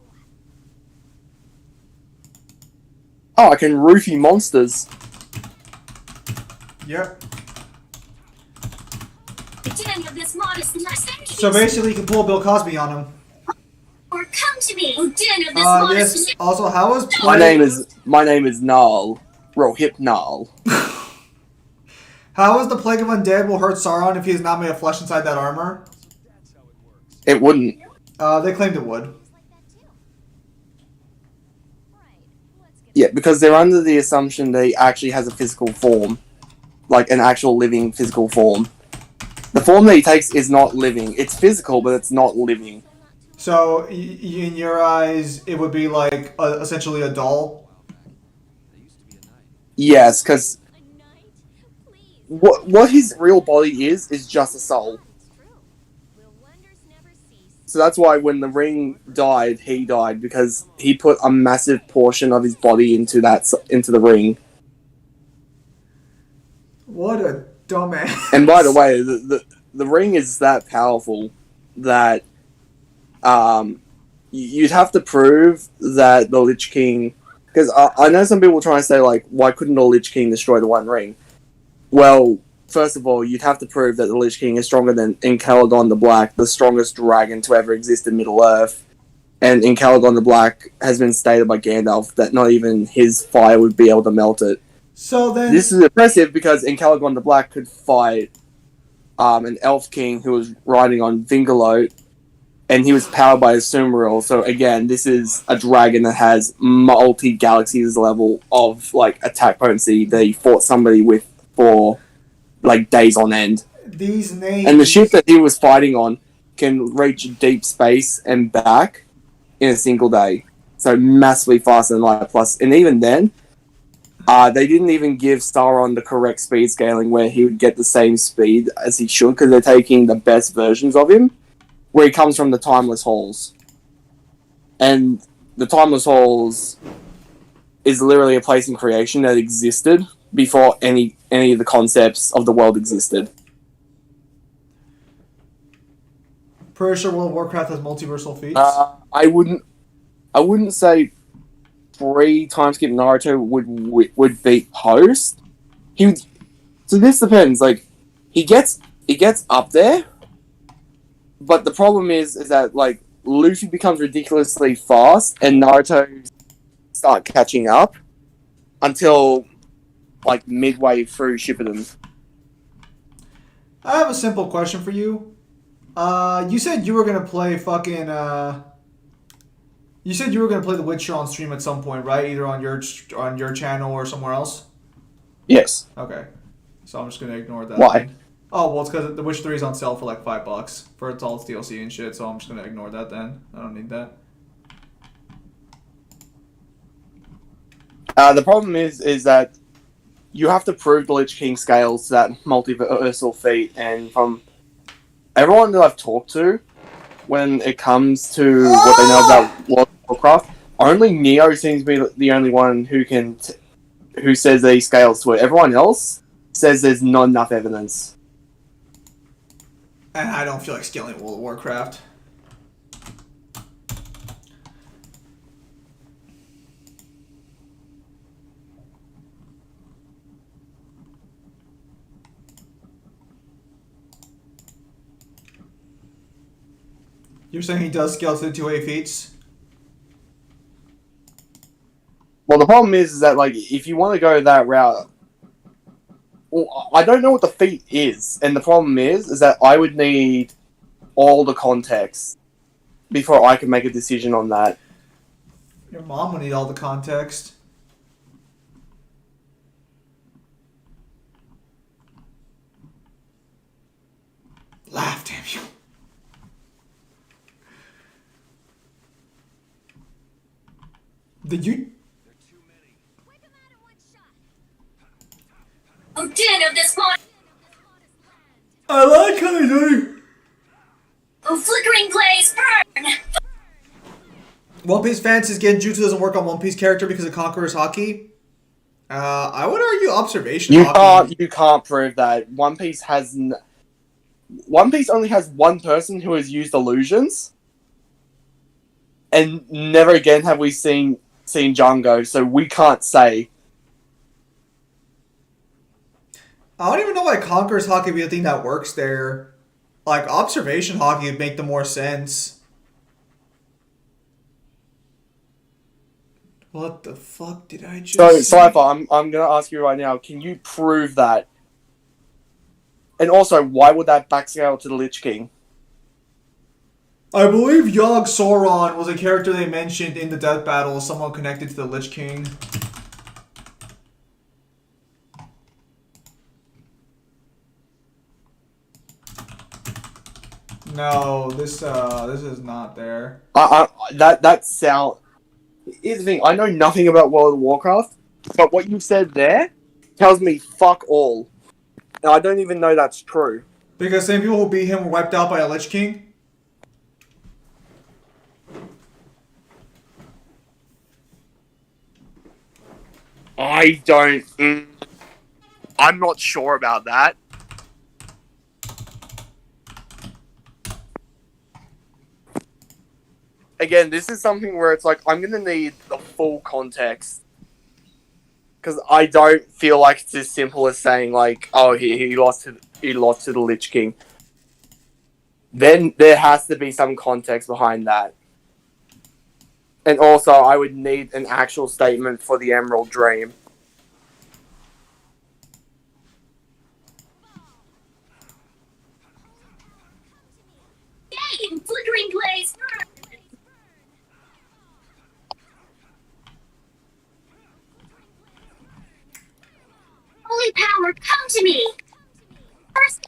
Oh, I can roofie monsters. Yep. Did any of this modest mercenary So basically, you can pull Bill Cosby on him. or come to me? Oh, did any of this modest Yes. Also, how was My name is Nal. Rohip Nal. How is the plague of undead will hurt Sauron if he is not made of flesh inside that armor? That's how it works. It wouldn't. They claimed it would. Like that too. Right. Let's get Yeah, because they're under the assumption that he actually has a physical form. Like an actual living physical form. The form that he takes is not living. It's physical, but it's not living. So, in your eyes, it would be like essentially a doll. There used to be a night. Yes, because a night. Please. what his real body is just a soul. It's true. Will wonders never cease? So that's why when the ring died, he died, because he put a massive portion of his body into the ring. What a dumbass. And by the way, the ring is that powerful that you'd have to prove that the Lich King... Because I know some people try to say, like, why couldn't the Lich King destroy the One Ring? Well, first of all, you'd have to prove that the Lich King is stronger than Encaladon the Black, the strongest dragon to ever exist in Middle-earth. And Encaladon the Black has been stated by Gandalf that not even his fire would be able to melt it. So then... This is impressive because Encaladon the Black could fight an Elf King who was riding on Vingalote, and he was powered by a Sumeril. So again, this is a dragon that has multi-galaxies level of like attack potency that he fought somebody with for like days on end. These names... And the ship that he was fighting on can reach deep space and back in a single day. So massively faster than Light Plus. And even then, they didn't even give Sauron the correct speed scaling where he would get the same speed as he should, because they're taking the best versions of him, where he comes from the Timeless Halls. And the Timeless Halls is literally a place in creation that existed before any of the concepts of the world existed. Pretty sure World of Warcraft has multiversal feats. I wouldn't say 3 time skip Naruto would beat Post. So this depends. Like he gets up there, but the problem is that like Luffy becomes ridiculously fast and Naruto start catching up until like midway through Shippuden. I have a simple question for you. You said you were gonna play fucking. You said you were gonna play The Witcher on stream at some point, right? Either on your channel or somewhere else. Yes. Okay, so I'm just gonna ignore that. Why? Then. Oh well, it's because The Witcher 3 is on sale for like $5 for all its DLC and shit. So I'm just gonna ignore that then. I don't need that. The problem is that you have to prove the Lich King scales to that multiversal feat, and from everyone that I've talked to, when it comes to what they know about World of Warcraft, only Neo seems to be the only one who says that he scales to it. Everyone else says there's not enough evidence. And I don't feel like scaling World of Warcraft. You're saying he does scale to the 2A feats? Well, the problem is that, like, if you want to go that route, well, I don't know what the feat is, and the problem is that I would need all the context before I can make a decision on that. Your mom will need all the context. Laugh, damn you. Did you? Oh, dinner this morning. I like how you do. Oh, flickering blaze, burn. One Piece fans says Genjutsu doesn't work on One Piece character because of Conqueror's Haki. I would argue observation Haki. You can't prove that. One Piece only has one person who has used illusions, and never again have we seen Django, so we can't say. I don't even know why Conqueror's Haki would be the thing that works there. Like, observation Haki would make the more sense. What the fuck did I just So, say? Cypher, I'm gonna ask you right now, can you prove that? And also, why would that backscale to the Lich King? I believe Yogg Sauron was a character they mentioned in the death battle as someone connected to the Lich King. No, this is not there. That sound. Here's the thing, I know nothing about World of Warcraft, but what you said there tells me fuck all. And I don't even know that's true. Because same people who beat him were wiped out by a Lich King? I don't. I'm not sure about that. Again, this is something where it's like, I'm gonna need the full context. Because I don't feel like it's as simple as saying, like, oh, he lost to the Lich King. Then there has to be some context behind that. And also, I would need an actual statement for the Emerald Dream. Yay, flickering blaze, burn. Holy power, come to me. First.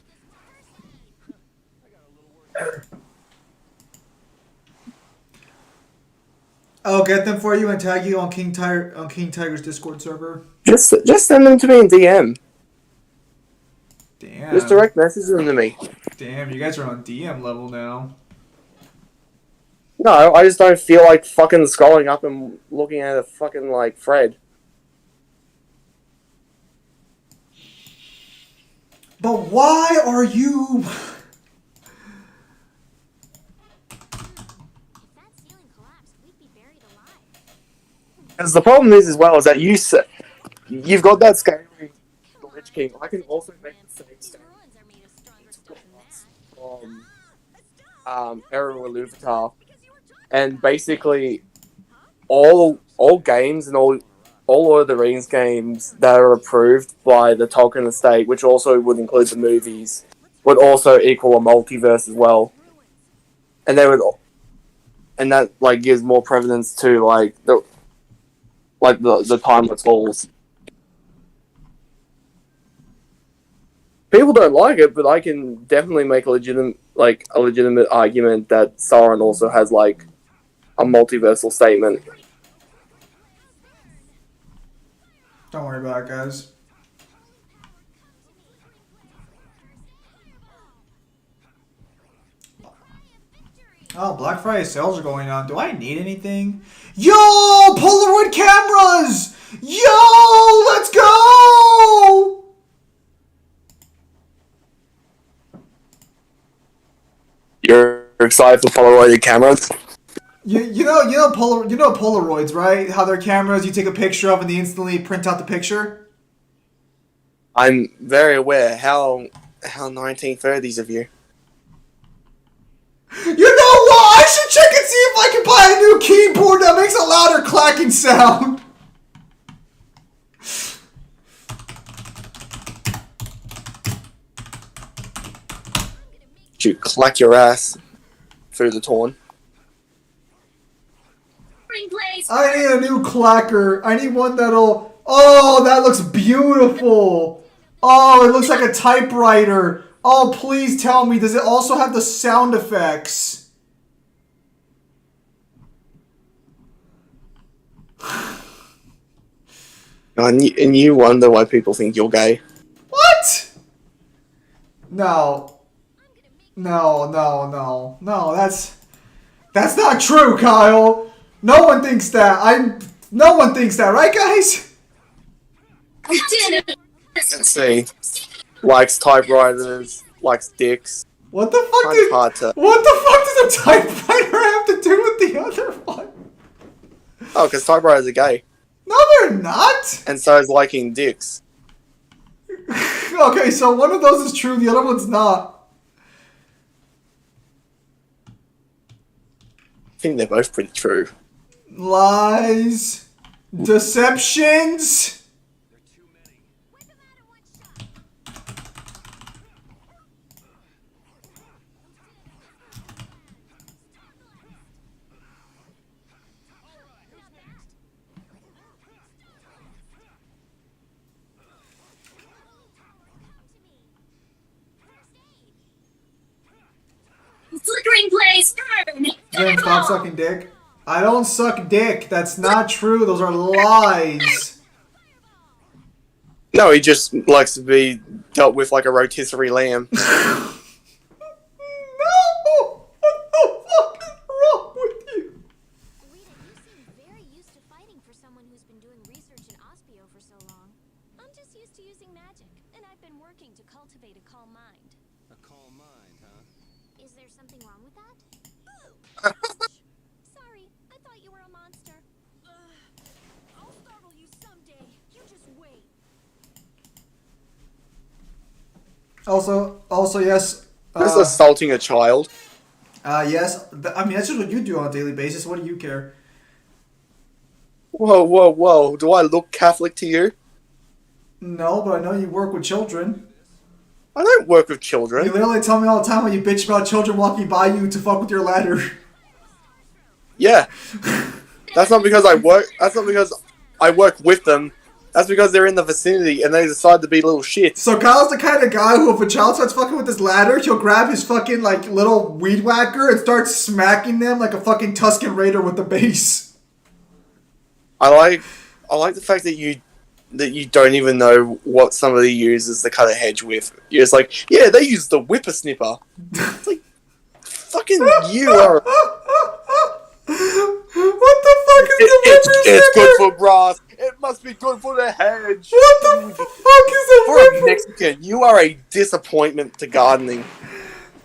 I'll get them for you and tag you on King Tiger's Discord server. Just send them to me in DM. Damn. Just direct message them to me. Damn, you guys are on DM level now. No, I just don't feel like fucking scrolling up and looking at a fucking, like, thread. But why are you... Because the problem is, as well, is that you've got that scaling the Lich King. I can also make the same scaling from Eru Iluvatar. And basically, all games and all Lord of the Rings games that are approved by the Tolkien estate, which also would include the movies, would also equal a multiverse as well. And and that, like, gives more prevalence to, like, the timeless halls. People don't like it, but I can definitely make a legitimate argument that Sauron also has, like, a multiversal statement. Don't worry about it, guys. Oh, Black Friday sales are going on. Do I need anything? Yo, Polaroid cameras! Yo, let's go! You're excited for Polaroid cameras? You know Polaroids, right? How they're cameras you take a picture of and they instantly print out the picture? I'm very aware. How 1930s of you. You know what? I I should check and see if I can buy a new keyboard that makes a louder clacking sound. You clack your ass through the torn. I need a new clacker. I need one that'll... Oh, that looks beautiful. Oh, it looks like a typewriter. Oh, please tell me, does it also have the sound effects? And you wonder why people think you're gay. What? No. No, that's not true, Kyle. No one thinks that. No one thinks that, right, guys? Let's see. Likes typewriters, likes dicks. What the fuck What the fuck does a typewriter have to do with the other one? Oh, because typewriters are gay. No, they're not. And so is liking dicks. Okay, so one of those is true, the other one's not. I think they're both pretty true. Lies. Deceptions. Flickering blaze, burn! James, stop sucking dick. I don't suck dick. That's not true. Those are lies. No, he just likes to be dealt with like a rotisserie lamb. No! What the fuck is wrong with you? Rita, you seem very used to fighting for someone who's been doing research in Ospio for so long. I'm just used to using magic, and I've been working to cultivate a calm mind. A calm mind, huh? Is there something wrong with that? Sorry, I thought you were a monster. I'll startle you someday. You just wait. Also, yes. Who's assaulting a child? Yes. I mean, that's just what you do on a daily basis. What do you care? Whoa. Do I look Catholic to you? No, but I know you work with children. I don't work with You children. literally tell me all the time when you bitch about children walking by you to fuck with your ladder. Yeah. That's not because I work. That's not because I work with them. That's because they're in the vicinity and they decide to be little shits. So Kyle's the kind of guy who, if a child starts fucking with his ladder, he'll grab his fucking like little weed whacker and start smacking them like a fucking Tusken Raider with the base. I like the fact that you don't even know what somebody uses to cut a hedge with. You're just like, yeah, they use the whippersnipper. It's like, fucking you are. What the fuck is the It's good whippersnipper? for grass. It must be good for the hedge. What the fuck is a For a whipper? Mexican, you are a disappointment to gardening.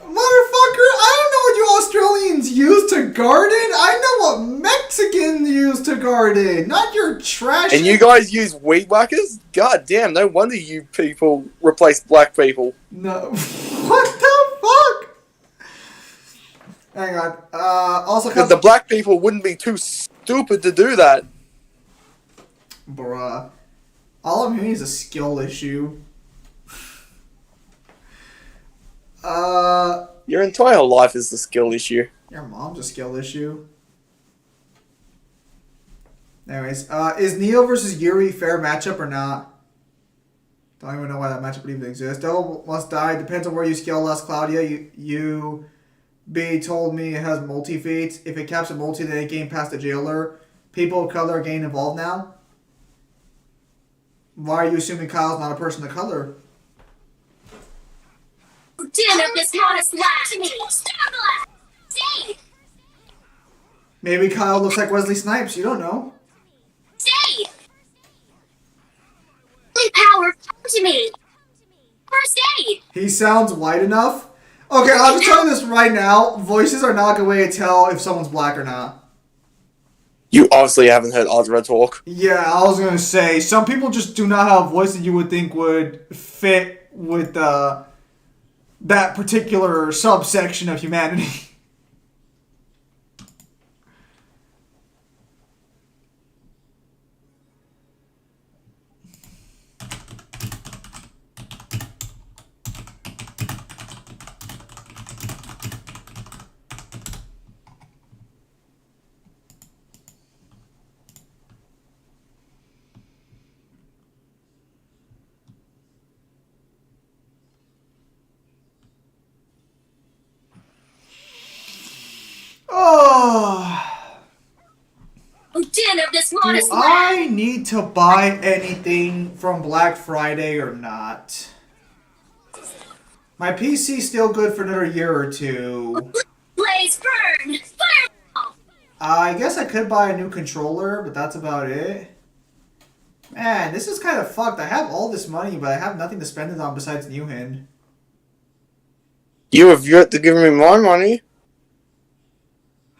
Motherfucker, I don't know what you Australians use to garden. I know what Mexicans use to garden. Not your trash. And you guys use weed whackers? God damn, no wonder you people replace black people. No. What the fuck? Hang on. Also, Because the black people wouldn't be too stupid to do that. Bruh. All I'm hearing is a skill issue. Your entire life is the skill issue. Your mom's a skill issue. Anyways, is Neo versus Yuri fair matchup or not? Don't even know why that matchup would even exist. Devil Must Die. Depends on where you scale less, Claudia. You B told me it has multi-feats. If it caps a multi, then it game past the jailer. People of color are getting involved now. Why are you assuming Kyle's not a person of color? Dinner this modest lad to me. Starbuck! Stay! Maybe Kyle looks like Wesley Snipes. You don't know. Stay! Power, come to me! First aid! He sounds white enough. Okay, I'll just tell you this right now. Voices are not a way to tell if someone's black or not. You obviously haven't heard Ozra talk. Yeah, I was going to say, some people just do not have a voice that you would think would fit with that particular subsection of humanity. smartest Do lad. I need to buy anything from Black Friday or not? My PC's still good for another year or two. Blaze burn. Fireball. I guess I could buy a new controller, but that's about it. Man, this is kind of fucked. I have all this money, but I have nothing to spend it on besides Newhand. You have yet to give me my money.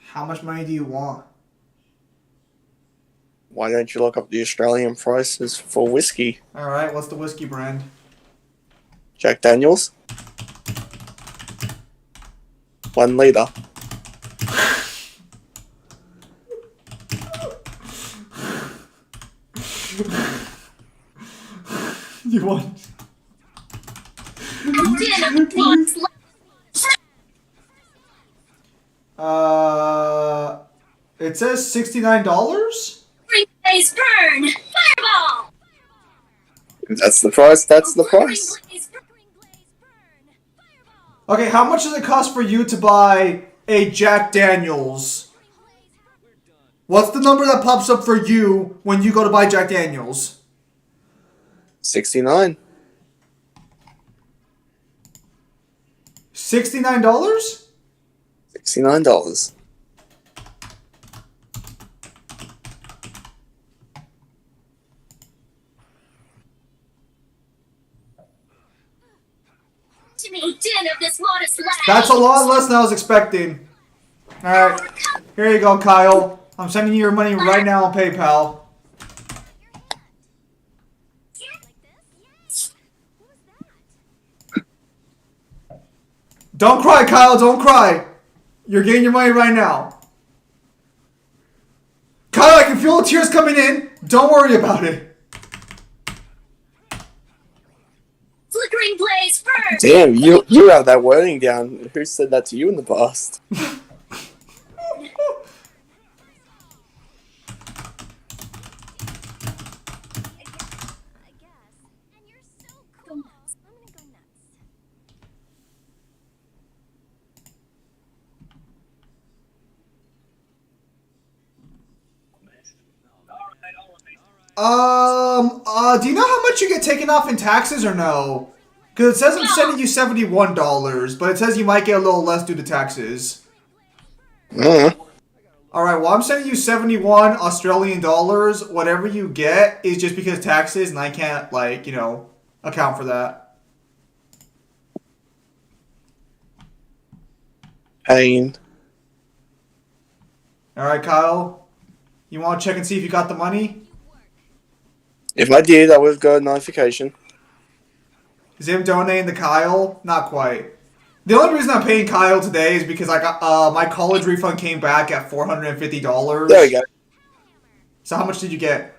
How much money do you want? Why don't you look up the Australian prices for whiskey? Alright, what's the whiskey brand? Jack Daniels. 1 litre. You want? Dinner smartest lad. It says $69? Blaze burn. Fireball. That's the price. That's the price. Blaze burn. Okay, how much does it cost for you to buy a Jack Daniels? What's the number that pops up for you when you go to buy Jack Daniels? 69. $69? $69. To me, dinner the smartest lad. That's a lot less than I was expecting. Alright, here you go, Kyle. I'm sending you your money right now on PayPal. Don't cry, Kyle, don't cry. You're getting your money right now. Kyle, I can feel the tears coming in. Don't worry about it. Flickering blaze burn. Damn, you have that wording down. Who said that to you in the past? I guess. And you're so cool. I'm gonna go nuts. Do you know how much you get taken off in taxes or no? Because it says I'm sending you $71, but it says you might get a little less due to taxes. Alright, well I'm sending you 71 Australian dollars. Whatever you get is just because taxes and I can't, like, you know, account for that. Pain. Alright, Kyle. You want to check and see if you got the money? If I did, I would have got a notification. Is him donating to Kyle? Not quite. The only reason I'm paying Kyle today is because I got my college refund came back at $450. There we go. So how much did you get?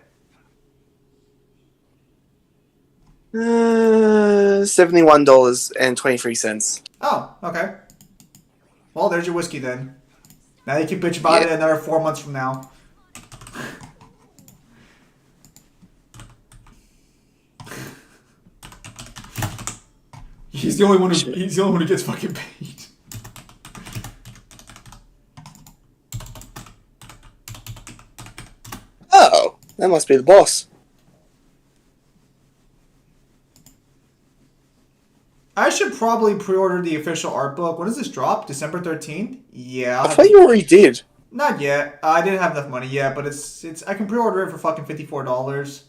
$71.23. Oh, okay. Well, there's your whiskey then. Now you can bitch about it another 4 months from now. He's the only one who gets fucking paid. Oh, that must be the boss. I should probably pre-order the official art book. When does this drop? December 13th? Yeah. I thought you already did. Not yet. I didn't have enough money yet, but it's I can pre-order it for fucking $54.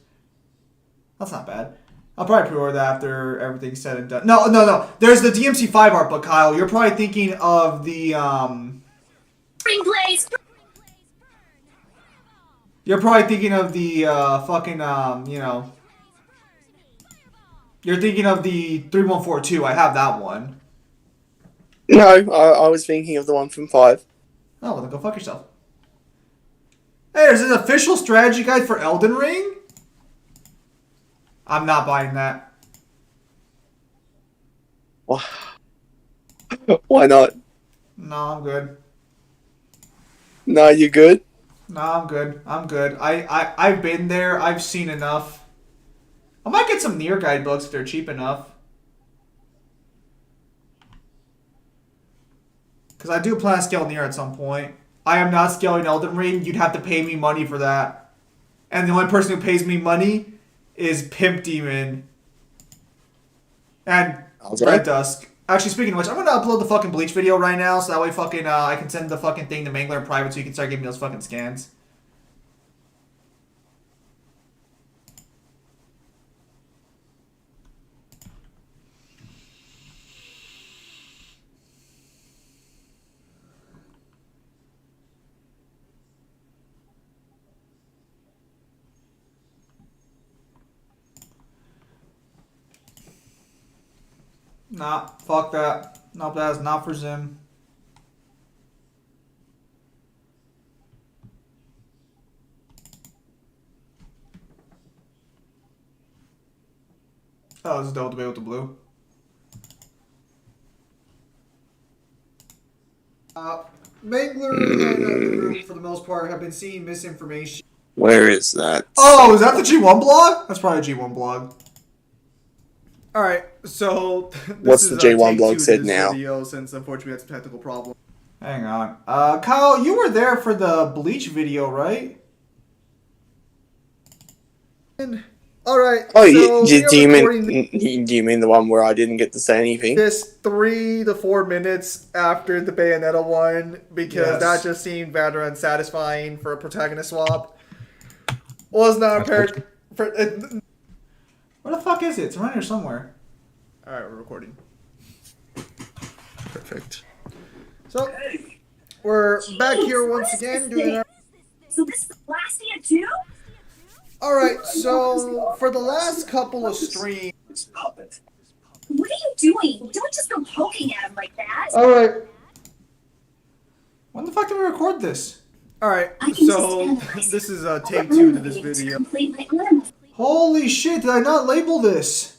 That's not bad. I'll probably pre-order that after everything's said and done. No. There's the DMC5 art book, Kyle. You're probably thinking of the Blaze. You're probably thinking of the fucking you know. You're thinking of the 3142. I have that one. No, I was thinking of the one from 5. Oh, well then go fuck yourself. Hey, there's an official strategy guide for Elden Ring? I'm not buying that. Why not? No, I'm good. No, you good? No, I'm good. I'm good. I've been there. I've seen enough. I might get some Nier guidebooks if they're cheap enough. Because I do plan to scale Nier at some point. I am not scaling Elden Ring. You'd have to pay me money for that. and the only person who pays me money is Pimp Demon and Red Dusk. Actually, speaking of which, I'm gonna upload the fucking Bleach video right now, so that way fucking I can send the fucking thing to Mangler in private, so you can start giving me those fucking scans. Nah, fuck that. Nope, that is not for Zim. Oh, this is double debate with the blue. Mangler and the group, for the most part, have been seeing misinformation. Where is that? Oh, is that the G1 blog? That's probably a G1 blog. Alright, so this What's is the J1 take blog two said to this now? video, since unfortunately we had some technical problem. Hang on. Kyle, you were there for the Bleach video, right? Alright, Oh, so we are do recording you mean the one where I didn't get to say anything? this 3 to 4 minutes after the Bayonetta one, because that just seemed rather unsatisfying for a protagonist swap. Was not prepared for... Where the fuck is it? It's around here somewhere. Alright, we're recording. Perfect. So, we're back here once again doing our... So this is Blastia too? Alright, so for the last couple of streams... What are you doing? Don't just go poking at him like that. Alright. When the fuck did we record this? Alright, so this is take 2 to this video. Holy shit, did I not label this?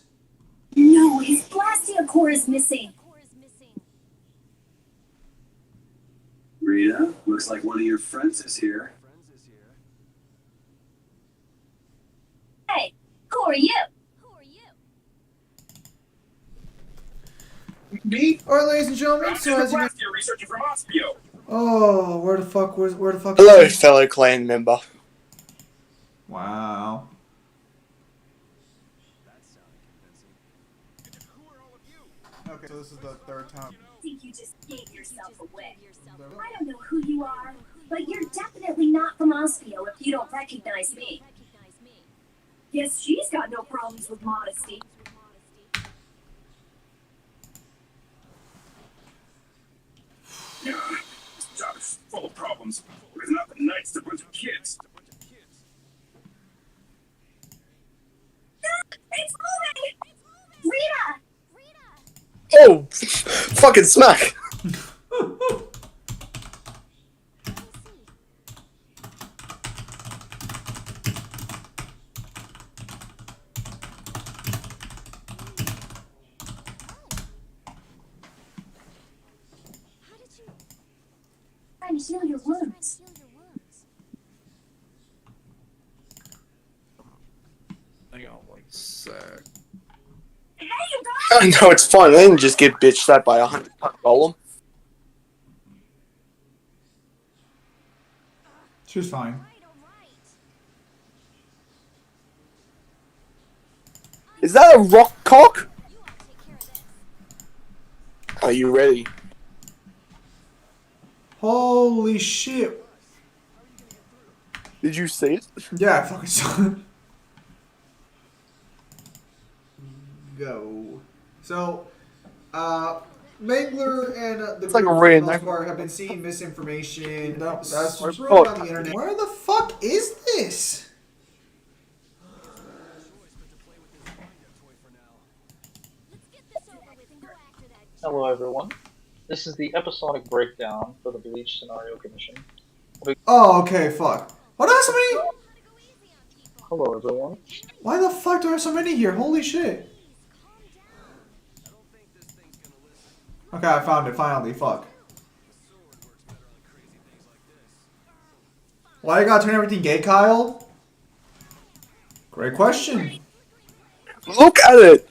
No, his Blastia core is missing. Rita, looks like one of your friends is here. Hey, who are you? Me? Alright, ladies and gentlemen, so as you can... Researcher from Ospio. Oh, where the fuck Hello, is he? fellow clan member. Wow. Okay, so this is the 3rd time. I think you just gave yourself away. I don't know who you are, but you're definitely not from Ospio if you don't recognize me. Guess she's got no problems with modesty. Yeah, this job is full of problems. There's nothing nice to a bunch of kids. It's moving! Rita! Oh, fucking smack! Trying to heal your wounds. Hang on one sec. Hey, you guys! No, it's fine. I didn't just get bitch slapped by 100 golem. She was fine. Is that a rock cock? Are you ready? Holy shit. Did you see it? Yeah, I fucking saw it. Go. So, Mangler and the like a group raid, for the most that- part have been seeing misinformation. No, that's spread fuck. on the internet. Where the fuck is this? Hello everyone. This is the episodic breakdown for the Bleach Scenario Commission. Oh, okay, fuck. Why do I have so many? Hello everyone. Why the fuck do I have so many here? Holy shit. Okay, I found it finally. Fuck. Why I gotta turn everything gay, Kyle? Great question. Look at it!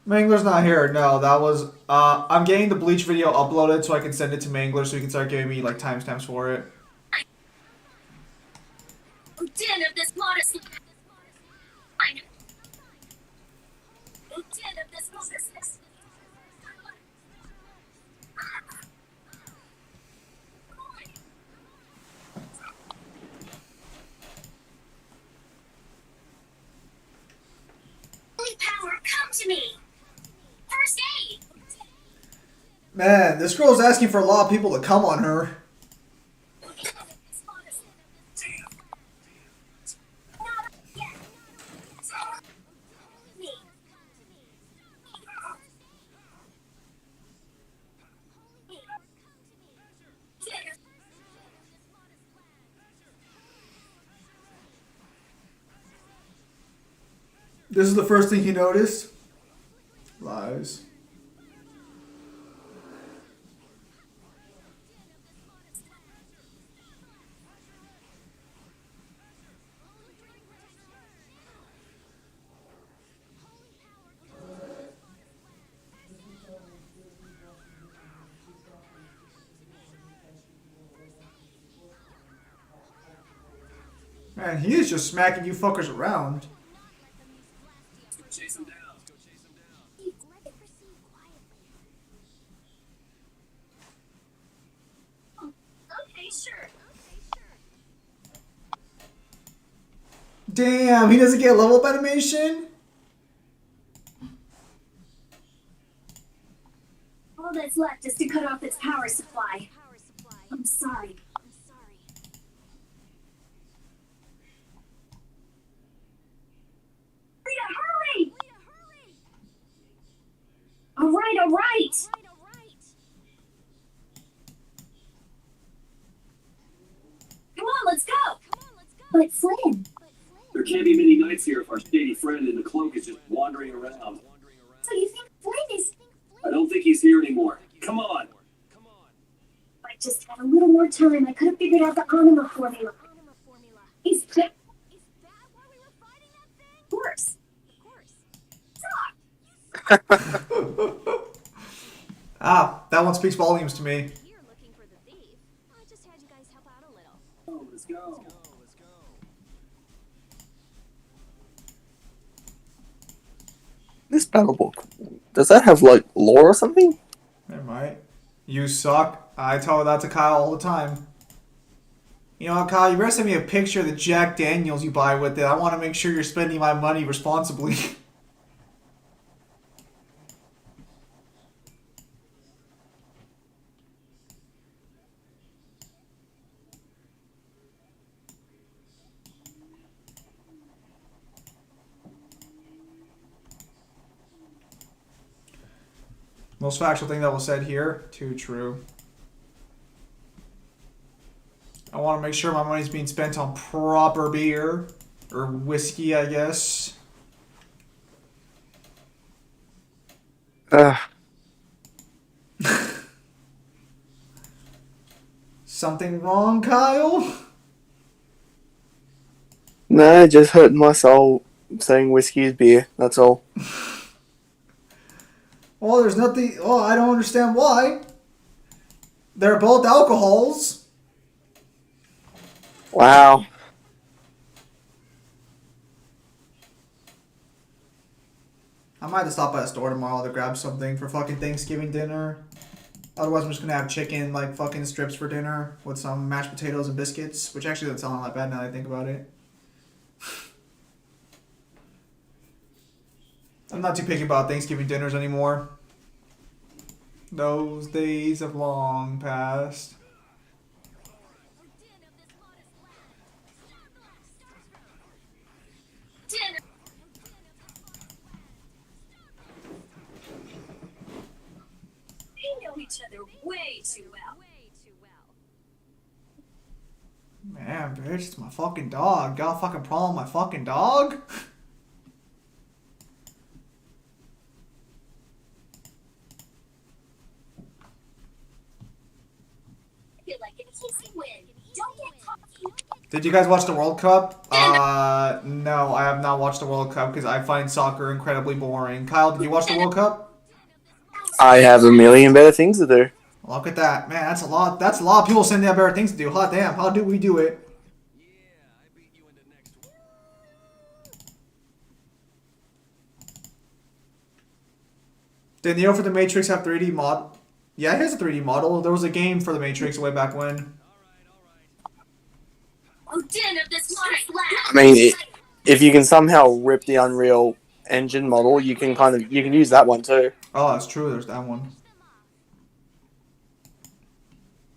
Mangler's not here. No, that was. I'm getting the Bleach video uploaded so I can send it to Mangler so he can start giving me like timestamps for it. Lieutenant of this modest. Lieutenant of this modest. Holy power, come to me. First aid. Man, this girl's asking for a lot of people to come on her. This is the first thing he noticed. Lies. Man, he is just smacking you fuckers around. Chase him down. Okay, sure. Damn, he doesn't get level up animation? All that's left is to cut off its power supply. I'm sorry. Rita, hurry! All right. Come on, let's go. But Flynn. There can't be many nights here if our shady friend in the cloak is just wandering around. So you think Flynn is... I don't think he's here anymore. Come on. If I just had a little more time, I could have figured out the anima formula. Is that why we were fighting that thing? Of course. Ah, that one speaks volumes to me. You're looking for the thief. I just had you guys help out a little. Oh, let's go. This battle book, does that have like lore or something? It might. You suck. I tell that to Kyle all the time. You know what, Kyle? You better send me a picture of the Jack Daniels you buy with it. I want to make sure you're spending my money responsibly. Most factual thing that was said here, too true. I want to make sure my money's being spent on proper beer. Or whiskey, I guess. Something wrong, Kyle? No, it just hurting my soul saying whiskey is beer, that's all. Well, there's nothing... Oh, I don't understand why. They're both alcohols. Wow. I might have to stop by a store tomorrow to grab something for fucking Thanksgiving dinner. Otherwise, I'm just gonna have chicken, like, fucking strips for dinner with some mashed potatoes and biscuits, which actually doesn't sound that bad now that I think about it. I'm not too picky about Thanksgiving dinners anymore. Those days have long passed. Dinner. They know each other way too well. Man, bitch, it's my fucking dog. Got a fucking problem with my fucking dog? I feel like in case you win, don't get cocky. Did you guys watch the World Cup? No, I have not watched the World Cup because I find soccer incredibly boring. Kyle, did you watch the World Cup? I have a million better things to do. Look at that, man. That's a lot. That's a lot of people saying they have better things to do. Hot damn! How do we do it? Did Neo for the Matrix have 3D mod? Yeah, it has a 3D model. There was a game for the Matrix way back when. Oh, din of this water I mean, if you can somehow rip the Unreal Engine model, you can use that one too. Oh, that's true. There's that one.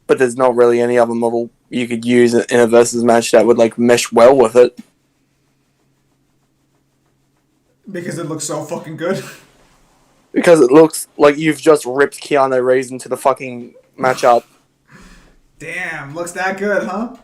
But there's not really any other model you could use in a versus match that would like mesh well with it. Because it looks so fucking good. Because it looks like you've just ripped Keanu Reeves into the fucking matchup. Damn, looks that good, huh?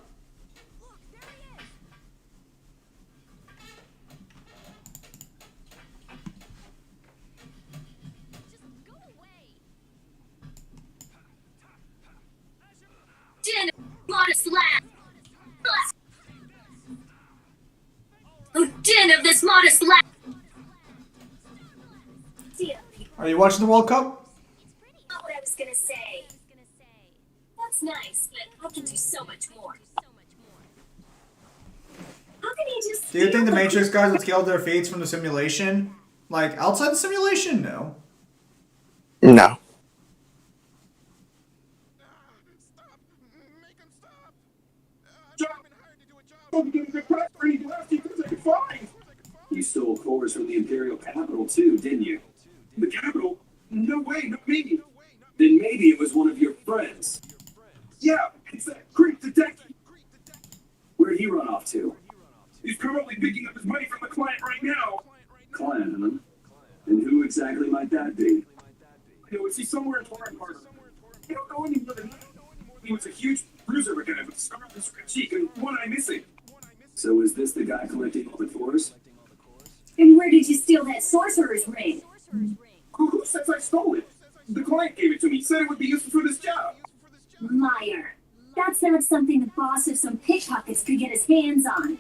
din of water slap. Oh, din of this water slap. Are you watching the World Cup? Not what I was gonna say. That's nice, but I can do so much more. How can he just? Do you think the Matrix guys would scale their fates from the simulation? Like, outside the simulation? No. No. You stole cores from the Imperial capital too, didn't you? The capital? No way, not me. Then maybe it was one of your friends. Yeah, it's that Greek detective. Where'd he run off to? He's probably picking up his money from the client right now. Client, huh? And who exactly might that be? You know, is he somewhere in Torrent Harbor? I don't know any more than that. He was a huge bruiser guy with a scar on his cheek and one eye missing. So is this the guy collecting all the cores? And where did you steal that sorcerer's ring? Who says I stole it? The client gave it to me. Said it would be useful for this job. Liar. That's not something the boss of some pickpockets could get his hands on.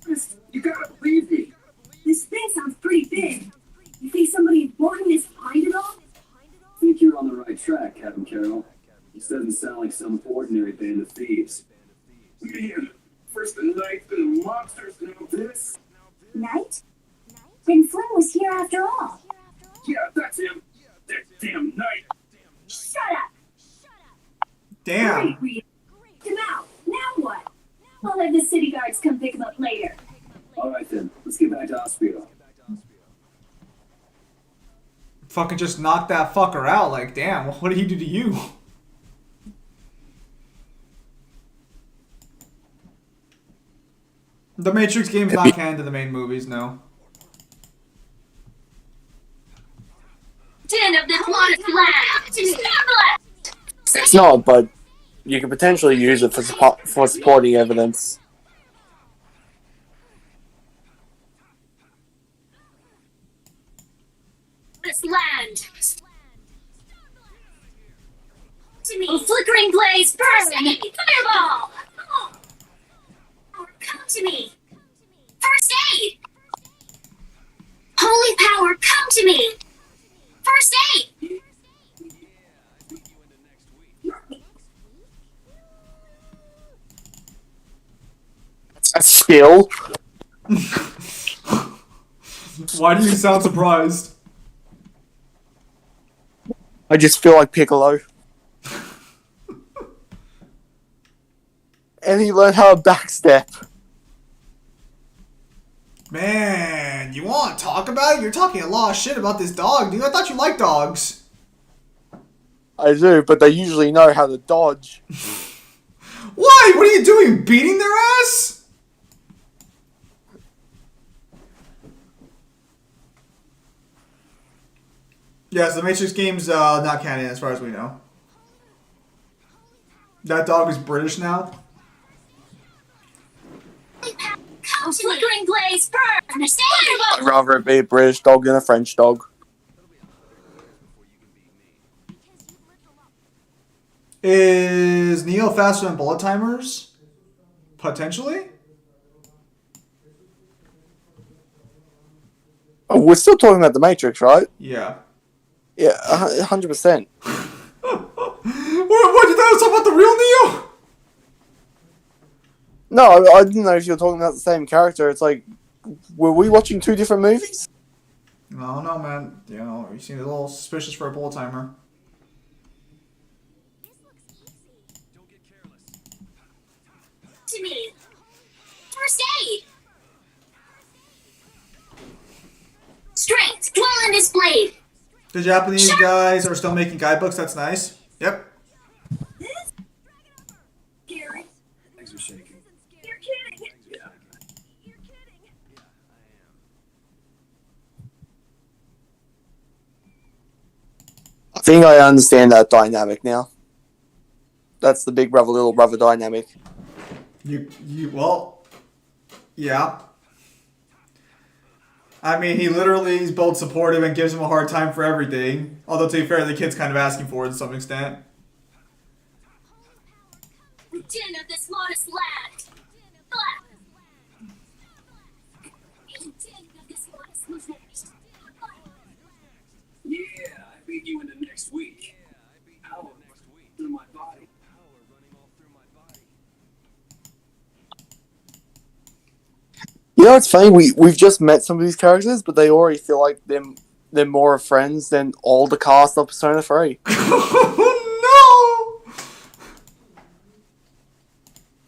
Chris, you gotta believe me. This thing sounds pretty big. You think somebody important is behind it all? I think you're on the right track, Captain Carroll. This doesn't sound like some ordinary band of thieves. Man, first the knife, then the monsters, now this. Knight? Then Flynn was here after all. Yeah, that's him. That damn knight. Shut up! Damn. Great, him out. Now what? I'll have the city guards come pick him up later. Alright then, let's get back to Aspio. Fucking just knock that fucker out. Like, damn, what did he do to you? The Matrix game's not canon to the main movies, no. Din of this water slap! It's not, but you could potentially use it for supporting evidence. This land! To me! Oh, flickering blaze, burn! Fireball! Come to me! First aid! Holy power, come to me! First aid! A skill? Why do you sound surprised? I just feel like Piccolo. And he learned how to backstep. Man, you want to talk about it? You're talking a lot of shit about this dog, dude. I thought you liked dogs. I do, but they usually know how to dodge. Why? What are you doing? Beating their ass? Yes, the Matrix game's not canon as far as we know. That dog is British now. Oh, flickering blaze, burn! Fireball! I'd rather it be a British dog than a French dog. Is Neo faster than bullet timers? Potentially? Oh, we're still talking about the Matrix, right? Yeah. Yeah, 100%. What, you thought I was talking about the real Neo? No, I didn't know if you were talking about the same character. It's like, were we watching two different movies? I don't know, man. You know, you seem a little suspicious for a bullet timer. This looks easy. Don't get careless. To me. First aid. Strength. Dwell on this blade. The Japanese guys are still making guidebooks. That's nice. Yep. Gary. Legs are shaking. You're kidding. Yeah. You're kidding. I think I understand that dynamic now. That's the big brother, little brother dynamic. Well, yeah. I mean, he literally is both supportive and gives him a hard time for everything. Although, to be fair, the kid's kind of asking for it to some extent. The din of this modest lad. Yeah, I beat you into next week. Power through my body. Power running all through my body. You know, it's funny. We've just met some of these characters, but they already feel like they're more friends than all the cast of Persona 3. Oh,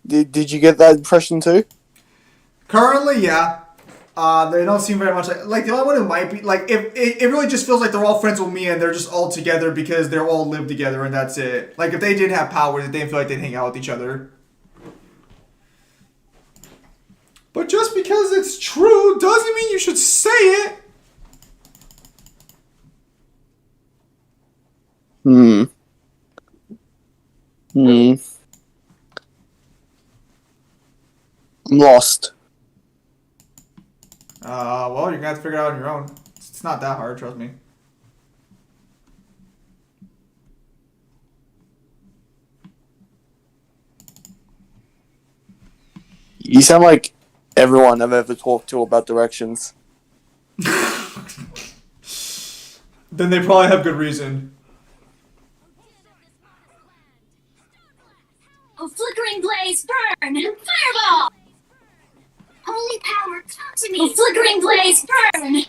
no! Did you get that impression too? Currently, yeah. They don't seem very much like the only one who might be like if it really just feels like they're all friends with me and they're just all together because they're all live together and that's it. Like if they did have powers, they didn't feel like they'd hang out with each other. But just because it's true doesn't mean you should say it. Hmm. I'm lost. Well, you're gonna have to figure it out on your own. It's not that hard, trust me. You sound like everyone I've ever talked to about directions. Then they probably have good reason. A flickering blaze burn! Fireball! Holy power, come to me! A flickering blaze burn!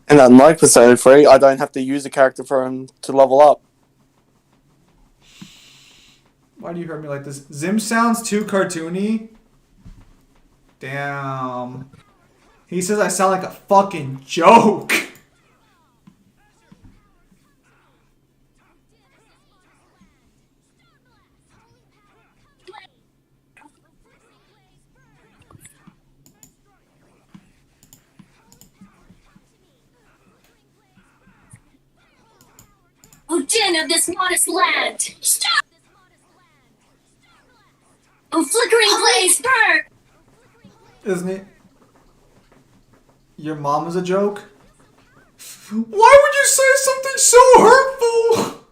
And unlike Persona 3, I don't have to use a character for him to level up. Why do you hurt me like this? Zim sounds too cartoony. Damn. He says I sound like a fucking joke. O din of this modest land! Stop! O flickering blaze burn! Isn't he? Your mom is a joke? Why would you say something so hurtful?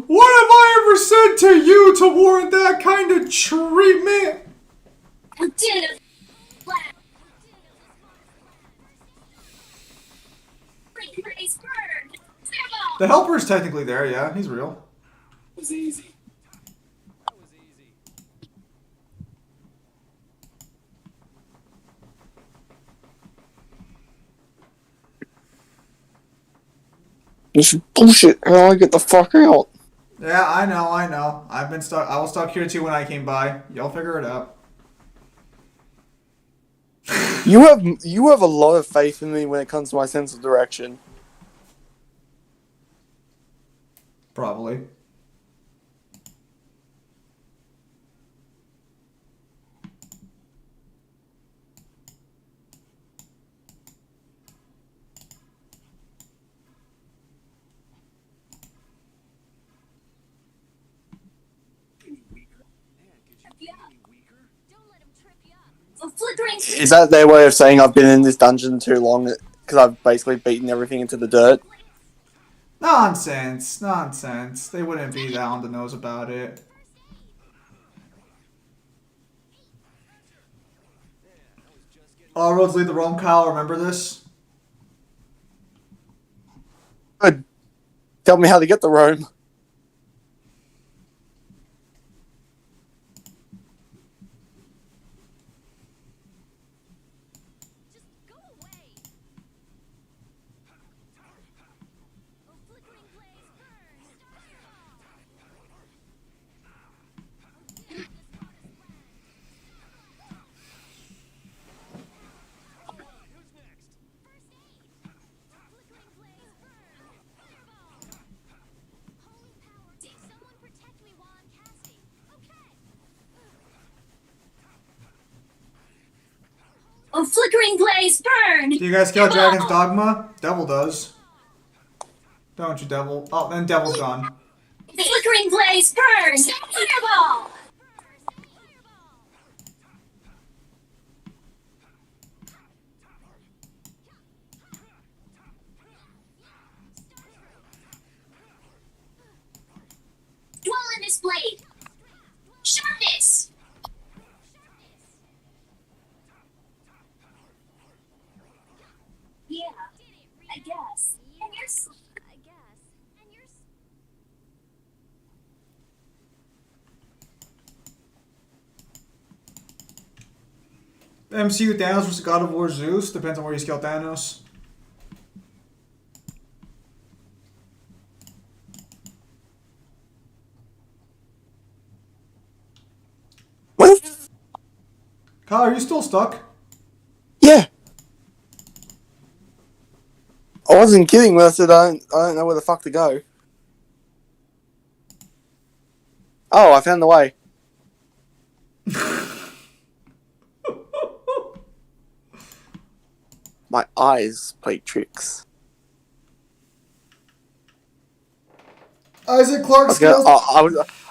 What have I ever said to you to warrant that kind of treatment? O din of land! Blaze burn! Fireball! The helper's technically there, yeah, he's real. It was easy. That was easy. This is bullshit. How do I get the fuck out? Yeah, I know. I've been stuck. I was stuck here too when I came by. Y'all figure it out. You have a lot of faith in me when it comes to my sense of direction. Probably. A flickering Is that their way of saying I've been in this dungeon too long because I've basically beaten everything into the dirt? Nonsense. Nonsense. They wouldn't be that on the nose about it. All roads lead to Rome, Kyle. Remember this? Good. Tell me how to get to Rome. A flickering blaze burn! Do you guys kill Dragon's Dogma? Devil does. Don't you, Devil? Oh, then Devil's gone. Flickering blaze burn! Fireball! Dwell in this blade! Sharpness! Yeah, I guess. And you're I guess. And you're MCU Thanos versus God of War Zeus. Depends on where you scale Thanos. What? Kyle, are you still stuck? Yeah. I wasn't kidding when I said I don't know where the fuck to go. Oh, I found the way. My eyes play tricks. Isaac Clarke I scales.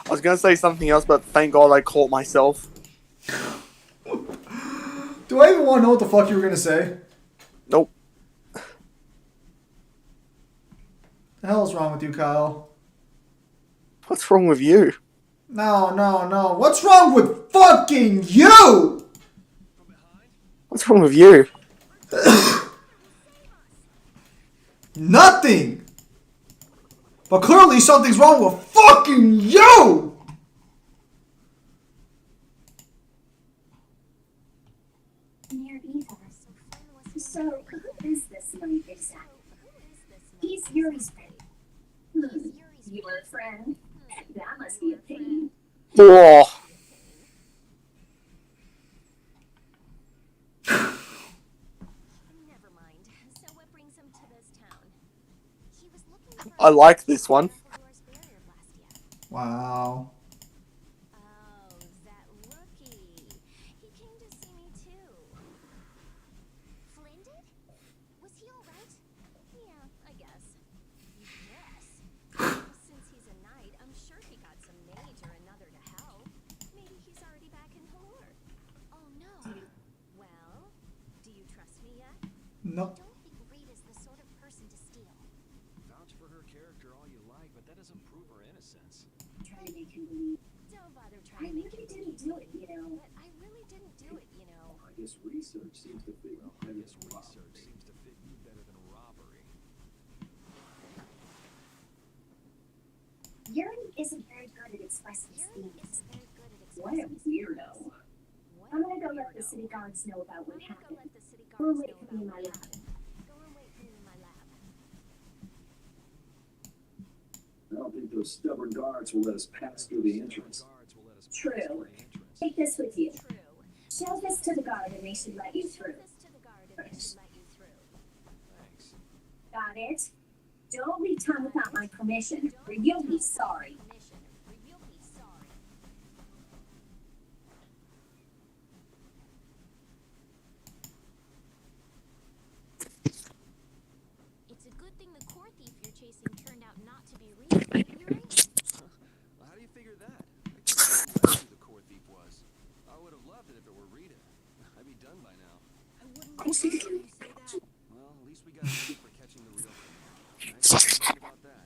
was gonna say something else, but thank God I caught myself. Do I even want to know what the fuck you were gonna say? Nope. The hell is wrong with you, Kyle? What's wrong with you? No, no, no. What's wrong with fucking you? What's wrong with you? Nothing. But clearly something's wrong with fucking you. So, who is this knight exactly? He's Yuri's friend. Your friend? That must be a pain. Whoa. never mind. So what brings him to this town? He was looking for I like this one. Wow. Oh, that rookie. He came to see me too. Flynn did? Was he alright? Yeah, I guess. Yes. Since he's a knight, I'm sure he got some mage or another to help. Maybe he's already back in Halor. Oh no. Well, do you trust me yet? No. I don't think Reed is the sort of person to steal. Vouch for her character all you like, but that doesn't prove her innocence. Trying to make him believe. Don't bother I trying to make really him didn't do it, you know. But I really didn't do it, you know. I guess research seems to fit you better This than research robbery. seems to fit you better than robbery. Yuri isn't very good at expressing his Yuri feelings. isn't very good at What a expressing his weirdo. What I'm a gonna go let the weirdo. city guards know about what I'm gonna go happened. let the city Go guards wait know for me in about my what lab. happened. Go and wait for me in my lab. I don't think those stubborn guards will let us pass through the entrance. Guards will let us pass True. through the entrance. Take this with you. True. Show this to the guard and they should let you Show through. this to the guard and they should let you through. Thanks. Got it? Don't leave town without my permission, or you'll be sorry. Permission, or you'll be sorry. It's a good thing the core thief you're chasing turned out not to be real, right, Yuri? Well, how do you figure that? I can't remember who the core thief was. I would have loved it if it were Rita. I I'd be done by now. I wouldn't believe you say that. Well, at least we got a name for catching the real criminal. Nice to think about that.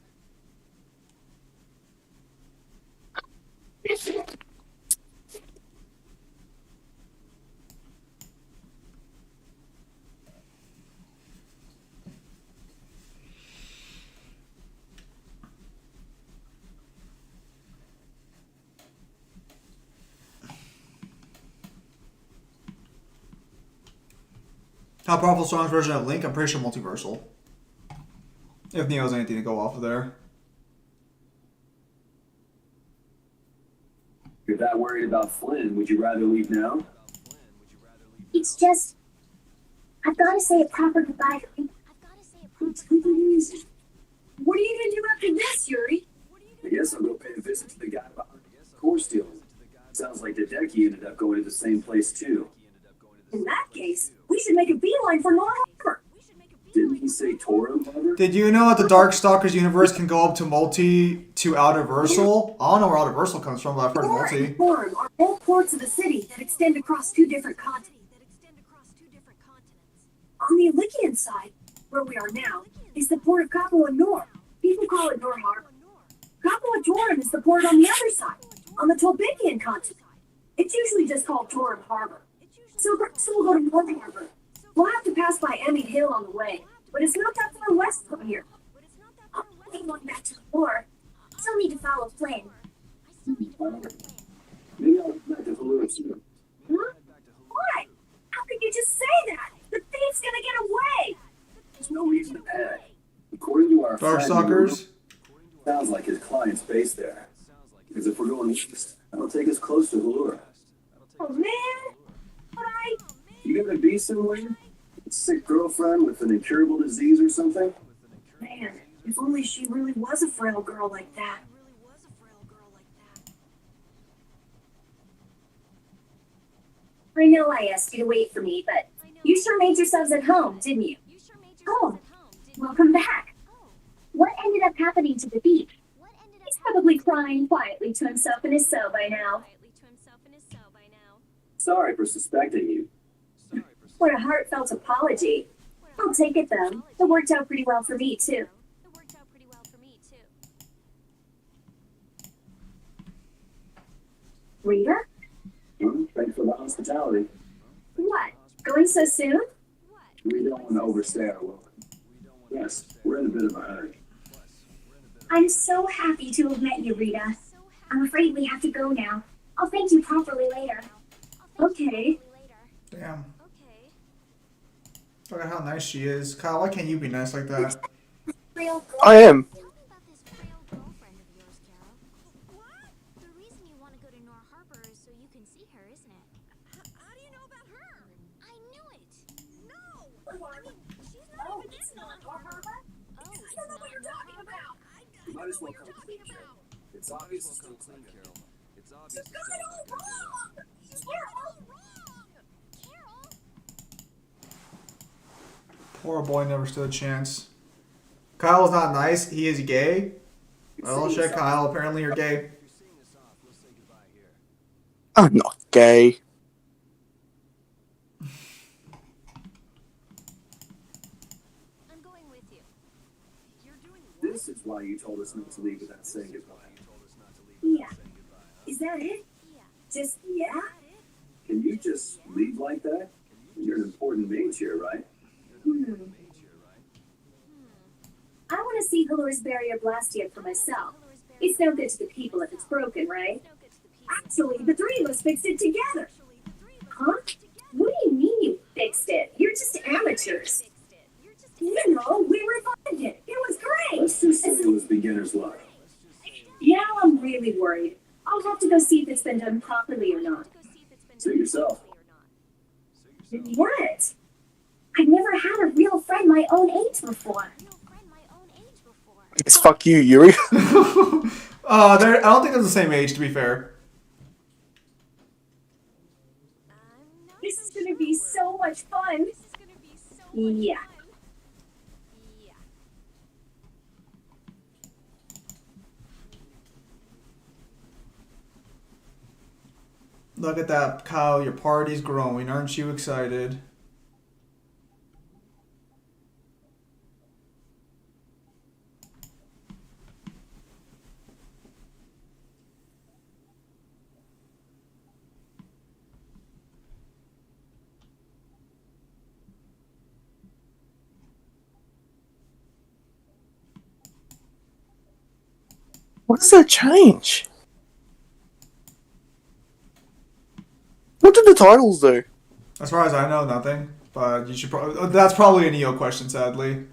How powerful Strong's version of Link? I'm pretty sure multiversal. If Neo has anything to go off of there. If you're that worried about Flynn, would you rather leave now? It's just, I've got to say a proper goodbye to him. What are you gonna do after this, Yuri? I guess I'll go pay a visit to the guy behind the core stealing. Sounds like the Decky ended up going to the same place too. In that case, we should make a beeline for Nor Harbor. Didn't he say Torum Harbor? Did you know that the Darkstalkers universe can go up to multi to Outerversal? I don't know where Outerversal comes from, but I've heard Nor multi. and Torum are both ports of the city that extend across two different continents. On the Elysian side, where we are now, is the port of Capua Nor. People call it Nor Harbor. Capua Torum is the port on the other side, on the Tolbikian continent. It's usually just called Torum Harbor. So we'll go to North Harbor. We'll have to pass by Emmett Hill on the way, but it's not that far west from here. I'm going back to the war. Still need to follow Flynn. Maybe I'll get back to Halua soon. Huh? What? How could you just say that? The thief's gonna get away! There's no reason to panic. According to our friend, Darkstalkers? sounds like his client's based there. Because if we're going east, that'll take us close to Halua. Oh man! But You gonna be somewhere? A sick girlfriend with an incurable disease or something? man, if only she really was a frail girl like that. I know I asked you to wait for me, but you sure made yourselves at home, didn't you? Oh, welcome back. What ended up happening to the thief? He's probably crying quietly to himself in his cell by now. Sorry for suspecting you. What a heartfelt apology. I'll take it though. It worked out pretty well for me too. Rita? Thanks for the hospitality. What? Going so soon? We don't want to overstay our welcome. Yes, we're in a bit of a hurry. I'm so happy to have met you, Rita. I'm afraid we have to go now. I'll thank you properly later. Okay. Damn. Look at how nice she is. Kyle, why can't you be nice like that? Real girl. I am. Tell me about this frail girlfriend of yours, Carol. What? The reason you want to go to Nor Harbor is so you can see her, isn't it? How do you know about her? I knew it. No! I mean, she's not even in Nor Harbor. Oh, I don't know what you're talking about. I Might as well know come what clean, you're talking Carol. about. It's obvious Well, come clean, Carol. It's obvious. You got it all wrong! You got it all wrong! Carol! Poor boy never stood a chance. Kyle's not nice. He is gay. Well, shit, Kyle. Apparently you're gay. If you're seeing us off, we'll say goodbye here. I'm not gay. I'm going with you. You're doing what? This is why you told us not to leave without saying goodbye. Yeah. Is that it? Yeah. Just, yeah? Can you just leave like that? You're an important mage here, right? I want to see Halur's barrier blasted for myself. It's no good to the people if it's broken, right? Actually, the three of us fixed it together. Huh? What do you mean you fixed it? You're just amateurs. You know, we revived it. It was great. Let's just say it was beginner's luck. Now I'm really worried. I'll have to go see if it's been done properly or not. Suit yourself. What? I've never had a real friend my own age before. It's fuck you, Yuri. I don't think they're the same age, to be fair. This is gonna be so much fun. Yeah. Look at that, Kyle. Your party's growing. Aren't you excited? What does that change? What did the titles do? As far as I know, nothing. But you should probably. That's probably an EO question, sadly.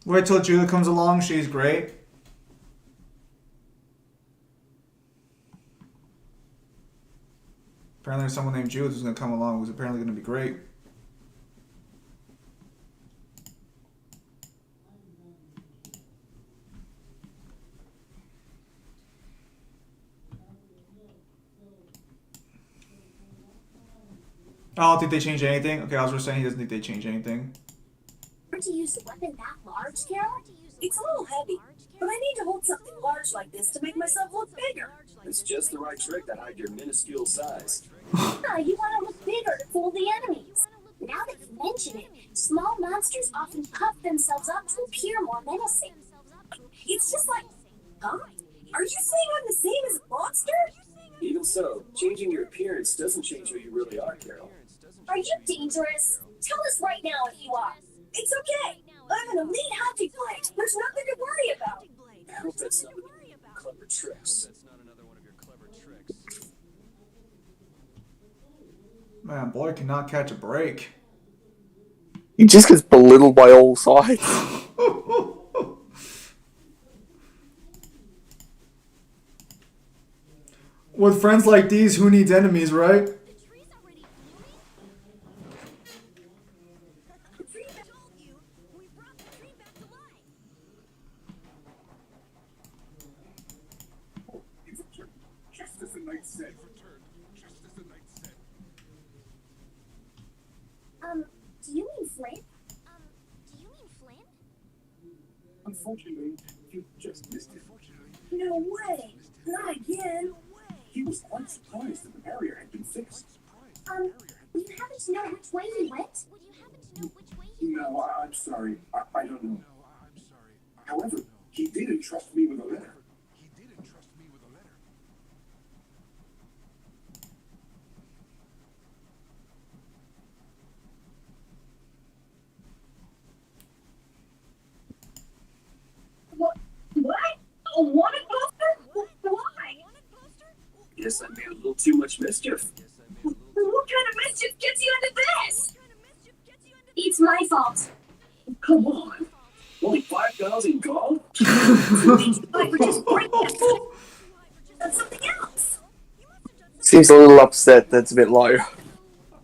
Wait till Julia comes along. She's great. Apparently there's someone named Julia who's going to come along who's apparently going to be great. I don't think they changed anything. Okay, Oscar was saying he doesn't think they changed anything. To use a weapon that large, Carol? It's a little heavy, but I need to hold something large like this to make myself look bigger. It's just the right trick to hide your minuscule size. You want to look bigger to fool the enemies. Now that you mention it, small monsters often puff themselves up to appear more menacing. It's just like, huh? Are you saying I'm the same as a monster? Even so, changing your appearance doesn't change who you really are, Carol. Are you dangerous? Tell us right now if you are. It's okay. I'm an elite hunting blade. There's nothing to worry about. I hope that's not one of your clever tricks. Man, boy cannot catch a break. He just gets belittled by all sides. With friends like these, who needs enemies, right? Just as the knight said. Just as the knight said. Do you mean Flint? Do you mean Flynn? Unfortunately, you just missed it. No way. Not again. He was quite surprised that the barrier had been fixed. Do you happen to know which way he went? Would you happen to know which way he No, I'm sorry. I don't know. However, he did entrust me with a letter. What? A wanted poster? Why? Guess I made a little too much mischief. What kind of mischief gets you into this? It's my fault. Come on. Only 5,000 gold? I would just break that. That's something else. Seems a little upset. That's a bit low.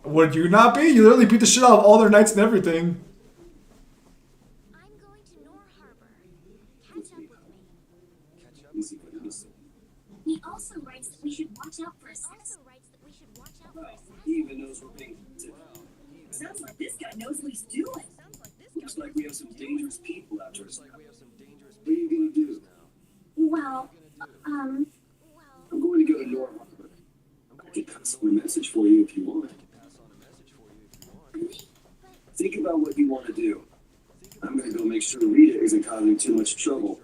Would you not be? You literally beat the shit out of all their knights and everything. I'm going to Nor Harbor. Catch up with me. Easy for innocent. He also writes that we should watch out for assassins. He even knows we're being hunted. Sounds like this guy knows what he's doing. Looks like we have some dangerous people after us. What are you gonna do? Well, I'm going to go to Nor Harbor. I can pass on a message for you if you want. Think about what you want to do. I'm gonna go make sure Rita isn't causing too much trouble.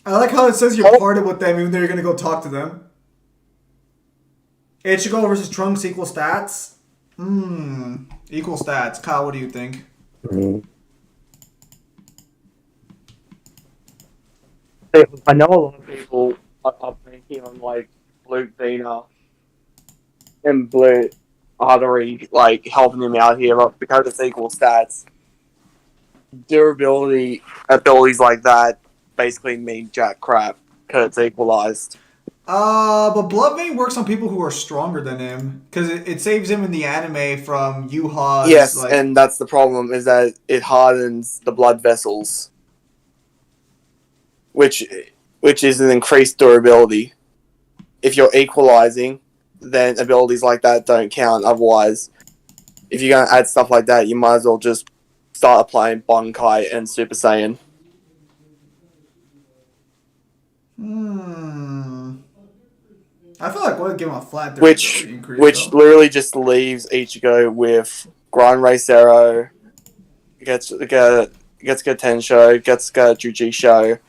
I like how it says you're parted with them even though you're going to go talk to them. Ichigo versus Trunks equal stats? Equal stats. Kyle, what do you think? I know a lot of people are banking on like Blue Vena and Blue Artery like helping him out here, but because it's equal stats, durability abilities like that basically mean jack crap because it's equalized. But Blood Vein works on people who are stronger than him because it saves him in the anime from Yuha's. Yes, like, and that's the problem, is that it hardens the blood vessels, which is an increased durability. If you're equalizing, then abilities like that don't count. Otherwise, if you're going to add stuff like that, you might as well just start applying Bonkai and Super Saiyan. I feel like what give him a flat Which durability increase, though. literally just leaves Ichigo with Gran Ray Zero, Getsuga Tensho, Getsuga Jujisho,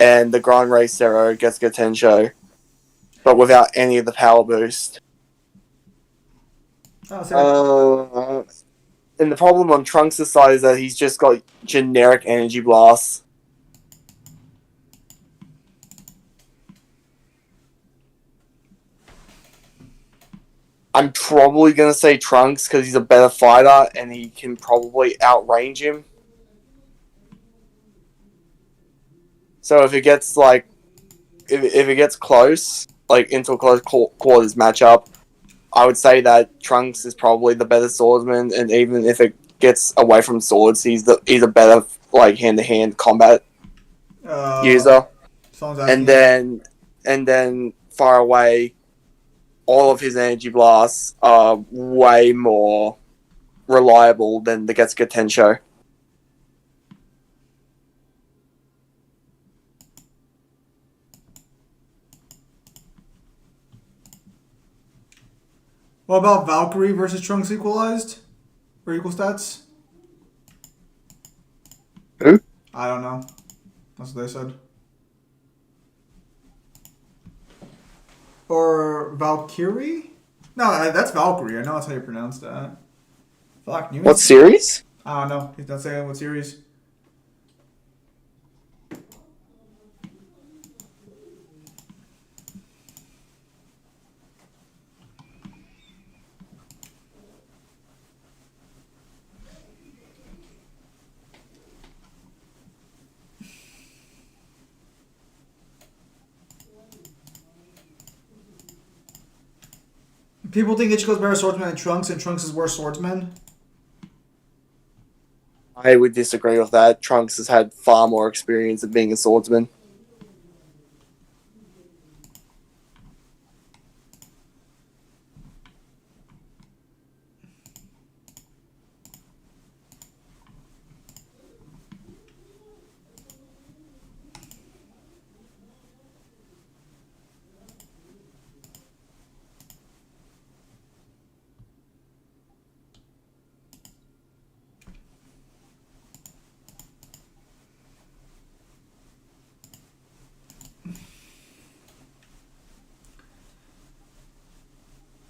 and the Gran Ray Zero Getsuga Tensho, but without any of the power boost. And the problem on Trunks' side is that he's just got generic energy blasts. I'm probably going to say Trunks because he's a better fighter and he can probably outrange him. So if it gets like, if it gets close, like into a close quarters matchup, I would say that Trunks is probably the better swordsman, and even if it gets away from swords, he's a better like hand-to-hand combat user. And then far away, all of his energy blasts are way more reliable than the Getsuga Tensho. What about Valkyrie versus Trunks equalized? Or equal stats? Who? I don't know. That's what they said. Or Valkyrie? No, that's Valkyrie. I know that's how you pronounce that. Fuck, What series? I don't know. He's not saying what series. People think Ichigo's better swordsman than Trunks, and Trunks is worse swordsman. I would disagree with that. Trunks has had far more experience of being a swordsman.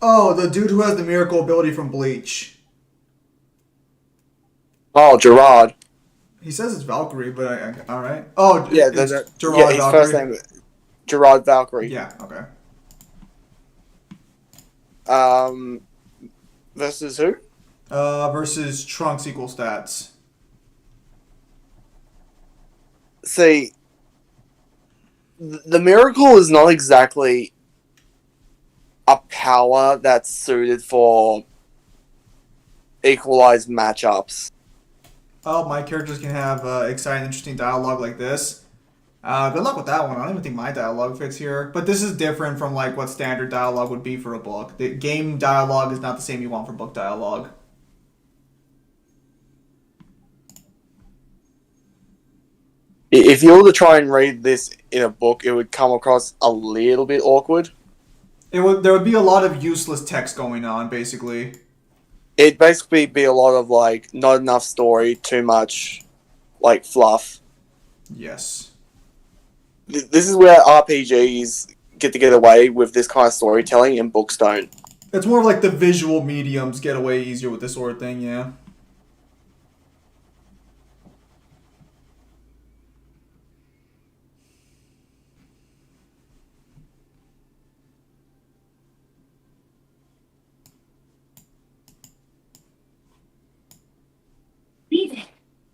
Oh, the dude who has the miracle ability from Bleach. Oh, Gerard. He says it's Valkyrie, but all right. Oh, yeah, it's Gerard yeah, his Valkyrie. first name Gerard Valkyrie. Yeah. Okay. Versus who? Versus Trunks equal stats. See, the miracle is not exactly a power that's suited for equalized matchups. Oh, my characters can have exciting, interesting dialogue like this. Good luck with that one. I don't even think my dialogue fits here. But this is different from like what standard dialogue would be for a book. The game dialogue is not the same you want for book dialogue. If you were to try and read this in a book, it would come across a little bit awkward. There would be a lot of useless text going on, basically. It'd basically be a lot of like not enough story, too much like fluff. Yes. This is where RPGs get to get away with this kind of storytelling and books don't. It's more like the visual mediums get away easier with this sort of thing, yeah. Leave it.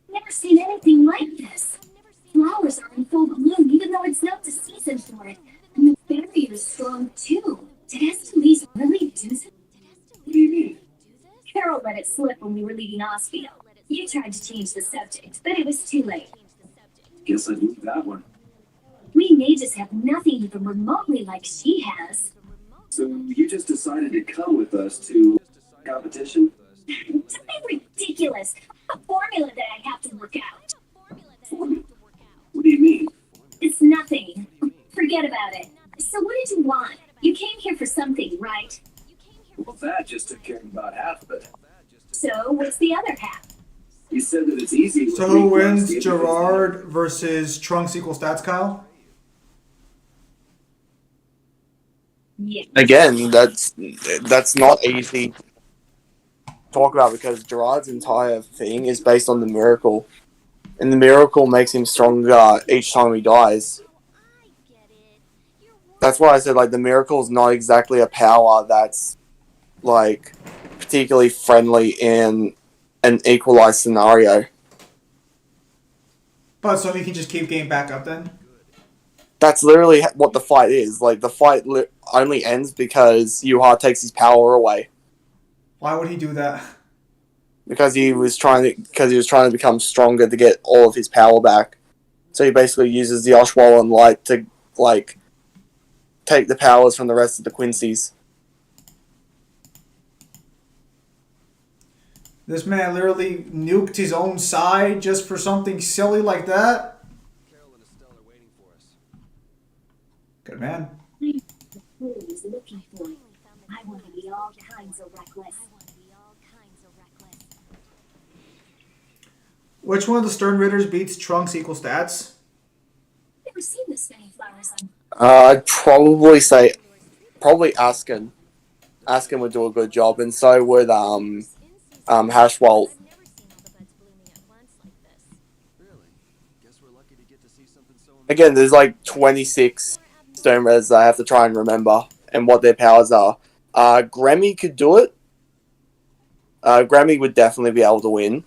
Never seen anything like this. Flowers are in full bloom, even though it's not the season for it. And the berry wrong too. Did Estelize really do this? What do you mean? Carol let it slip when we were leaving Osfield. You tried to change the subject, but it was too late. Guess I blew that one. We may just have nothing even remotely like she has. So you just decided to come with us to competition? Something ridiculous. A formula that I have to work out. What do you mean? It's nothing. Forget about it. So what did you want? You came here for something, right? Well, that just took care of about half of it. So what's the other half? You said that it's easy. So who wins, Gerard versus Trunks equals stats, Kyle? Yeah. Again, that's not easy to talk about because Gerard's entire thing is based on the miracle, and the miracle makes him stronger each time he dies. That's why I said like the miracle is not exactly a power that's like particularly friendly in an equalized scenario. But so he can just keep getting back up then? That's literally what the fight is. Like the fight only ends because Yuha takes his power away. Why would he do that? Because he was trying to become stronger to get all of his power back. So he basically uses the Oshwallen light to like take the powers from the rest of the Quincy's. This man literally nuked his own side just for something silly like that? Carol and Estelle are waiting for us. Good man. Who is looking for it? I want to be all kinds of reckless. Which one of the Stern Ritters beats Trunks equals stats? Never seen this many flowers on. I'd probably say Askin. Askin would do a good job, and so would Hashwalt. Really? Guess we're lucky to get to see something so Again, there's like 26 Stone Res I have to try and remember and what their powers are. Grammy could do it. Grammy would definitely be able to win.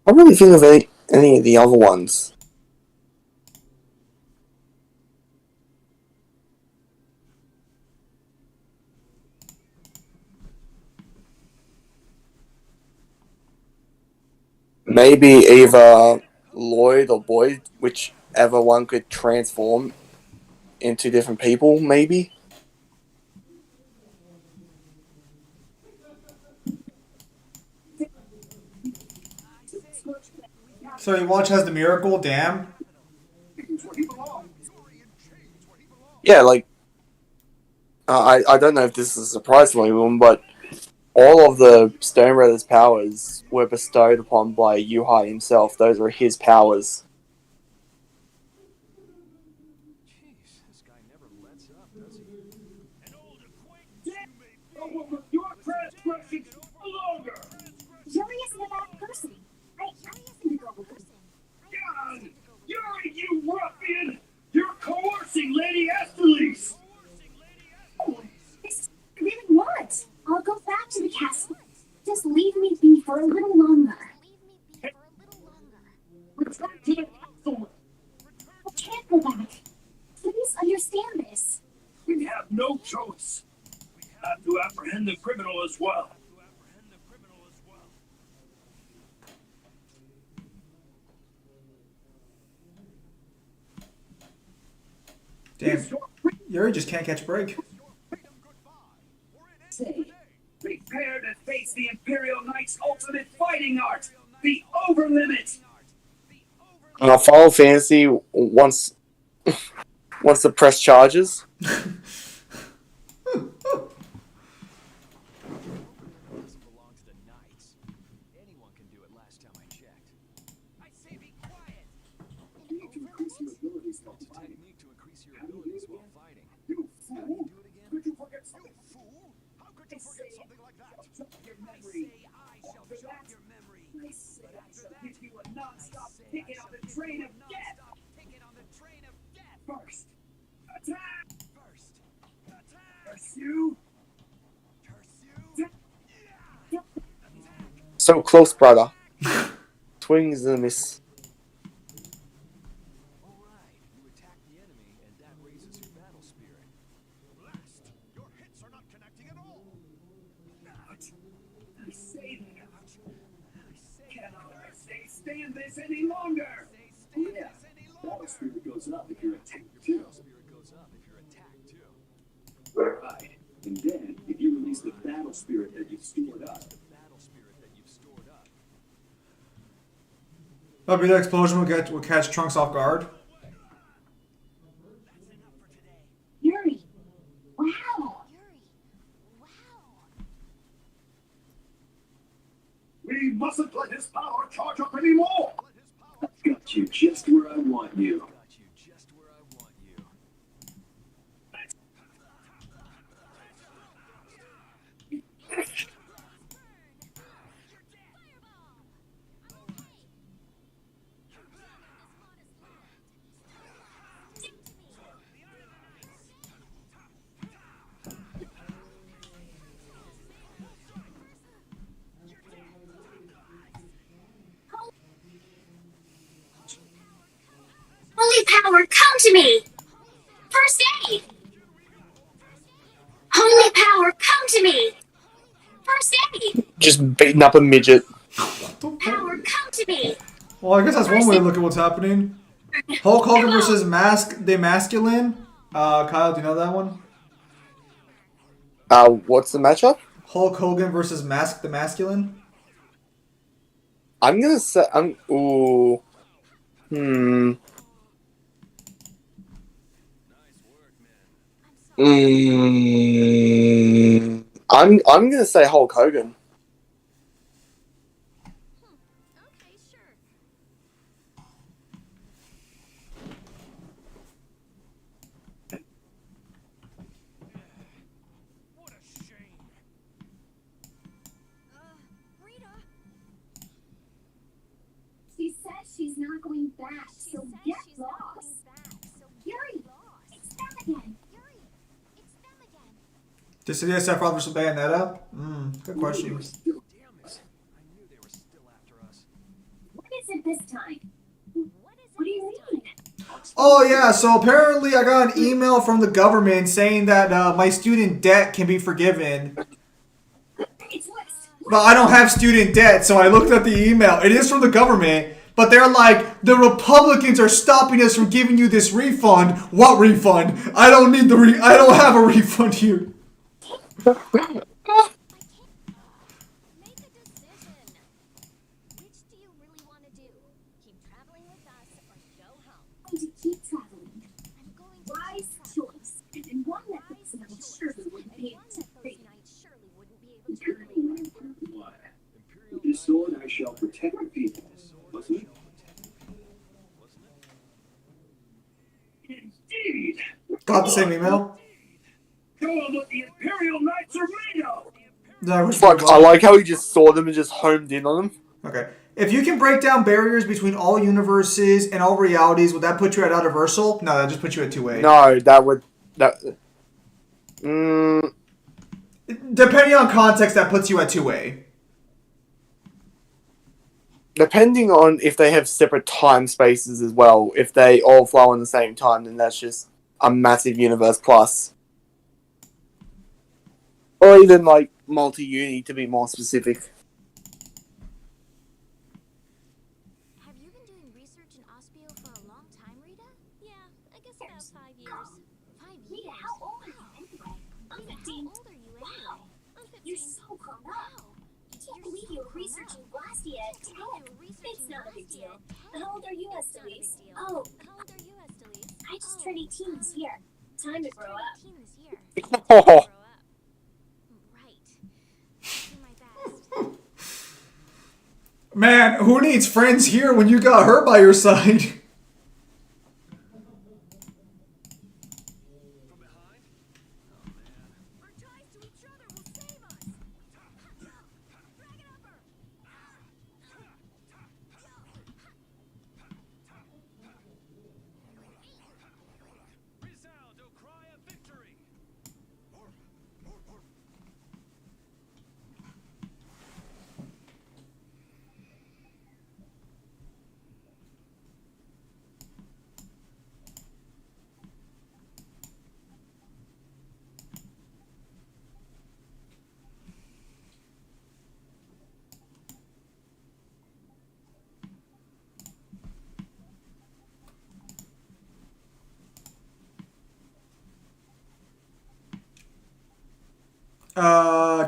I don't really think of any of the other ones. Maybe either Lloyd or Boyd, whichever one could transform into different people, maybe. So you watch has the miracle, damn. Yeah, like I don't know if this is a surprise to anyone, but all of the Stone Brothers' powers were bestowed upon by Yuhai himself. Those are his powers. Jeez, this guy never lets up, does he? An old acquaintance you may be. Your transgressions no longer. Yuri isn't a bad person. I think go with person. God! Yuri, you ruffian! You're coercing Lady Estelize! This is what I really want. I'll go back to the castle. Just leave me be for a little longer. Return to the castle. I can't go back. Please understand this. We have no choice. We have to apprehend the criminal as well. Damn. Yuri just can't catch a break. Say, Prepare to face the Imperial Knight's ultimate fighting art, the Overlimit! Final Fantasy wants to press charges. Doesn't belong to the Knights. Anyone can do it last time I checked. It's a technique to increase your abilities while fighting. You How do fool! you do it again? Could you forget something? You fool! How could you forget something like that? Jog your I memory. say I shall jog your memory. I say I shall give you a non-stop I say ticket I on shall the give train you of a death. non-stop ticket on the train of death. First, attack. First, attack. Pursue. Pursue. Yeah. So close, brother. Swings and a miss. All right, you attack the enemy, and that raises your battle spirit. Blast! Your hits are not connecting at all. Ouch. I say that. I say Cannot stand this any longer. stand Yeah. this any Battle longer. spirit goes up if you're attacked Your too. battle spirit goes up if you're attacked too. Right. And then, if you release the battle spirit that you've stored up, The battle spirit that you've stored up. Maybe the explosion will catch Trunks off guard. Yuri. Wow. Yuri. Wow. we mustn't let his power charge up anymore. I've got you just where I want you. Got you just where I want you. Holy power, come to me. First aid. Holy power, come to me. First aid. Just beating up a midget. Power, come to me. Well, I guess that's one way to look at what's happening. Hulk Hogan versus the Masculine. Kyle, do you know that one? What's the matchup? Hulk Hogan versus the Masculine. I'm gonna say ooh. Nice work, man. I'm gonna say Hulk Hogan. Okay, sure. What a shame. Rita, She says she's not going back, She so says get she's not lost. going back, so Yuri, get lost. it's them again. Yuri, it's them again. Did City Sephiroth versus Bayonetta? Good You question. were still Damn it. I knew they were still after us. What is it this time? What is What do it you this mean? time? Oh yeah, so apparently I got an email from the government saying that my student debt can be forgiven. It's West. But I don't have student debt, so I looked at the email. It is from the government, but they're like, the Republicans are stopping us from giving you this refund. What refund? I don't need I don't have a refund here. Make a decision. Which do you really want to do? Keep traveling with us or go home? I'm going to keep traveling. I'm going to Wise keep traveling. choice. And one that puts them Wise surely choice. wouldn't And be one able to that those break. knights surely wouldn't be able to do anyway. what? Imperial With this sword I shall protect the people. Wasn't it? Indeed. Got the same email? Show them what the Imperial Knights are made of. That was Fuck, I like how he just saw them and just homed in on them. Okay. If you can break down barriers between all universes and all realities, would that put you at universal? No, that just puts you at 2A. No, Depending on context, that puts you at 2A. depending on if they have separate time spaces as well. If they all flow in the same time, then that's just a massive universe plus. Or even like multi-uni to be more specific. Have you been doing research in Ospio for a long time, Rita? Yeah, I guess about 5 years. 5 years? Rita, how old are you anyway? I'm Rita, 15. how old are you anyway? Wow. I'm 15. You're so grown up. Wow. I can't believe you were researching Blastia at 10. It's not a big deal. How old are you, Estelies? Oh, How old are you, Estelies? I just turned 18 this year. Time to grow up. 18 this year. Oh. Grow up. Right. Do my best. Man, who needs friends here when you got her by your side?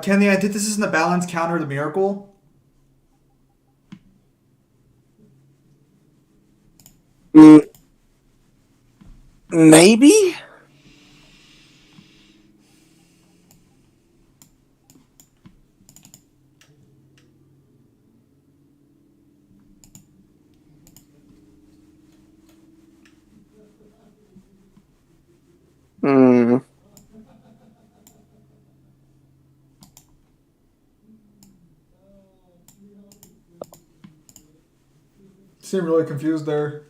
Can the antithesis and the balance counter the miracle? Maybe? Hmm. Seem really confused there.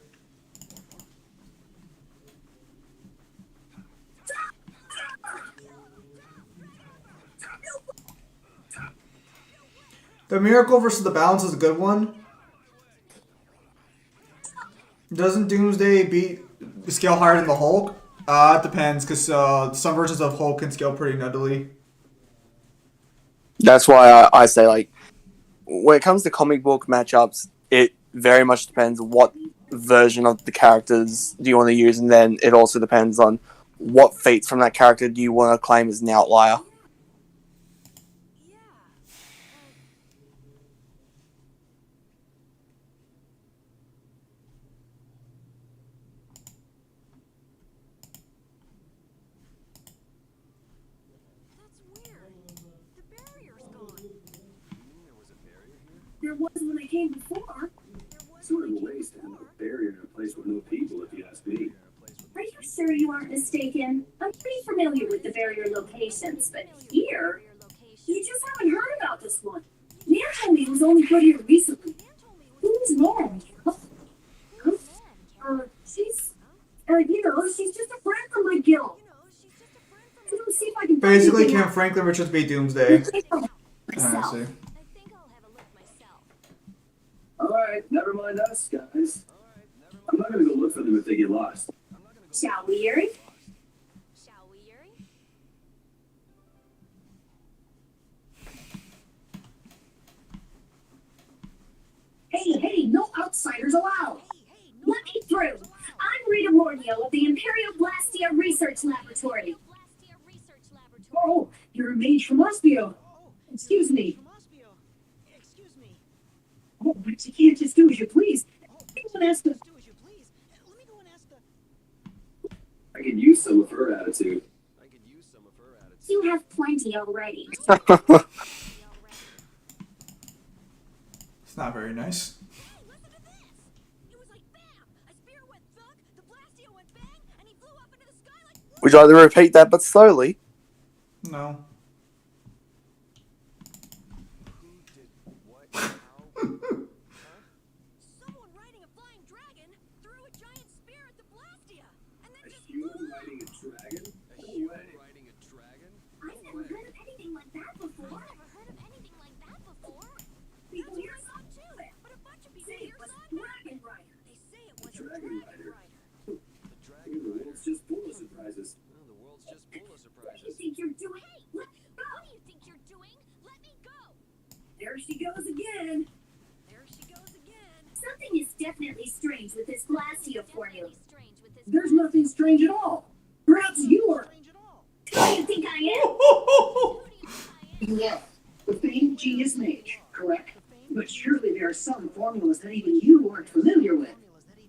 The miracle versus the balance is a good one. Doesn't Doomsday beat scale higher than the Hulk? It depends, because some versions of Hulk can scale pretty nuttily. That's why I say, like, when it comes to comic book matchups, it very much depends what version of the characters do you want to use, and then it also depends on what feats from that character do you want to claim as an outlier. There was when I came before. Sort of a waste to have a barrier in a place with no people, if you ask me. Are you sure you aren't mistaken? I'm pretty familiar with the barrier locations, but here, you just haven't heard about this one. Nan told me it was only put here recently. Who's Nan? She's, she's just a friend from my guild. I'm gonna see if I can find Basically, anything can out. Franklin Richards beat Doomsday? Myself. I see. Alright, never mind us, guys. I'm not gonna go look for them if they get lost. Shall we, Yuri? Shall we, Yuri? Hey, no outsiders allowed. Let me through. I'm Rita Mornio of the Imperial Blastia Research Laboratory. Oh, you're a mage from Ospio. Excuse me. Oh, but you can't just do as you please. Anyone ask the... I could use some of her attitude. You have plenty already. It's not very nice. Would you like to repeat that, but slowly? No. Someone riding a flying dragon threw a giant spear at the Blastia, and then just Human riding a dragon? A human riding a dragon? I've never heard of anything like that before. People here saw too. but a bunch of people Say here it was saw it. Dragon Rider. They say it was Dragon a Rider. rider. The dragon The rider? world's just full of surprises. No, the world's just full of What do you surprises. think you're doing? Let me go. What do you think you're doing? Let me go! There she goes again. There she goes again. Something is definitely strange with this Blastia formula. There's nothing strange at all. Perhaps you are. Who do you think I am? Yeah, the famed genius mage, correct? But surely there are some formulas that even you aren't familiar with.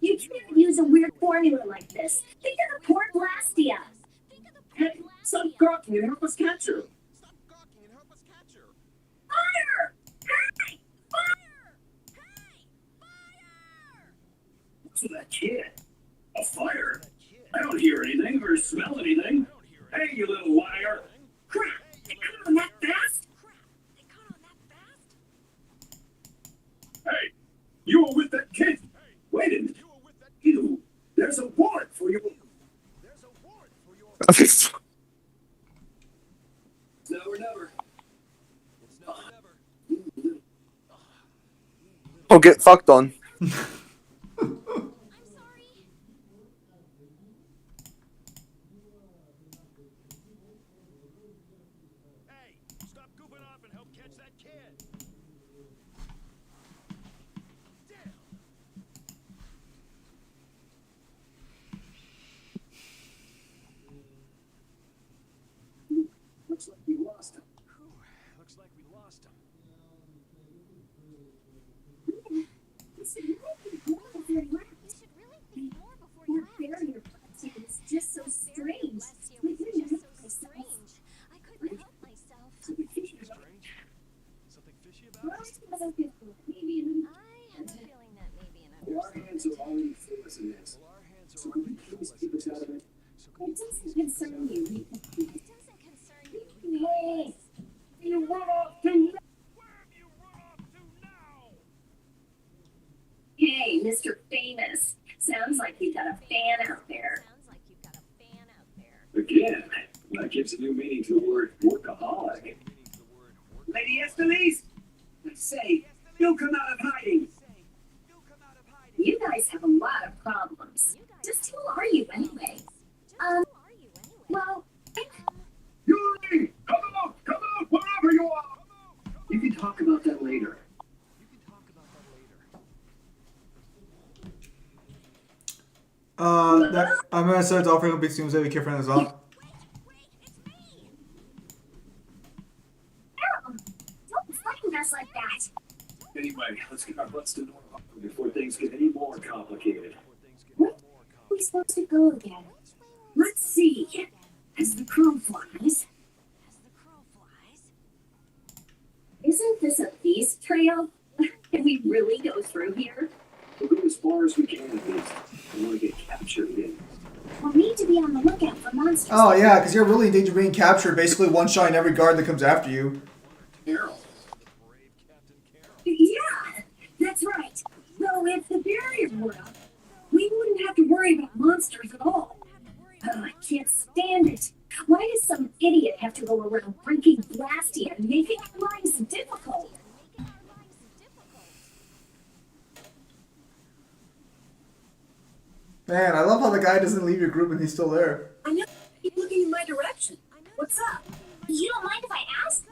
You can't use a weird formula like this. Think of the poor Blastia. Hey, stop gawking and help us catch her. Fire! Hey! Fire! What's with that kid? A fire? I don't hear anything or smell anything. Hey, you little liar. Crap! They come on that fast? They caught on that fast? Hey, you were with that kid. Wait a minute. You, there's a warrant for you. It's now or never. Or get fucked on. I'm sorry. Hey, stop goofing off and help catch that kid. Damn. Looks like we lost him. have a feeling that may be an Well, our hands are already full as it is. So could you please keep us out of it? It doesn't concern you. It doesn't concern you. Hey, You run off to now! Where have you run off to now? hey, Mr. Famous. Sounds like you got a fan out there. Sounds like you've got a fan out there. Again, that gives a new meaning to the word workaholic. Lady Esteliz, say, you'll come out of hiding. You guys have a lot of problems. Just who are you anyway? Well, Yuri, come out, wherever you are. You can talk about that later. I'm gonna start offering a big streams every kid friend as well. don't frighten us like that. Anyway, let's get our butts to normal before things get any more complicated. Where are we supposed to go again? Let's see. As the crow flies. Isn't this a feast trail? Can we really go through here? We'll go as far as we can at least. I want to get captured again. We'll need to be on the lookout for monsters. Oh yeah, because you're really in danger of being captured. Basically, one-shotting every guard that comes after you. Carol. Yeah, that's right. Though if the barrier were up, we wouldn't have to worry about monsters at all. Oh, I can't stand it. Why does some idiot have to go around breaking Blastia and making our lives difficult? Man, I love how the guy doesn't leave your group and he's still there. I know. Keep looking in my direction. What's up? You don't mind if I ask?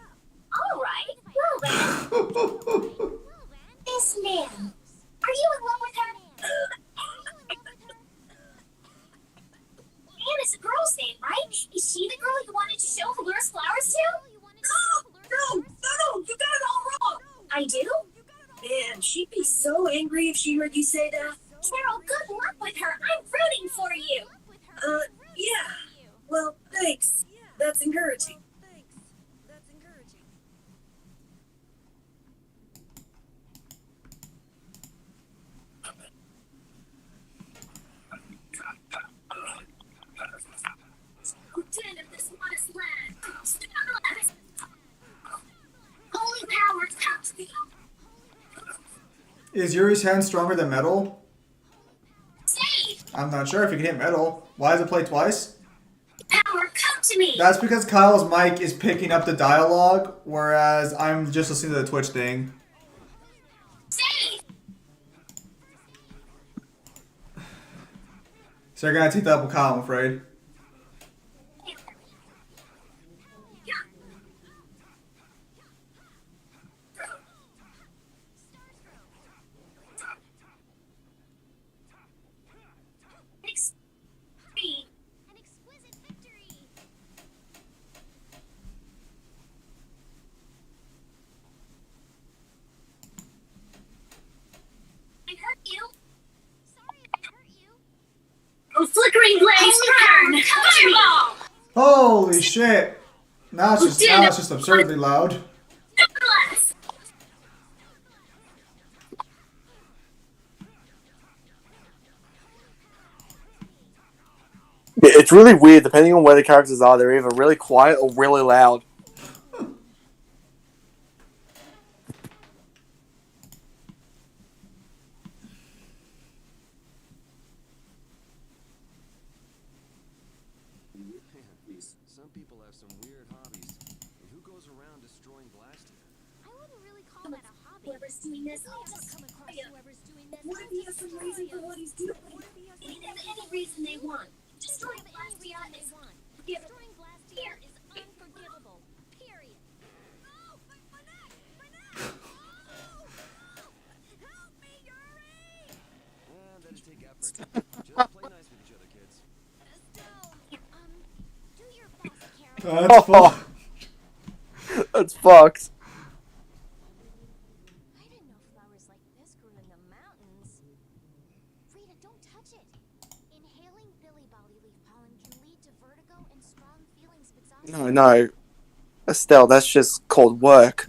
All right. Well then. This man. Are you in love with her? Anne is a girl's name, right? Is she the girl you wanted to show Valur's flowers to? No, you got it all wrong. I do? Man, she'd be so angry if she heard you say that. Carol, good luck with her. I'm rooting for you. Yeah. Well, thanks. That's encouraging. Lieutenant of this modest lad, Starless. Holy power, come to me. Is Yuri's hand stronger than metal? Save! I'm not sure if you can hit metal. Why does it play twice? Power, come to me. That's because Kyle's mic is picking up the dialogue, whereas I'm just listening to the Twitch thing. Save! So you're gonna take that up with Kyle, I'm afraid. An exquisite victory. I hurt you. Sorry if I hurt you. Oh, flickering blaze, burn! Fireball! Holy shit! Now it's just absurdly loud. Bless! Yeah, it's really weird. Depending on where the characters are, they're either really quiet or really loud. Some people have some weird hobbies. And who goes around destroying Blastia? I wouldn't really call that a hobby. Whoever's doing this, I'll never come across whoever's doing this. what if he has some reason for what he's doing? He can have any reason they want. Destroying Blastia is Destroying Blastia is unforgivable. Period. Oh, my neck! My neck! Oh! Help me, Yuri! That'd take effort. Just play nice with each other, kids. Do your best, Carol. That's fucked. That's fucked. I didn't know flowers like this grew in the mountains. Rita, don't touch it. Inhaling Billy Body Leaf pollen can lead to vertigo and strong feelings of exhaustion. No. Estelle, that's just called work.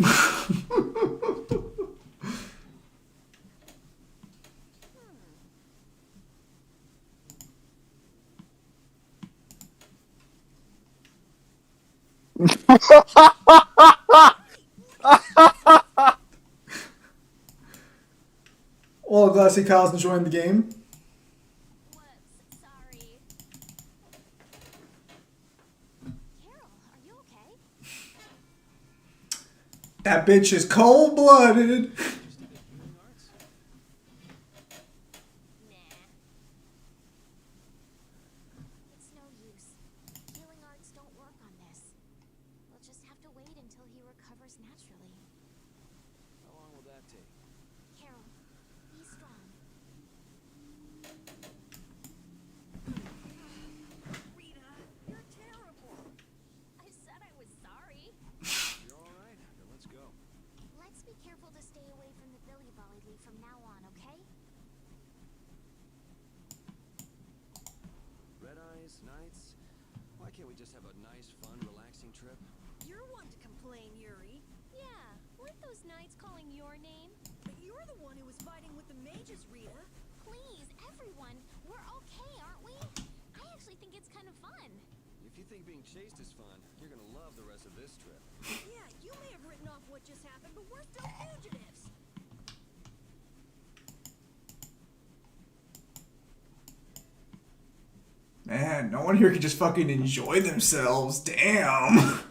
Well, glad to see Kyle's enjoying the game. Whoops, sorry. Carol, are you okay? That bitch is cold-blooded. Nah. It's no use. Healing arts don't work on this. We'll just have to wait until he recovers naturally. How long will that take? Carol, be strong. Rita, you're terrible. I said I was sorry. You're all right? Then let's go. Let's be careful to stay away from the Billy Bolly League from now on, okay? Red eyes, nights. Why can't we just have a nice, fun, relaxing trip? You're one to complain, Yuri. Yeah, weren't those knights calling your name? But you're the one who was fighting with the mages, Rita. Please, everyone, we're okay, aren't we? I actually think it's kind of fun. If you think being chased is fun, you're gonna love the rest of this trip. Yeah, you may have written off what just happened, but we're still fugitives. Man, no one here can just fucking enjoy themselves. Damn.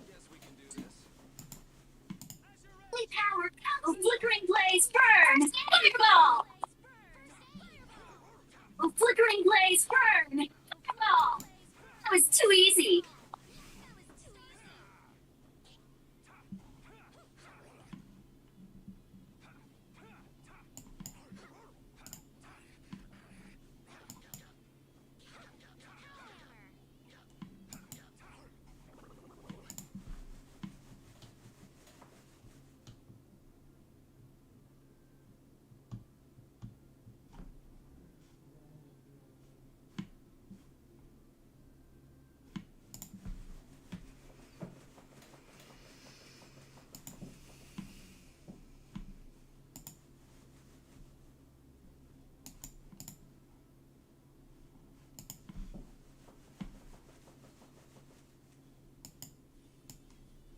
Guess we can do this. Holy power, a flickering blaze burn! Fireball! A flickering blaze burn! Fireball! That was too easy.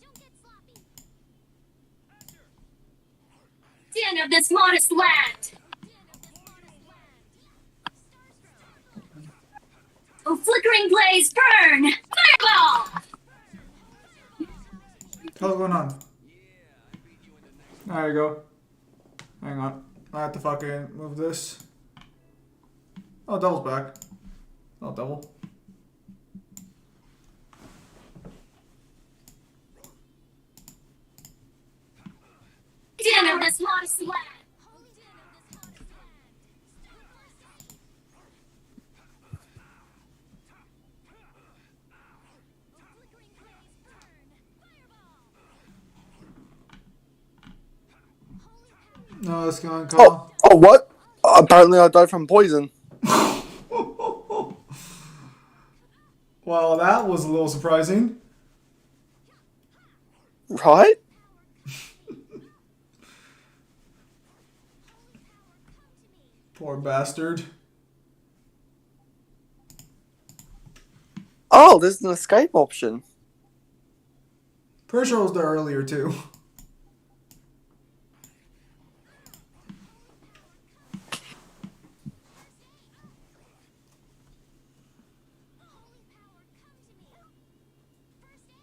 Don't get sloppy. Den of this modest land! A flickering blaze burn! Fireball! What's going on? There you go. Hang on. I have to fucking move this. Oh, Devil's back. Oh, Devil. Den of this modest land! No, it's going to call. Oh, what? Apparently I died from poison. Well, that was a little surprising. Right? Poor bastard. Oh, there's an escape option. Pretty sure I was there earlier, too.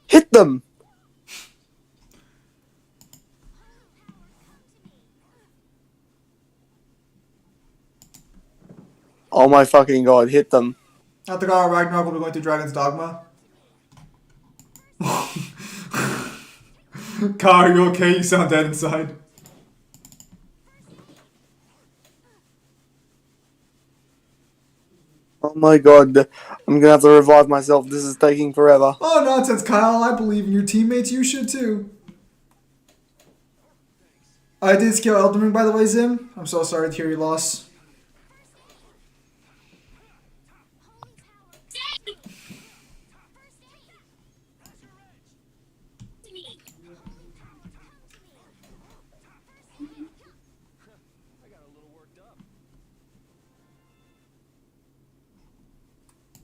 Hit them! Oh my fucking god, hit them. At the God of Ragnarok, we'll be going through Dragon's Dogma. Kyle, are you okay? You sound dead inside. Oh my god, I'm gonna have to revive myself. This is taking forever. Oh, nonsense, Kyle. I believe in your teammates. You should, too. I did skill Elden Ring, by the way, Zim. I'm so sorry to hear your loss.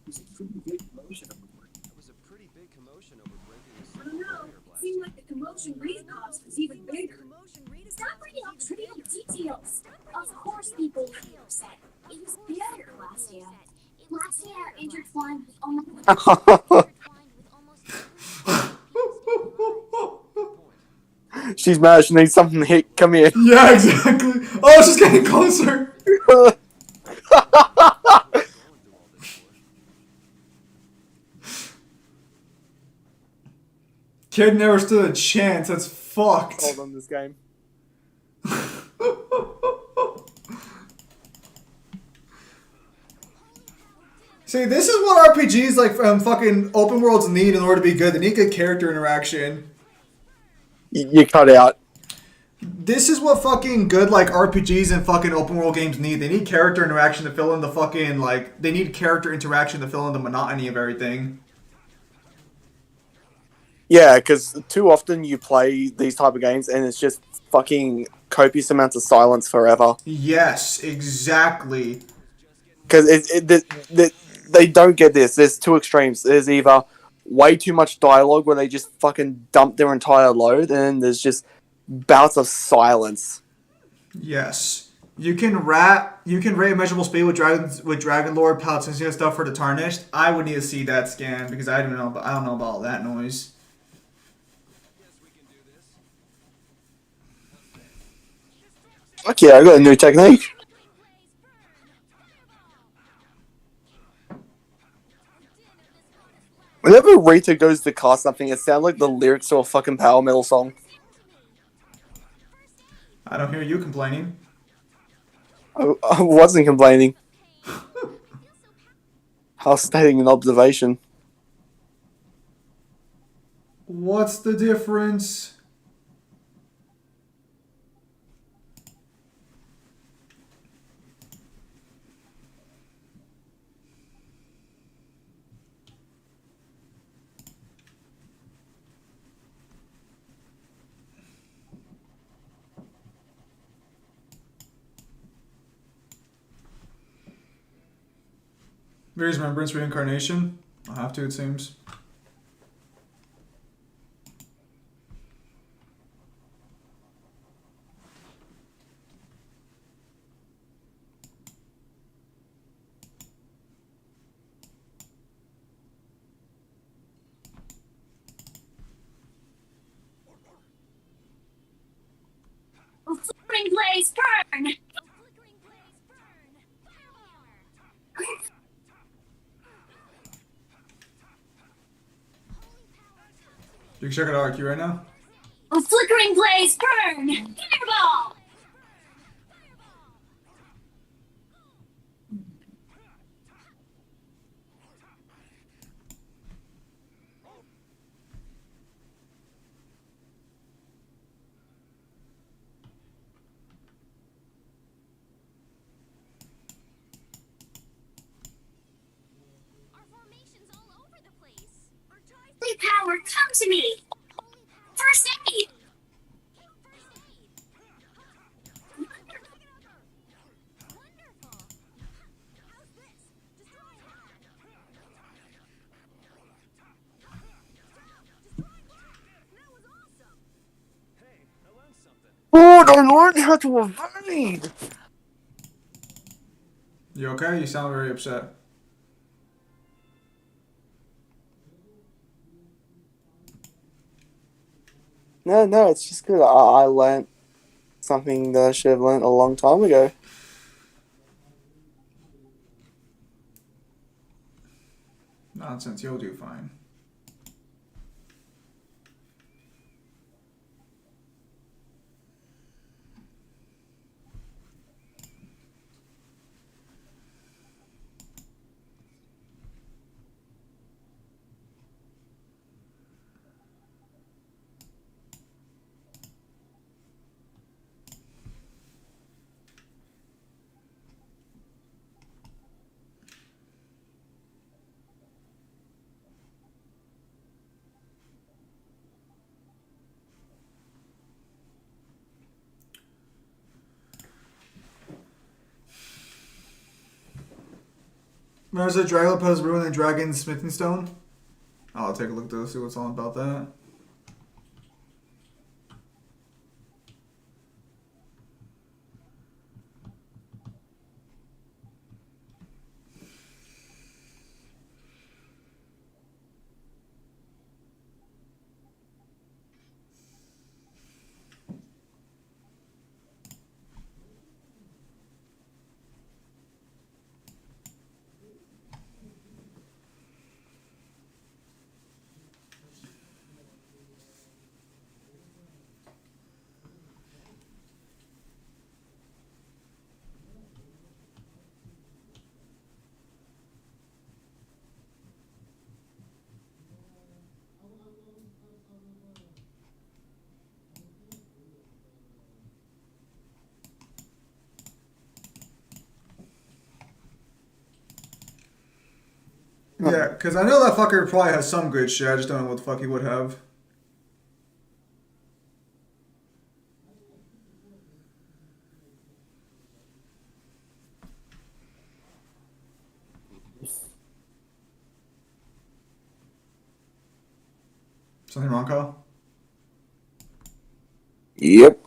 There was a pretty big commotion over breaking a I single don't know. barrier It blast. seemed like the commotion Rita caused was even bigger. Commotion Rita Stop caused bringing was up even trivial bigger. details. Of course people will be upset. It was better last year. Last year intertwined with almost She's mad. She needs something to hit. Come here. Yeah, exactly. Oh, she's getting closer. Kid never stood a chance. That's fucked. Hold on this game. See, this is what RPGs like fucking open worlds need in order to be good. They need good character interaction. You cut out. This is what fucking good like RPGs and fucking open world games need. They need character interaction to fill in the fucking like. They need character interaction to fill in the monotony of everything. Yeah, because too often you play these type of games and it's just fucking copious amounts of silence forever. Yes, exactly. Because they don't get this. There's two extremes. There's either way too much dialogue where they just fucking dump their entire load, and then there's just bouts of silence. Yes. You can rate immeasurable speed with Dragon Lord Paladin and stuff for the Tarnished. I would need to see that scan because I don't know about all that noise. Okay, I got a new technique. Whenever Rita goes to cast something, it sounds like the lyrics to a fucking power metal song. I don't hear you complaining. I wasn't complaining. I was stating an observation. What's the difference? Various Remembrance Reincarnation? I'll have to, it seems. flickering blaze burn. You can check it out IQ right now. A flickering blaze burn. Fireball. Holy power, come to me! First aid! Oh, I learned how to evade! You okay? You sound very upset. No, it's just good. I learned something that I should have learned a long time ago. Nonsense, you'll do fine. There's a Dragopus ruin and Dragon Smithing Stone. I'll take a look to see what's all about that. Yeah, because I know that fucker probably has some good shit. I just don't know what the fuck he would have. Something wrong, Kyle? Yep.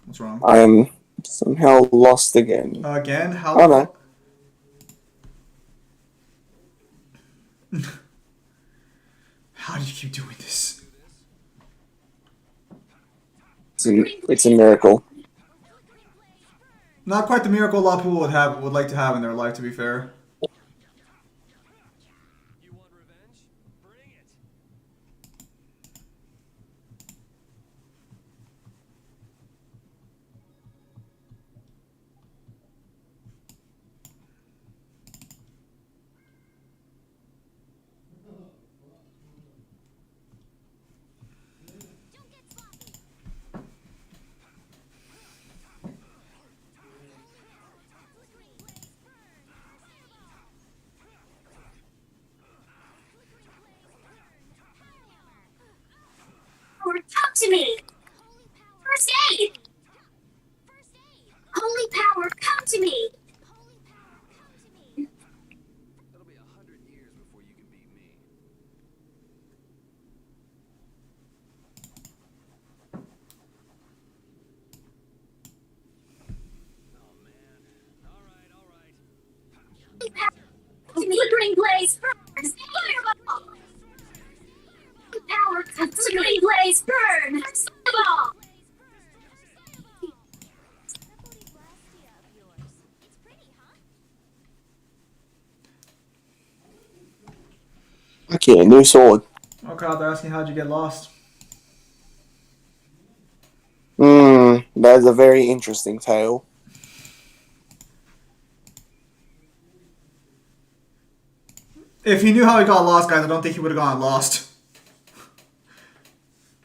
What's wrong? I am somehow lost again. Again? How? Oh no. How do you keep doing this? It's a miracle. Not quite the miracle a lot of people would like to have in their life, to be fair. You want revenge? Bring it. Come to me! First aid! Holy power, come to me! It'll be 100 years before you can beat me. Oh man. All right. Holy power, come to me! Flickering blaze burns! Fireball! Holy power, flickering blaze burn! Fireball! Okay, a new sword. Oh, Kyle, they're asking how'd you get lost? That is a very interesting tale. If he knew how he got lost, guys, I don't think he would have gotten lost.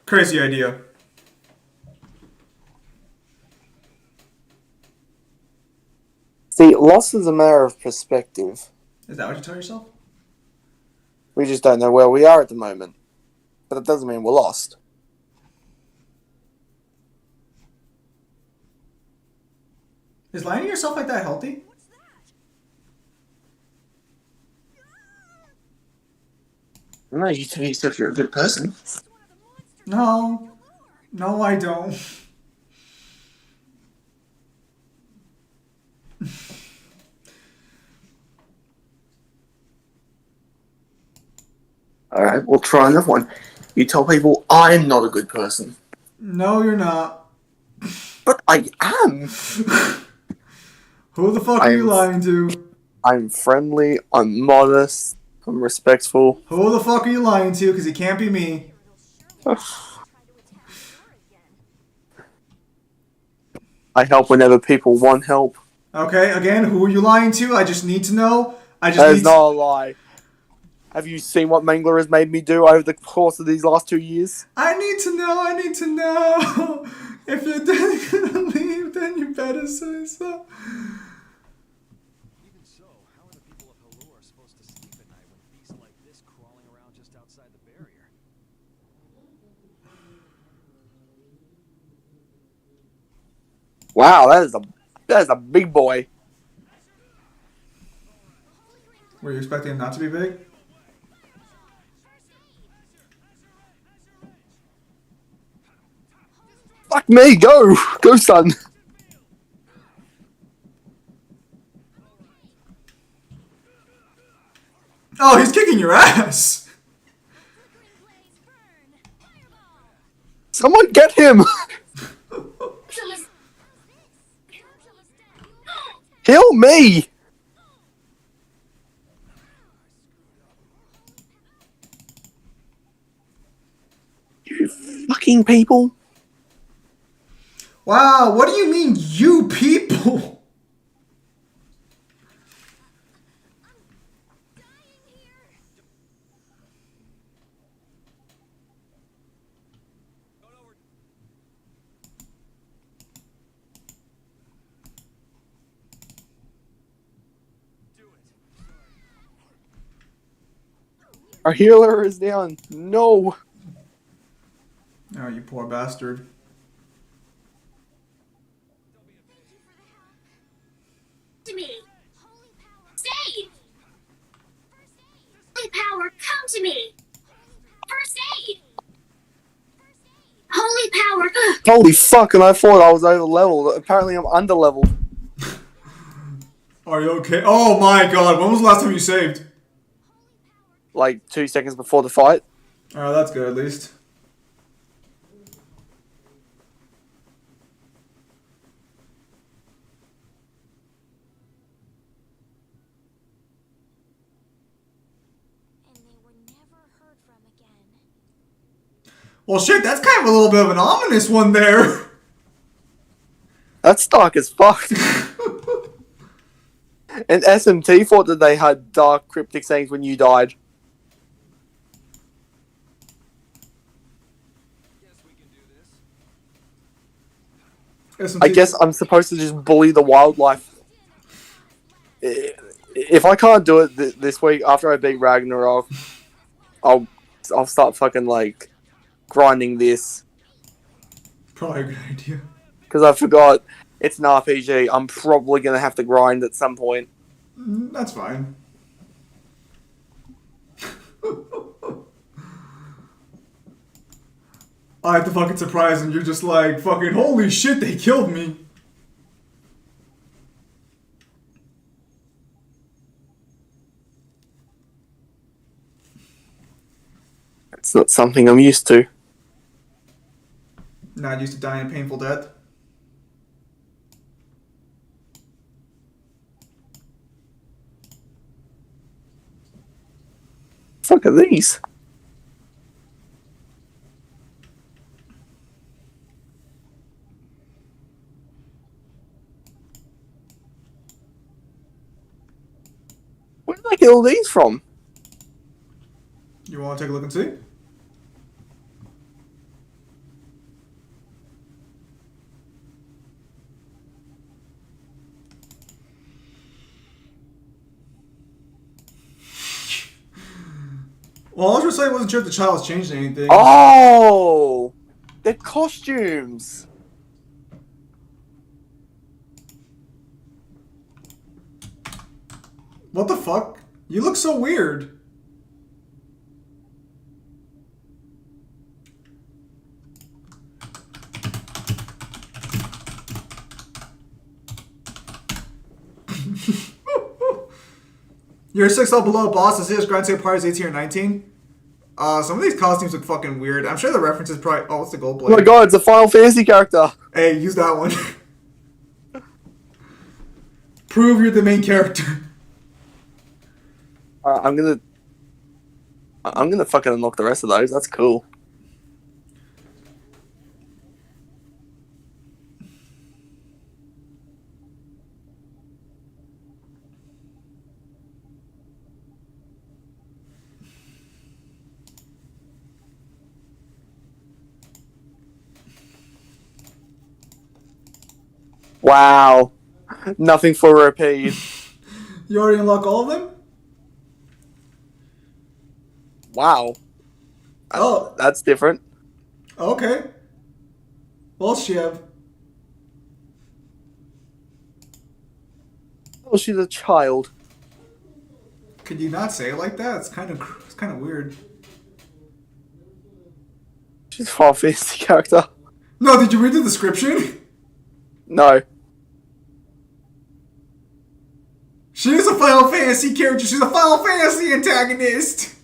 Crazy idea. See, loss is a matter of perspective. Is that what you tell yourself? We just don't know where we are at the moment. But that doesn't mean we're lost. Is lying to yourself like that healthy? No, you tell yourself you're a good person. No. No, I don't. Alright, we'll try another one. You tell people I'm not a good person. No, you're not. But I am! Who the fuck are you lying to? I'm friendly, I'm modest, I'm respectful. Who the fuck are you lying to? Because it can't be me. I help whenever people want help. Okay, again, who are you lying to? I just need to know. That is not a lie. Have you seen what Mangler has made me do over the course of these last 2 years? I need to know. If you're then gonna leave, then you better say so. Even so, how are the people of Halure supposed to sleep at night with beasts like this crawling around just outside the barrier? Wow, that is a big boy. Were you expecting him not to be big? Fuck me, go! Go, son! Oh, he's kicking your ass! Someone get him! Heal me! You fucking people! Wow, what do you mean, you people? Our healer is down. No! Oh, you poor bastard. To me. Save! Holy power, come to me! First aid! Holy power, ugh. Holy fuck, and I thought I was over leveled. Apparently I'm under leveled. Are you okay? Oh my god, when was the last time you saved? Like 2 seconds before the fight. Oh, that's good at least. And they were never heard from again. Well shit, that's kind of a little bit of an ominous one there. That's dark as fuck. And SMT thought that they had dark cryptic sayings when you died. I guess I'm supposed to just bully the wildlife. If I can't do it this week after I beat Ragnarok, I'll start fucking like grinding this. Probably a good idea. Because I forgot it's an RPG. I'm probably gonna have to grind at some point. That's fine. I had to fucking surprise and you're just like, fucking holy shit, they killed me. It's not something I'm used to. Not used to dying a painful death. Fuck are these? Where did I get all these from? You want to take a look and see? Well, I was just saying I wasn't sure if the child's changed anything. Oh! They're costumes! What the fuck? You look so weird. You're 6 up below boss. Does his Grand State Party is 18 or 19? Some of these costumes look fucking weird. I'm sure the reference is probably... Oh, it's the gold blade. Oh my god, it's a Final Fantasy character! Hey, use that one. Prove you're the main character. I'm gonna fucking unlock the rest of those. That's cool. Wow. Nothing for repeat. You already unlock all of them? Wow. Oh. That's different. Okay. Well, Shev. Oh, she's a child. Could you not say it like that? It's kind of weird. She's a Final Fantasy character. No, did you read the description? No. She is a Final Fantasy character. She's a Final Fantasy antagonist.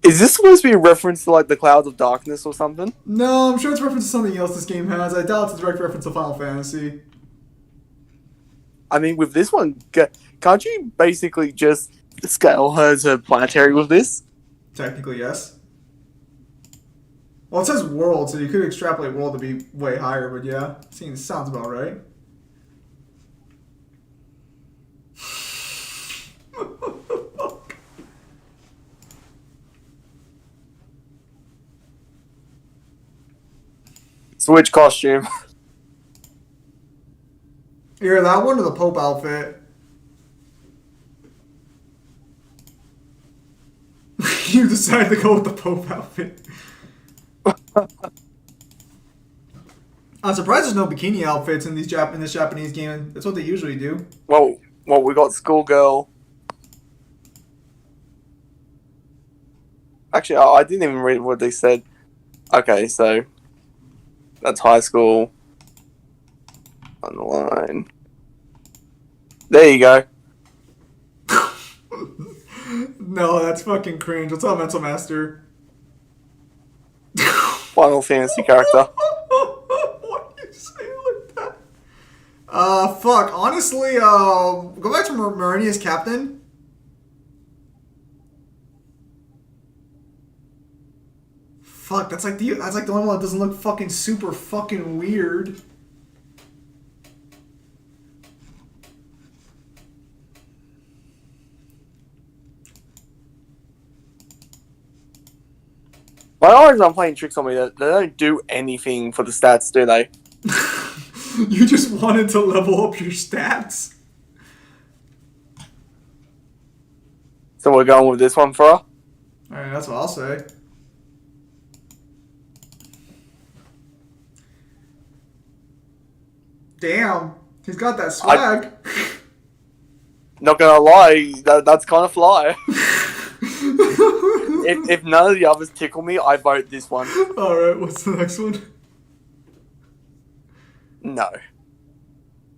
Is this supposed to be a reference to like the Clouds of Darkness or something? No, I'm sure it's a reference to something else this game has. I doubt it's a direct reference to Final Fantasy. I mean, with this one, can't you basically just scale her to planetary with this? Technically, yes. Well, it says world, so you could extrapolate world to be way higher, but yeah, sounds about right. Switch costume. Either that one or the Pope outfit. You decided to go with the Pope outfit. I'm surprised there's no bikini outfits in this Japanese game. That's what they usually do. Well, we got schoolgirl. Actually, I didn't even read what they said. Okay, so that's high school. On the line. There you go. No, that's fucking cringe. What's up, Mental Master? Final Fantasy character. Why do you say it like that? Fuck. Honestly, go back to Marinia's captain. Fuck, that's like the only one that doesn't look fucking super fucking weird. My eyes are playing tricks on me. They don't do anything for the stats, do they? You just wanted to level up your stats. So we're going with this one for her? Alright, that's what I'll say. Damn, he's got that swag. Not gonna lie, that's kind of fly. if none of the others tickle me, I vote this one. Alright, what's the next one? No.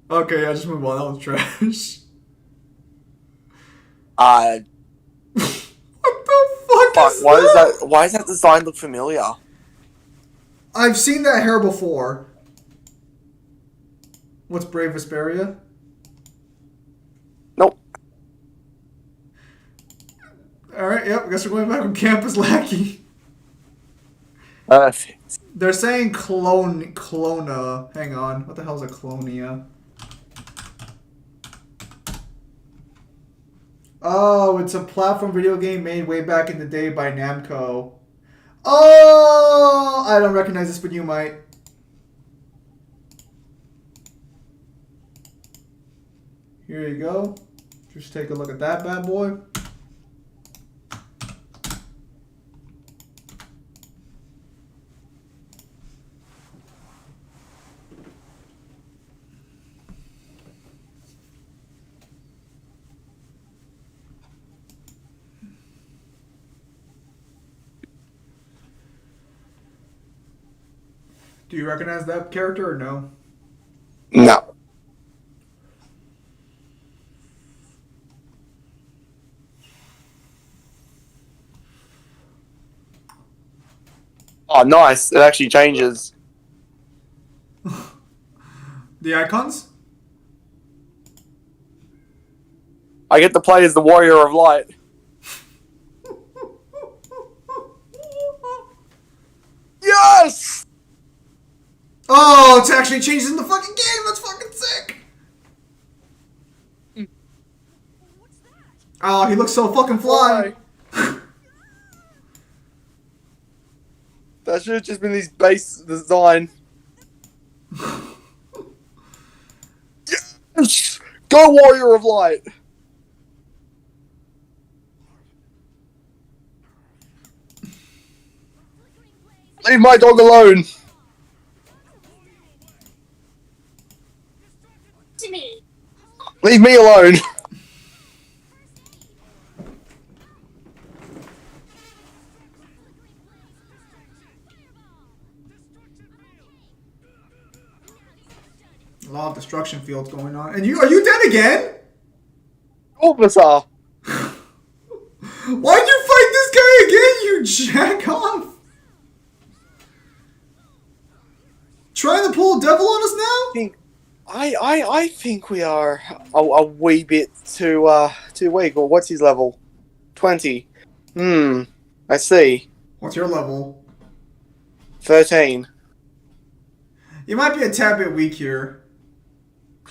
Okay, I just move on. That was trash. What the fuck is why that? does that? Why does that design look familiar? I've seen that hair before. What's Brave Vesperia? Nope. Alright, yep, I guess we're going back on Campus Lackey. Perfect. They're saying Clona. Hang on. What the hell is a Clonia? Oh, it's a platform video game made way back in the day by Namco. Oh, I don't recognize this, but you might. Here you go. Just take a look at that bad boy. Do you recognize that character or no? No. Oh, nice. It actually changes. The icons? I get to play as the Warrior of Light. Yes! Oh, it's actually changed in the fucking game. That's fucking sick. Oh, he looks so fucking fly. That should have just been his base design. Yes! Go Warrior of Light! Leave my dog alone! To me. Leave me alone. A lot of destruction fields going on. And are you dead again? Officer. Why'd you fight this guy again, you jack off? Trying to pull a devil on us now? I think we are a wee bit too weak. Or what's his level? 20. I see. What's your level? 13. You might be a tad bit weak here.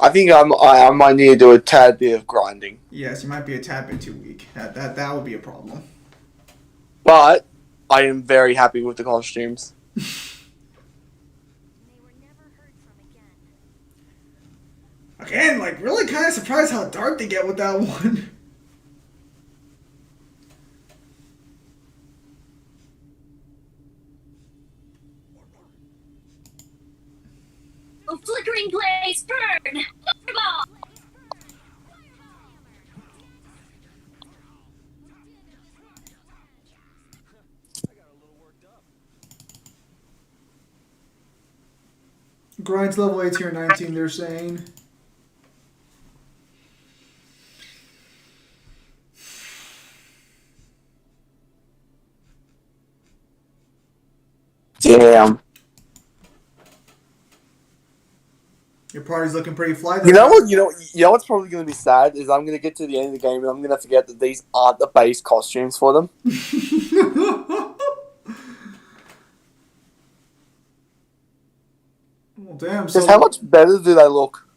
I think I might need to do a tad bit of grinding. Yes, you might be a tad bit too weak. That would be a problem. But I am very happy with the costumes. They were never heard from again. Again, like, really kind of surprised how dark they get with that one. A flickering blaze burn! Fireball! Grind's level 18 or 19, they're saying. Damn. Your party's looking pretty fly. You know what? You know what's probably going to be sad is I'm going to get to the end of the game and I'm going to forget that these aren't the base costumes for them. Well, damn. Because how much better do they look?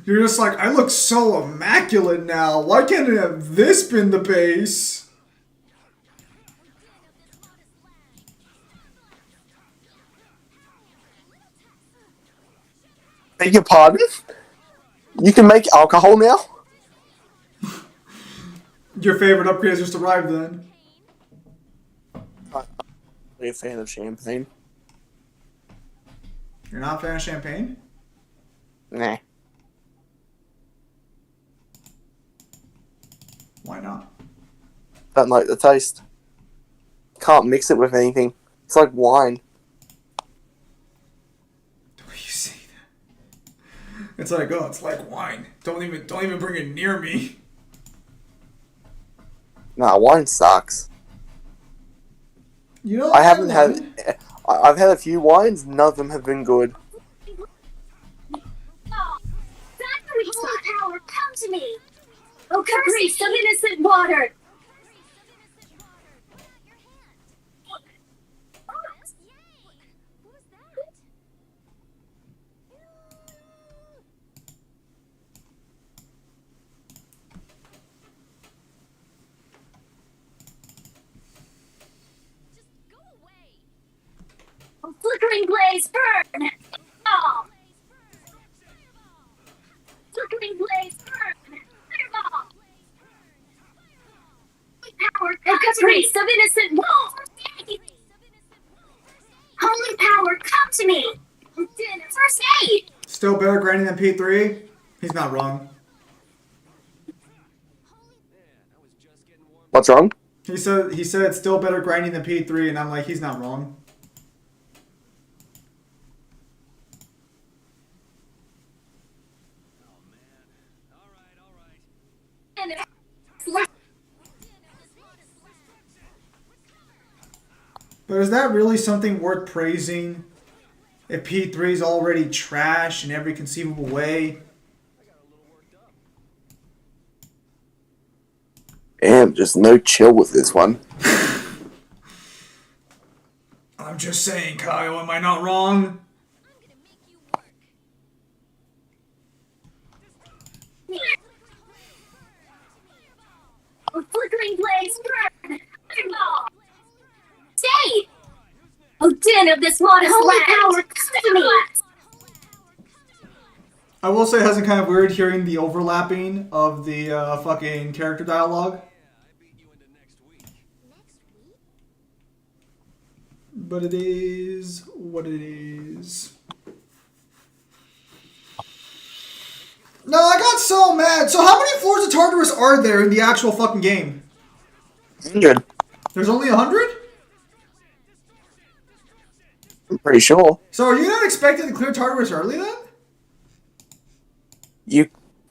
You're just like, I look so immaculate now. Why can't it have this been the base? Beg your pardon? You can make alcohol now? Your favorite upgrade has just arrived then. I'm a fan of champagne. You're not a fan of champagne? Nah. Why not? Don't like the taste. Can't mix it with anything. It's like wine. The way you say that. It's like, oh, it's like wine. Don't even bring it near me. Nah, wine sucks. You know, I've had a few wines, none of them have been good. Holy power, come to me! Oh, caprice of innocent water! What was that? Just go away. A flickering blaze burn! Oh! Flickering blaze burn! Fireball! Power, a caprice of innocent water! Holy power, come to me! First aid! Still better grinding than P3? He's not wrong. What's wrong? He said it's still better grinding than P3, and I'm like, he's not wrong. But is that really something worth praising? If P3 is already trash in every conceivable way? Damn, just no chill with this one. I'm just saying, Kyle, am I not wrong? A flickering blaze burn! Fireball! Stay! Oh, din of this modest land! Power, come to me! I will say it has been kind of weird hearing the overlapping of the fucking character dialogue. But it is what it is. No, I got so mad. So how many floors of Tartarus are there in the actual fucking game? 100. There's only 100? I'm pretty sure. So are you not expected to clear Tartarus early then?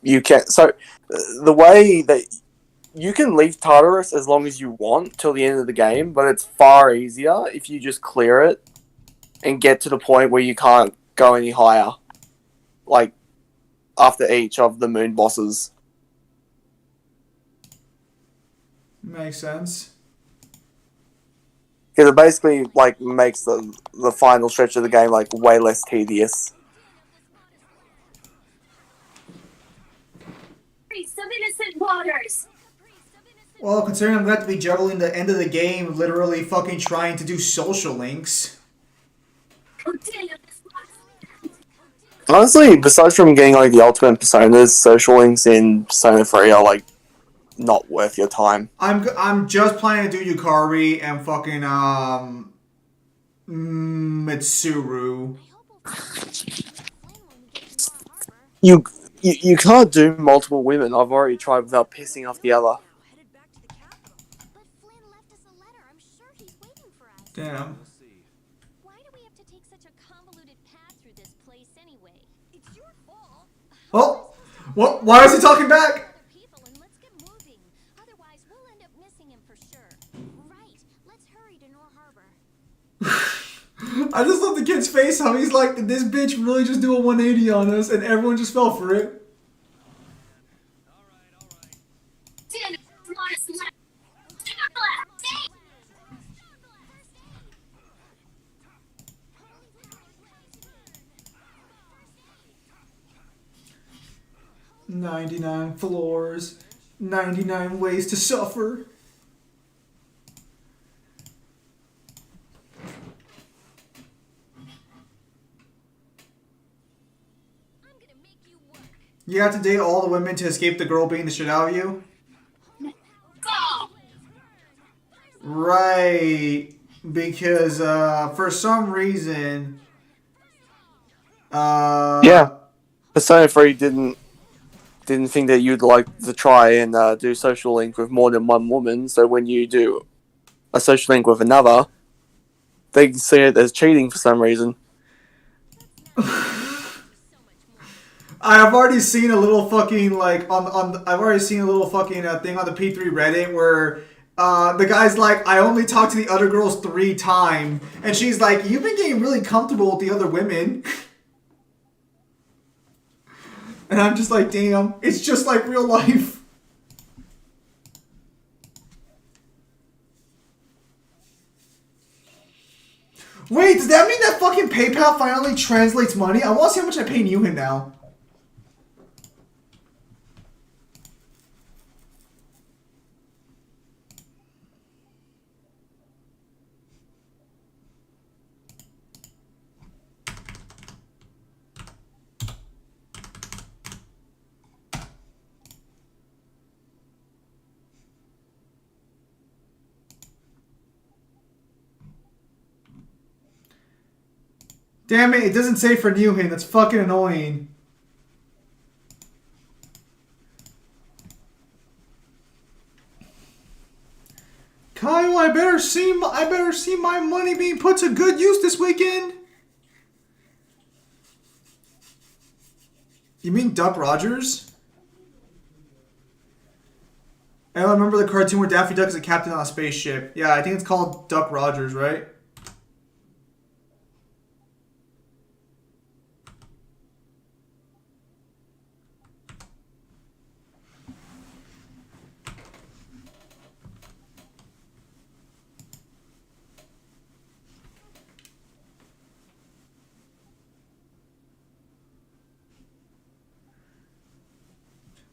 You can. So the way that you can leave Tartarus as long as you want till the end of the game, but it's far easier if you just clear it and get to the point where you can't go any higher. Like after each of the moon bosses. Makes sense. Because it basically like makes the final stretch of the game like way less tedious. Priest of innocent waters. Well, considering I'm going to be juggling the end of the game, literally fucking trying to do social links. Honestly, besides from getting like the ultimate personas, social links in Persona 3 are like not worth your time. I'm just planning to do Yukari and fucking Mitsuru. You can't do multiple women. I've already tried without pissing off the other. Damn. Why do we have to take such a convoluted path through this place anyway? It's your fault. Oh! What? Why is he talking back? Let's get moving. Otherwise, we'll end up missing him for sure. Right. Let's hurry to Nor Harbor. I just love the kid's face, how he's like, did this bitch really just do a 180 on us, and everyone just fell for it. "99 floors, 99 ways to suffer." You have to date all the women to escape the girl beating the shit out of you? Right. Because, for some reason... Yeah. Persona 3 didn't think that you'd like to try and do social link with more than one woman, so when you do a social link with another, they see it as cheating for some reason. I've already seen a little fucking like I've already seen a little fucking thing on the P3 Reddit where the guy's like, I only talked to the other girls 3 times, and she's like, you've been getting really comfortable with the other women. And I'm just like, damn, it's just like real life. Wait, does that mean that fucking PayPal finally translates money? I want to see how much I pay Newhan now. Damn it, it doesn't say for Newhan. That's fucking annoying. Kyle, I better see my money being put to good use this weekend. You mean Duck Rogers? I remember the cartoon where Daffy Duck is a captain on a spaceship. Yeah, I think it's called Duck Rogers, right?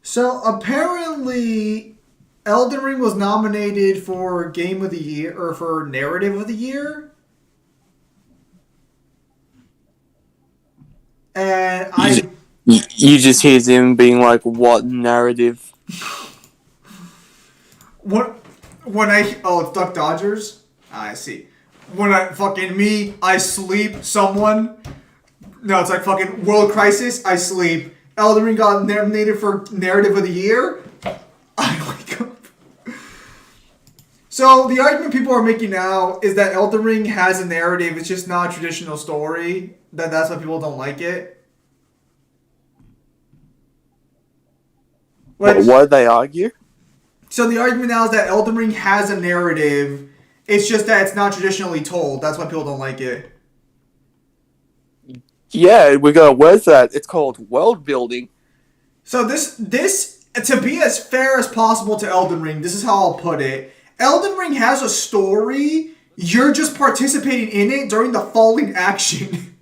So apparently, Elden Ring was nominated for Game of the Year or for Narrative of the Year, and you just hear him being like, "What narrative?" when it's Duck Dodgers. I see. When I sleep. Someone. No, it's like fucking World Crisis. I sleep. Elden Ring got nominated for Narrative of the Year. I wake up. So the argument people are making now is that Elden Ring has a narrative. It's just not a traditional story. That's why people don't like it. What did they argue? So the argument now is that Elden Ring has a narrative. It's just that it's not traditionally told. That's why people don't like it. Yeah, we got a word for that. It's called world building. So this to be as fair as possible to Elden Ring, this is how I'll put it. Elden Ring has a story. You're just participating in it during the falling action.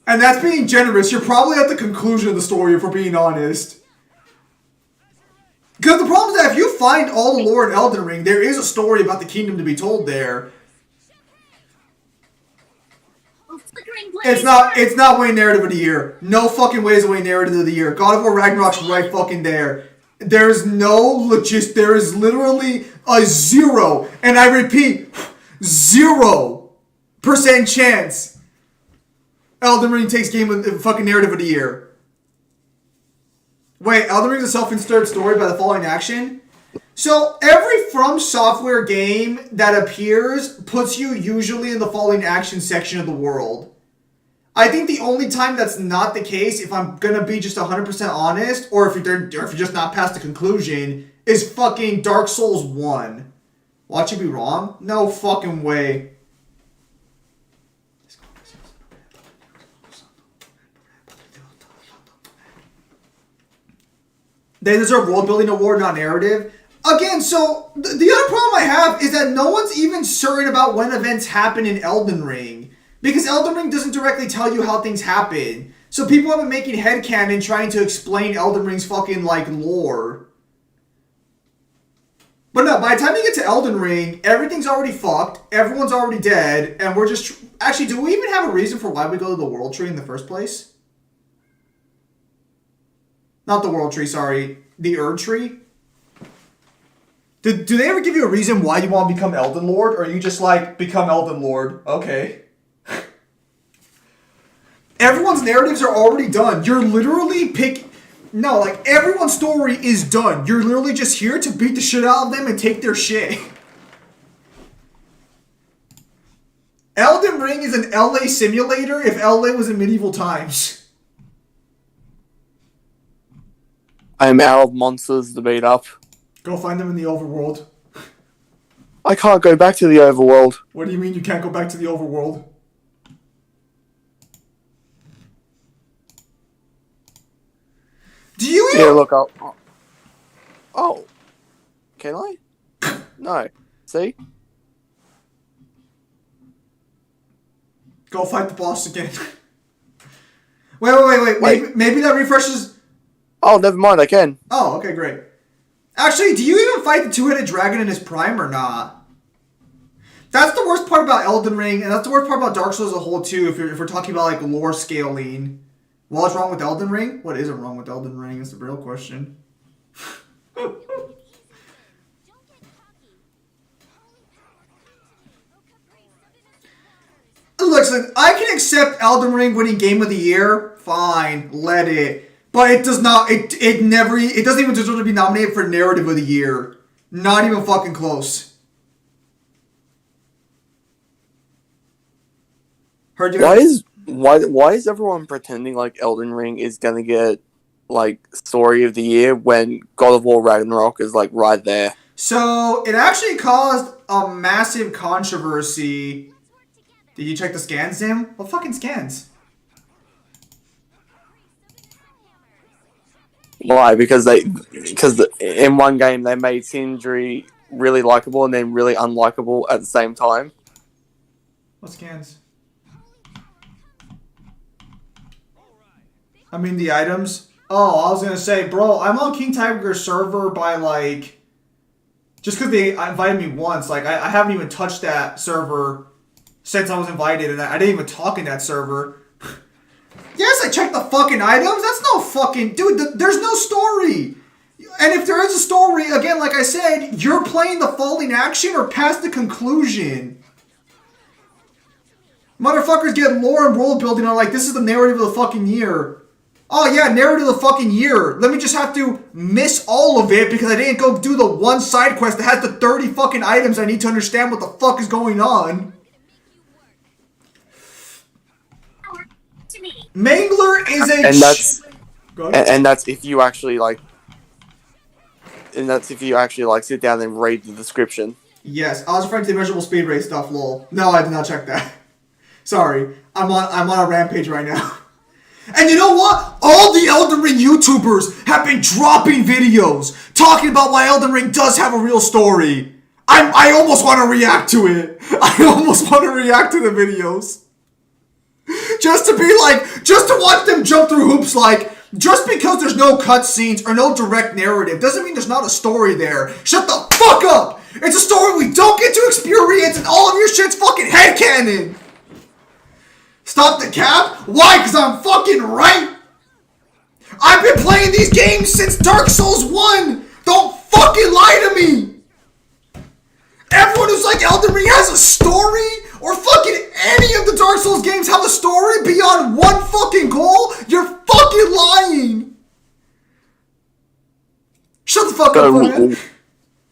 And that's being generous. You're probably at the conclusion of the story, if we're being honest. Because the problem is that if you find all the lore in Elden Ring, there is a story about the kingdom to be told there. It's not winning Narrative of the Year. No fucking way is it winning Narrative of the Year. God of War Ragnarok's right fucking there. There's no there is literally a 0, and I repeat, 0% chance Elden Ring takes game of the fucking Narrative of the Year. Wait, Elden Ring's a self-inspired story by the following action? So every From Software game that appears puts you usually in the following action section of the world. I think the only time that's not the case, if I'm gonna be just 100% honest, or if you're just not past the conclusion, is fucking Dark Souls 1. Watch it be wrong? No fucking way. They deserve world building award, not narrative. Again, so the other problem I have is that no one's even certain about when events happen in Elden Ring. Because Elden Ring doesn't directly tell you how things happen. So people have been making headcanon trying to explain Elden Ring's fucking, lore. But no, by the time you get to Elden Ring, everything's already fucked, everyone's already dead, and we're just... Actually, do we even have a reason for why we go to the World Tree in the first place? Not the World Tree, sorry. The Erd Tree? Do they ever give you a reason why you want to become Elden Lord? Or are you just become Elden Lord? Okay. Everyone's narratives are already done. You're literally everyone's story is done. You're literally just here to beat the shit out of them and take their shit. Elden Ring is an LA simulator if LA was in medieval times. I am out of monsters to beat up. Go find them in the overworld. I can't go back to the overworld. What do you mean you can't go back to the overworld? Do you even... Yeah, look, Oh. Can I? No. See? Go fight the boss again. Wait. Maybe that refreshes... Oh, never mind, I can. Oh, okay, great. Actually, do you even fight the two-headed dragon in his prime or not? That's the worst part about Elden Ring, and that's the worst part about Dark Souls as a whole, too, if we're talking about, lore scaling. What's wrong with Elden Ring? What isn't wrong with Elden Ring is the real question. Listen, I can accept Elden Ring winning Game of the Year. Fine, let it. But it does not, it doesn't even deserve to be nominated for Narrative of the Year. Not even fucking close. Heard you guys? Why is everyone pretending like Elden Ring is gonna get Story of the Year when God of War Ragnarok is right there? So it actually caused a massive controversy. Did you check the scans, Sam? What fucking scans? Why? Because in one game they made Sindri really likable and then really unlikable at the same time. What scans? I mean the items. Oh, I was gonna say, bro, I'm on King Tiger's server by just because they invited me once. I haven't even touched that server since I was invited, and I didn't even talk in that server. Yes, I checked the fucking items. That's no fucking... Dude, there's no story. And if there is a story, again, like I said, you're playing the falling action or past the conclusion. Motherfuckers get lore and world building are like, this is the narrative of the fucking year. Oh yeah, narrative of the fucking year. Let me just have to miss all of it because I didn't go do the one side quest that has the 30 fucking items I need to understand what the fuck is going on. Mangler is a and that's if you actually like sit down and read the description. Yes, I was referring to the measurable speed rate stuff, lol. No, I did not check that. Sorry. I'm on a rampage right now. And you know what? All the Elden Ring YouTubers have been dropping videos talking about why Elden Ring does have a real story. I almost want to react to it. I almost want to react to the videos. Just to watch them jump through hoops like, just because there's no cutscenes or no direct narrative doesn't mean there's not a story there. Shut the fuck up! It's a story we don't get to experience and all of your shit's fucking headcanon! Stop the cap? Why? Because I'm fucking right! I've been playing these games since Dark Souls 1! Don't fucking lie to me! Everyone who's like Elden Ring has a story? Or fucking any of the Dark Souls games have a story beyond one fucking goal? You're fucking lying! Shut the fuck up, man.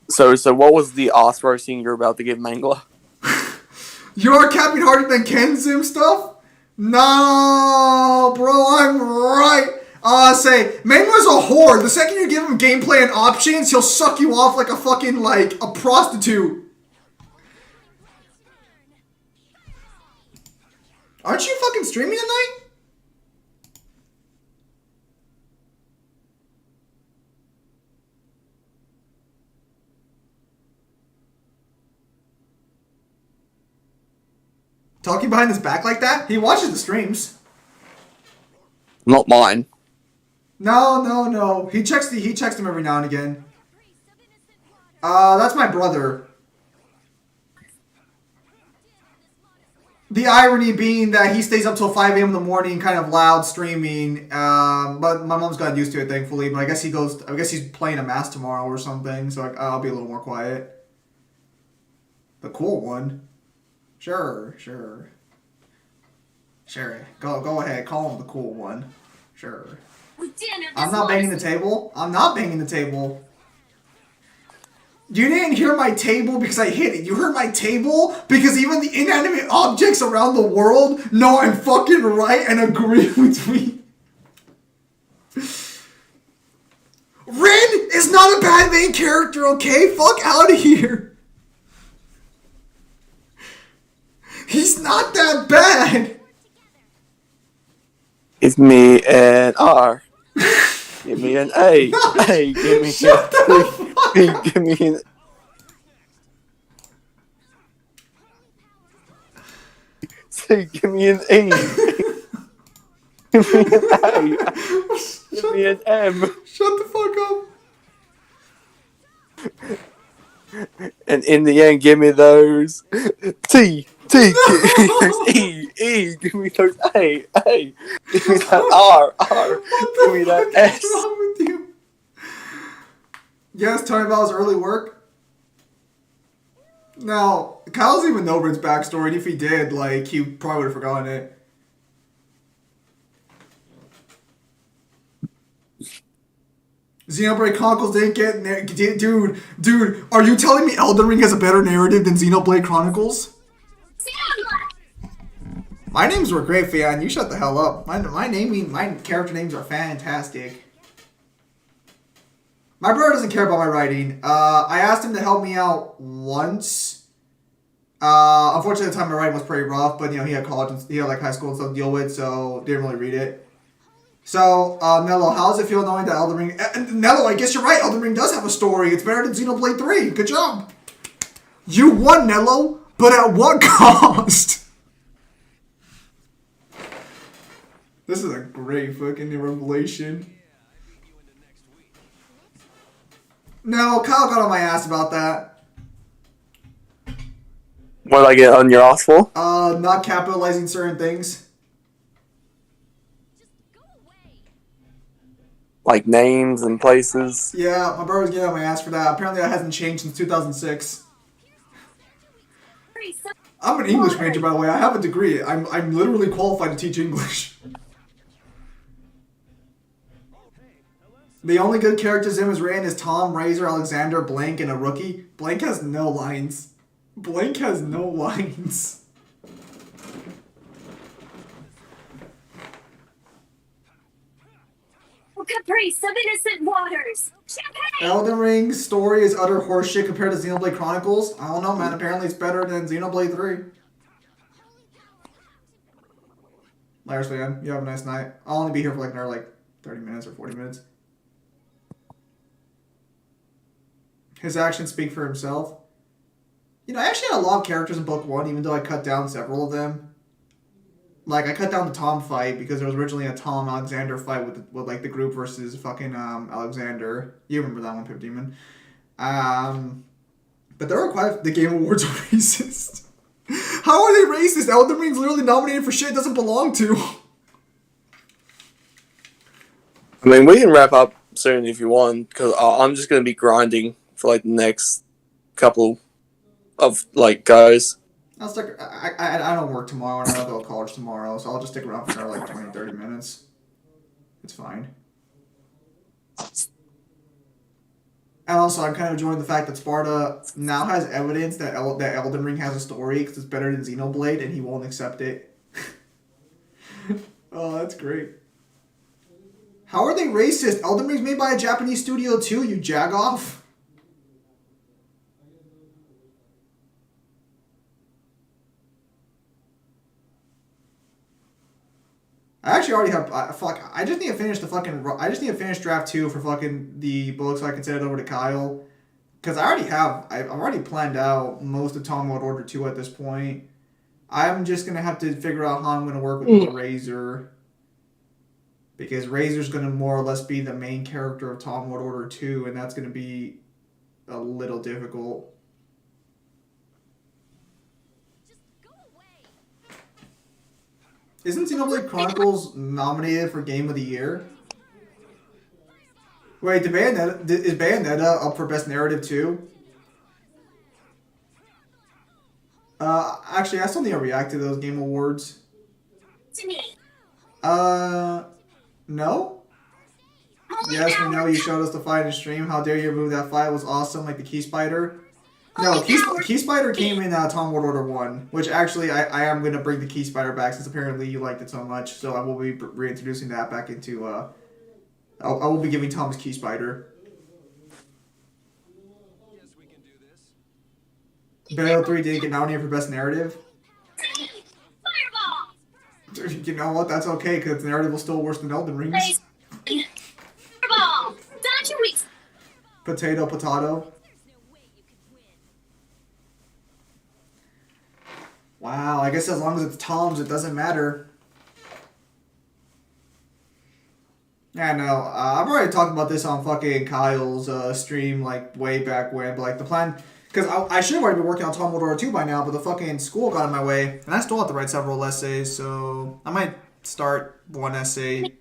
So what was the ass roasting you're about to give Mangler? You're capping harder than Kenzim stuff? No, bro, I'm right. Say, Mangler's a whore. The second you give him gameplay and options, he'll suck you off like a fucking, like, a prostitute. Aren't you fucking streaming tonight? Talking behind his back like that? He watches the streams. Not mine. No. He checks them every now and again. That's my brother. The irony being that he stays up till 5 a.m. in the morning, kind of loud streaming. But my mom's got used to it, thankfully. But I guess he's playing a mass tomorrow or something, so I'll be a little more quiet. The cool one. Sure. Go ahead. Call him the cool one. Sure. I'm not banging the table. You didn't hear my table because I hit it. You heard my table because even the inanimate objects around the world know I'm fucking right and agree with me. Rin is not a bad main character, okay? Fuck out of here. He's not that bad. Give me an R. Give me an A. A. Give me Shut the fuck up. Give me an. Say, give me an E. Give me an A. Give me an M. Shut the fuck up. And in the end, give me those T. Give me those E. Give me those A. Give me that R. Give me that S. What's wrong with you? Yes, tell me about his early work. Now, Kyle doesn't even know Rin's backstory, and if he did, like, he probably would have forgotten it. Xenoblade Chronicles didn't get... Dude, are you telling me Elden Ring has a better narrative than Xenoblade Chronicles? My names were great, Fian. You shut the hell up. My character names are fantastic. My brother doesn't care about my writing. I asked him to help me out once. Unfortunately, at the time my writing was pretty rough, but you know he had college and he had like high school and stuff to deal with, so didn't really read it. So, Nello, how does it feel knowing that Elden Ring... Nello, I guess you're right. Elden Ring does have a story. It's better than Xenoblade 3. Good job. You won, Nello, but at what cost? This is a great fucking revelation. No, Kyle got on my ass about that. What did I get on your ass for? Not capitalizing certain things. Like names and places? Yeah, my brother was getting on my ass for that. Apparently that hasn't changed since 2006. I'm an English major, by the way. I have a degree. I'm literally qualified to teach English. The only good characters in was ran is Tom, Razor, Alexander, Blank, and a rookie. Blank has no lines. Blank has no lines. Caprice of innocent waters. Champagne. Elden Ring's story is utter horseshit compared to Xenoblade Chronicles. I don't know, man. Apparently it's better than Xenoblade 3. Lars fan, you have a nice night. I'll only be here for like another 30 minutes or 40 minutes. His actions speak for himself. You know, I actually had a lot of characters in book 1, even though I cut down several of them. Like, I cut down the Tom fight because there was originally a Tom Alexander fight with like the group versus fucking Alexander. You remember that one, Pip Demon. But there were quite the Game Awards are racist. How are they racist? Elden Ring's literally nominated for shit it doesn't belong to. I mean, we can wrap up soon if you want, because I'm just going to be grinding for like the next couple of like goes. I'll stick. I don't work tomorrow and I don't go to college tomorrow, so I'll just stick around for another like 20, 30 minutes. It's fine. And also, I'm kind of enjoying the fact that Sparta now has evidence that that Elden Ring has a story because it's better than Xenoblade, and he won't accept it. Oh, that's great. How are they racist? Elden Ring's made by a Japanese studio too, you jagoff. I actually already have. Fuck. I just need to finish the fucking. I just need to finish draft 2 for fucking the book so I can send it over to Kyle. Because I already have. I've already planned out most of Tom World Order 2 at this point. I'm just gonna have to figure out how I'm gonna work with the Razor. Because Razor's gonna more or less be the main character of Tom World Order 2, and that's gonna be a little difficult. Isn't Xenoblade Chronicles nominated for Game of the Year? Wait, is Bayonetta up for Best Narrative too? Actually, I still need to react to those Game Awards. No? Yes, we know you showed us the fight in stream. How dare you remove that fight? It was awesome, like the Key Spider. No, Key Spider came in Tom World Order 1, which actually I am going to bring the Key Spider back since apparently you liked it so much, so I will be reintroducing that back into, I will be giving Tom his Key Spider. Yes, we can do this. Battle 3 did get nominated for Best Narrative. Fireball. You know what, that's okay, because the narrative was still worse than Elden Ring's. Fireball. Dodge your weeks. Potato. Wow, I guess as long as it's Tom's, it doesn't matter. Yeah, no, I've already talked about this on fucking Kyle's stream, like, way back when, but, like, the plan... Because I should have already been working on Tom World Order 2 by now, but the fucking school got in my way, and I still have to write several essays, so I might start one essay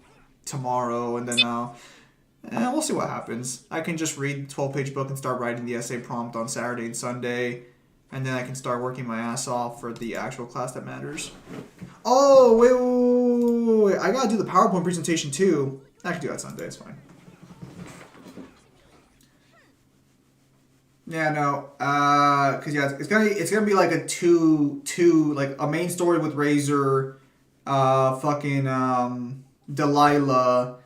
tomorrow, and then we'll see what happens. I can just read the 12-page book and start writing the essay prompt on Saturday and Sunday. And then I can start working my ass off for the actual class that matters. Oh, wait. I gotta do the PowerPoint presentation too. I can do that Sunday, it's fine. Yeah, no. Cause yeah, it's gonna be like a two like a main story with Razor, Delilah.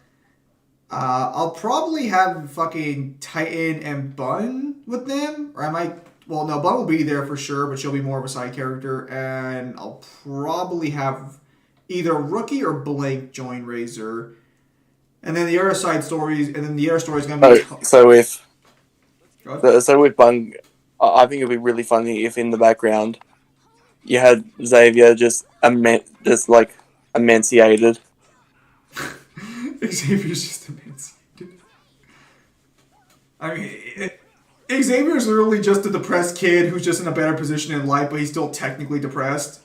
I'll probably have fucking Titan and Bun with them, or I might. Well, no, Bun will be there for sure, but she'll be more of a side character, and I'll probably have either Rookie or Blank join Razor, and then the other side stories, and then the other story is gonna be. So with Bun, I think it'd be really funny if in the background you had Xavier just emaciated. Xavier's just emancipated. I mean. Xavier's literally just a depressed kid who's just in a better position in life, but he's still technically depressed.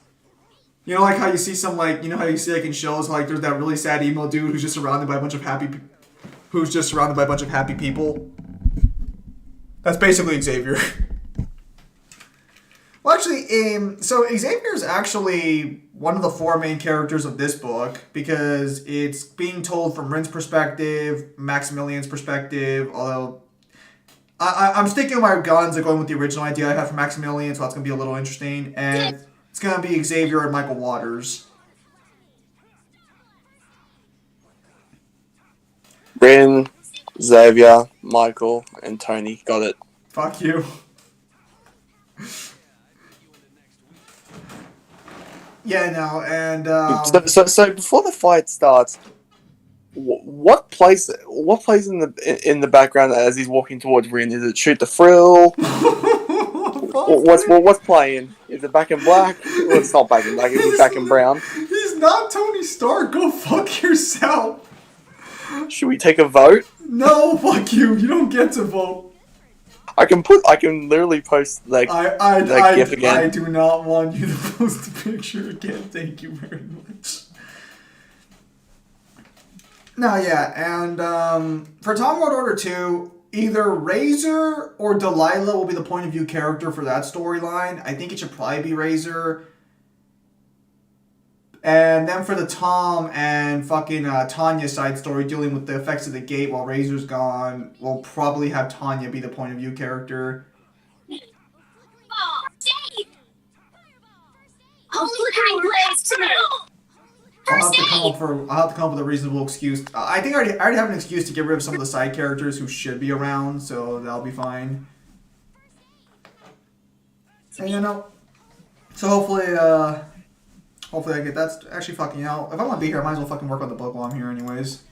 You know, like how you see some, like, you know how you see, like, in shows, like, there's that really sad emo dude who's just surrounded by a bunch of happy people. That's basically Xavier. Well, actually, so Xavier is actually one of the four main characters of this book because it's being told from Rin's perspective, Maximilian's perspective, although I'm sticking with my guns and going with the original idea I have for Maximilian, so that's going to be a little interesting. And it's going to be Xavier and Michael Waters. Rin, Xavier, Michael, and Tony. Got it. Fuck you. Yeah, no, and So before the fight starts, what plays in the background as he's walking towards Rin? Is it Shoot the Thrill? What's playing? Is it Back in Black? Well, it's not Back in Black. It's Back in Brown. He's not Tony Stark. Go fuck yourself. Should we take a vote? No, fuck you. You don't get to vote. I can literally post that GIF again. I do not want you to post the picture again. Thank you very much. No, yeah, and for Tom World Order 2, either Razor or Delilah will be the point of view character for that storyline. I think it should probably be Razor. And then for the Tom and fucking Tanya side story dealing with the effects of the gate while Razor's gone, we'll probably have Tanya be the point of view character. Oh, Dave! Holy blaze too! I'll have to come up with a reasonable excuse. I think I already have an excuse to get rid of some of the side characters who should be around, so that'll be fine. And you know, so hopefully I get that's actually fucking if I want to be here, I might as well fucking work on the book while I'm here anyways.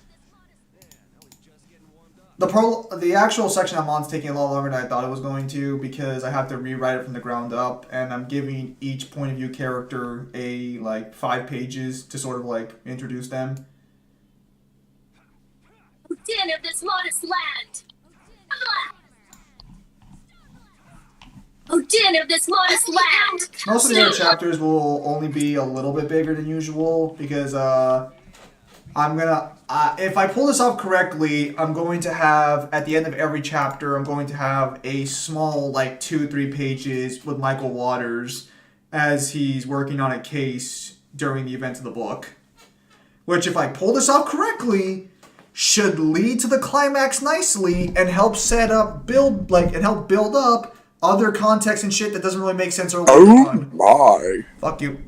The actual section I'm on is taking a lot longer than I thought it was going to because I have to rewrite it from the ground up, and I'm giving each point of view character a 5 pages to sort of introduce them. Den of this modest land. Oh, den of this modest land. Most of the other chapters will only be a little bit bigger than usual because I'm gonna if I pull this off correctly, I'm going to have at the end of every chapter I'm going to have a small 2-3 pages with Michael Waters as he's working on a case during the events of the book, which if I pull this off correctly should lead to the climax nicely and help build up other context and shit that doesn't really make sense early on. My. Fuck you.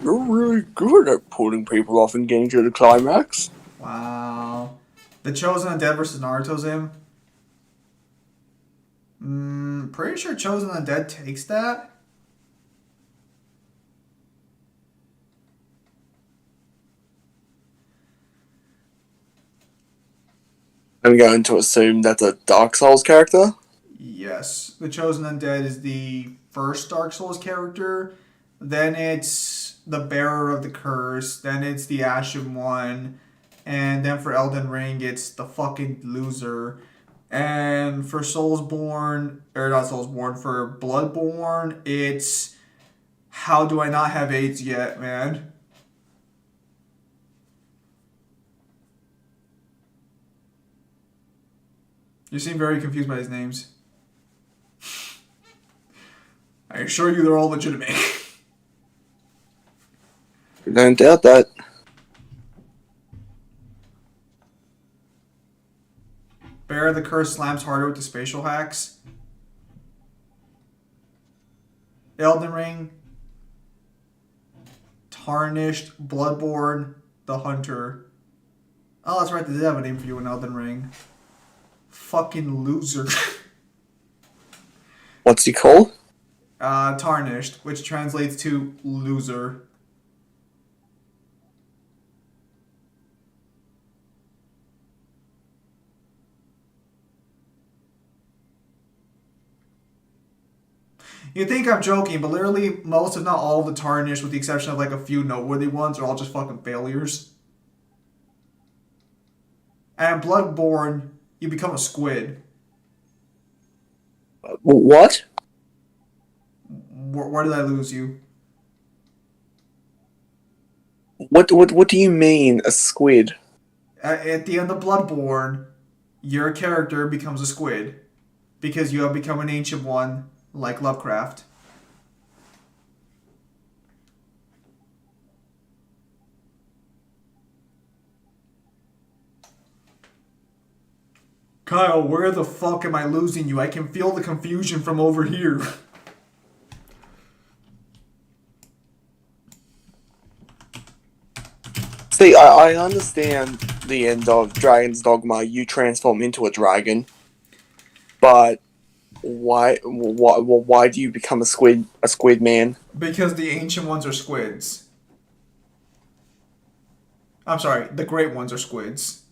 You're really good at pulling people off and getting to the climax. Wow. The Chosen Undead versus Naruto Zim? Pretty sure Chosen Undead takes that. I'm going to assume that's a Dark Souls character. Yes. The Chosen Undead is the first Dark Souls character. Then it's the Bearer of the Curse. Then it's the Ashen One. And then for Elden Ring, it's the fucking Loser. And for Soulsborne, or not Soulsborne, for Bloodborne, it's How Do I Not Have AIDS Yet, man? You seem very confused by his names. I assure you they're all legitimate. Don't doubt that. Bear the Curse slams harder with the spatial hacks. Elden Ring. Tarnished. Bloodborne. The Hunter. Oh, that's right. They did have a name for you in Elden Ring. Fucking Loser. What's he called? Tarnished, which translates to loser. You think I'm joking, but literally most, if not all, of the Tarnished, with the exception of a few noteworthy ones, are all just fucking failures. And in Bloodborne, you become a squid. What? Where did I lose you? What do you mean, a squid? At the end of Bloodborne, your character becomes a squid. Because you have become an ancient one, like Lovecraft. Kyle, where the fuck am I losing you? I can feel the confusion from over here. See, I understand the end of Dragon's Dogma. You transform into a dragon, but why do you become a squid man? Because the ancient ones are squids. I'm sorry, the great ones are squids.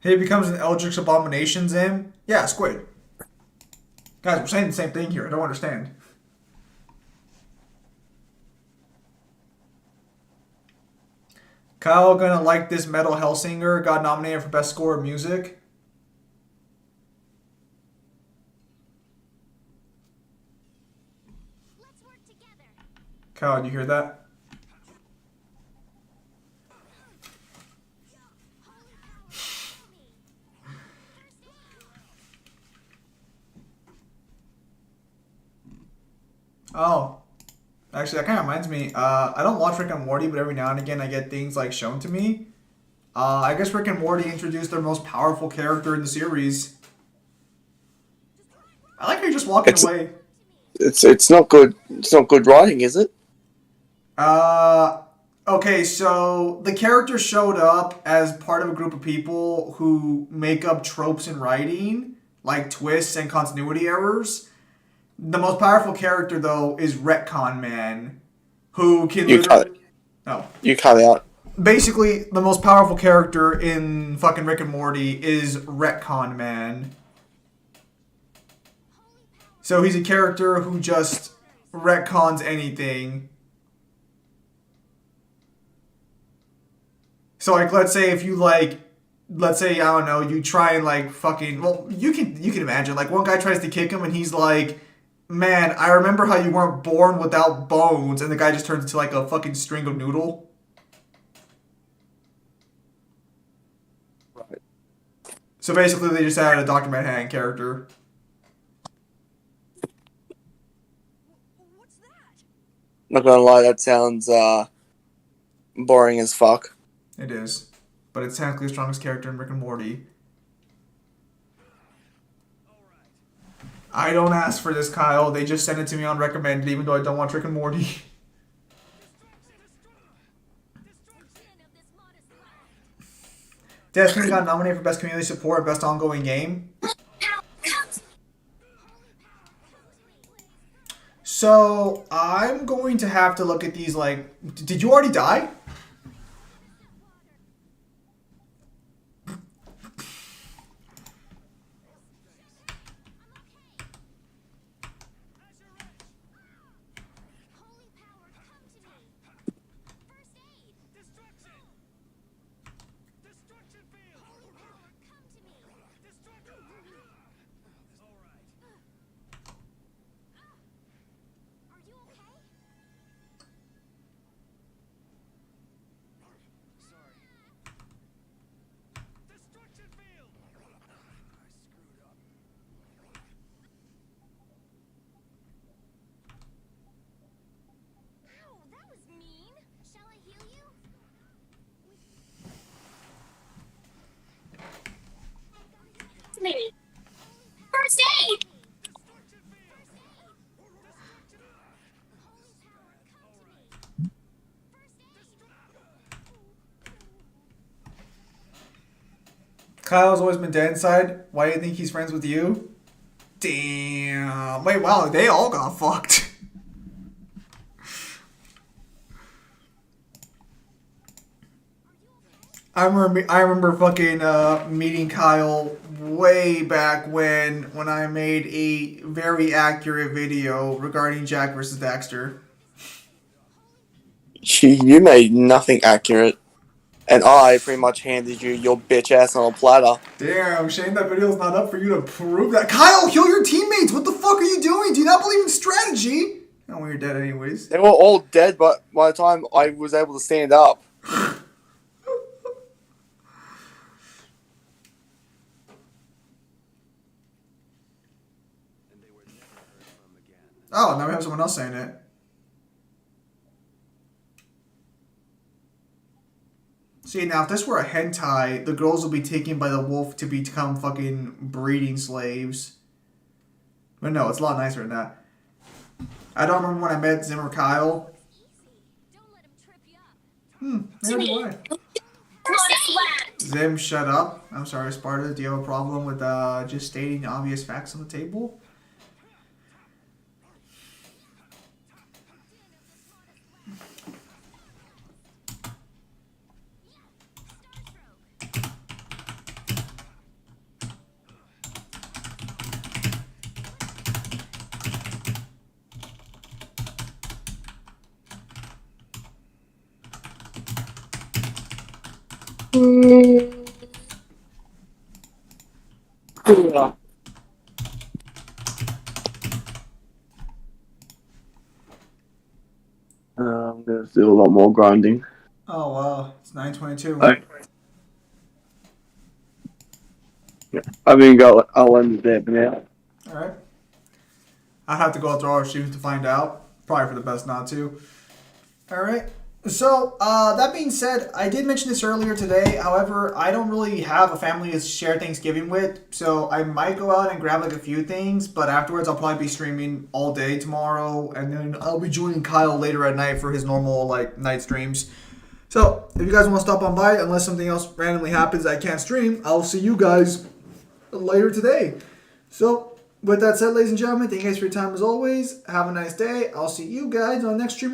He becomes an Eldritch Abomination, Zim? Yeah, squid. Guys, we're saying the same thing here. I don't understand. Kyle gonna like this Metal Hellsinger. Got nominated for Best Score of Music. Let's work together. Kyle, did you hear that? Oh. Actually, that kind of reminds me. I don't watch Rick and Morty, but every now and again I get things like shown to me. I guess Rick and Morty introduced their most powerful character in the series. I like how you're just walking away. It's not good. It's not good writing, is it? Okay, so the character showed up as part of a group of people who make up tropes in writing, like twists and continuity errors. The most powerful character, though, is Retcon Man, who can literally... No. You cut out. Basically, the most powerful character in fucking Rick and Morty is Retcon Man. So he's a character who just retcons anything. So, like, let's say if you, like... Let's say, I don't know, you try and, like, fucking... Well, you can imagine. Like, one guy tries to kick him and he's like... Man, I remember how you weren't born without bones, and the guy just turns into like a fucking string of noodle. Right. So basically, they just added a Dr. Manhattan character. What's that? Not gonna lie, that sounds boring as fuck. It is. But it's technically the strongest character in Rick and Morty. I don't ask for this, Kyle. They just sent it to me on recommended, even though I don't watch Rick and Morty. Destiny got nominated for Best Community Support and Best Ongoing Game. So, I'm going to have to look at these, like... Did you already die? First aid! Kyle's always been dead inside. Why do you think he's friends with you? Damn. Wait, wow, they all got fucked. I remember fucking meeting Kyle way back when I made a very accurate video regarding Jack versus Daxter. You made nothing accurate. And I pretty much handed you your bitch ass on a platter. Damn, shame that video's not up for you to prove that. Kyle, heal your teammates! What the fuck are you doing? Do you not believe in strategy? Oh, well, you're dead anyways. They were all dead, but by the time I was able to stand up. Oh, now we have someone else saying it. See, now if this were a hentai, the girls would be taken by the wolf to become fucking breeding slaves. But no, it's a lot nicer than that. I don't remember when I met Zim or Kyle. Neither do I. Zim, shut up. I'm sorry, Sparta. Do you have a problem with just stating obvious facts on the table? Yeah. I'm gonna do a lot more grinding. Oh, wow. It's 9:22. I mean, I'll end it there for now. Alright. I'd have to go through our streams to find out. Probably for the best not to. Alright. So, that being said, I did mention this earlier today. However, I don't really have a family to share Thanksgiving with. So, I might go out and grab like a few things. But afterwards, I'll probably be streaming all day tomorrow. And then I'll be joining Kyle later at night for his normal like night streams. So, if you guys want to stop on by, unless something else randomly happens I can't stream, I'll see you guys later today. So, with that said, ladies and gentlemen, thank you guys for your time as always. Have a nice day. I'll see you guys on the next stream.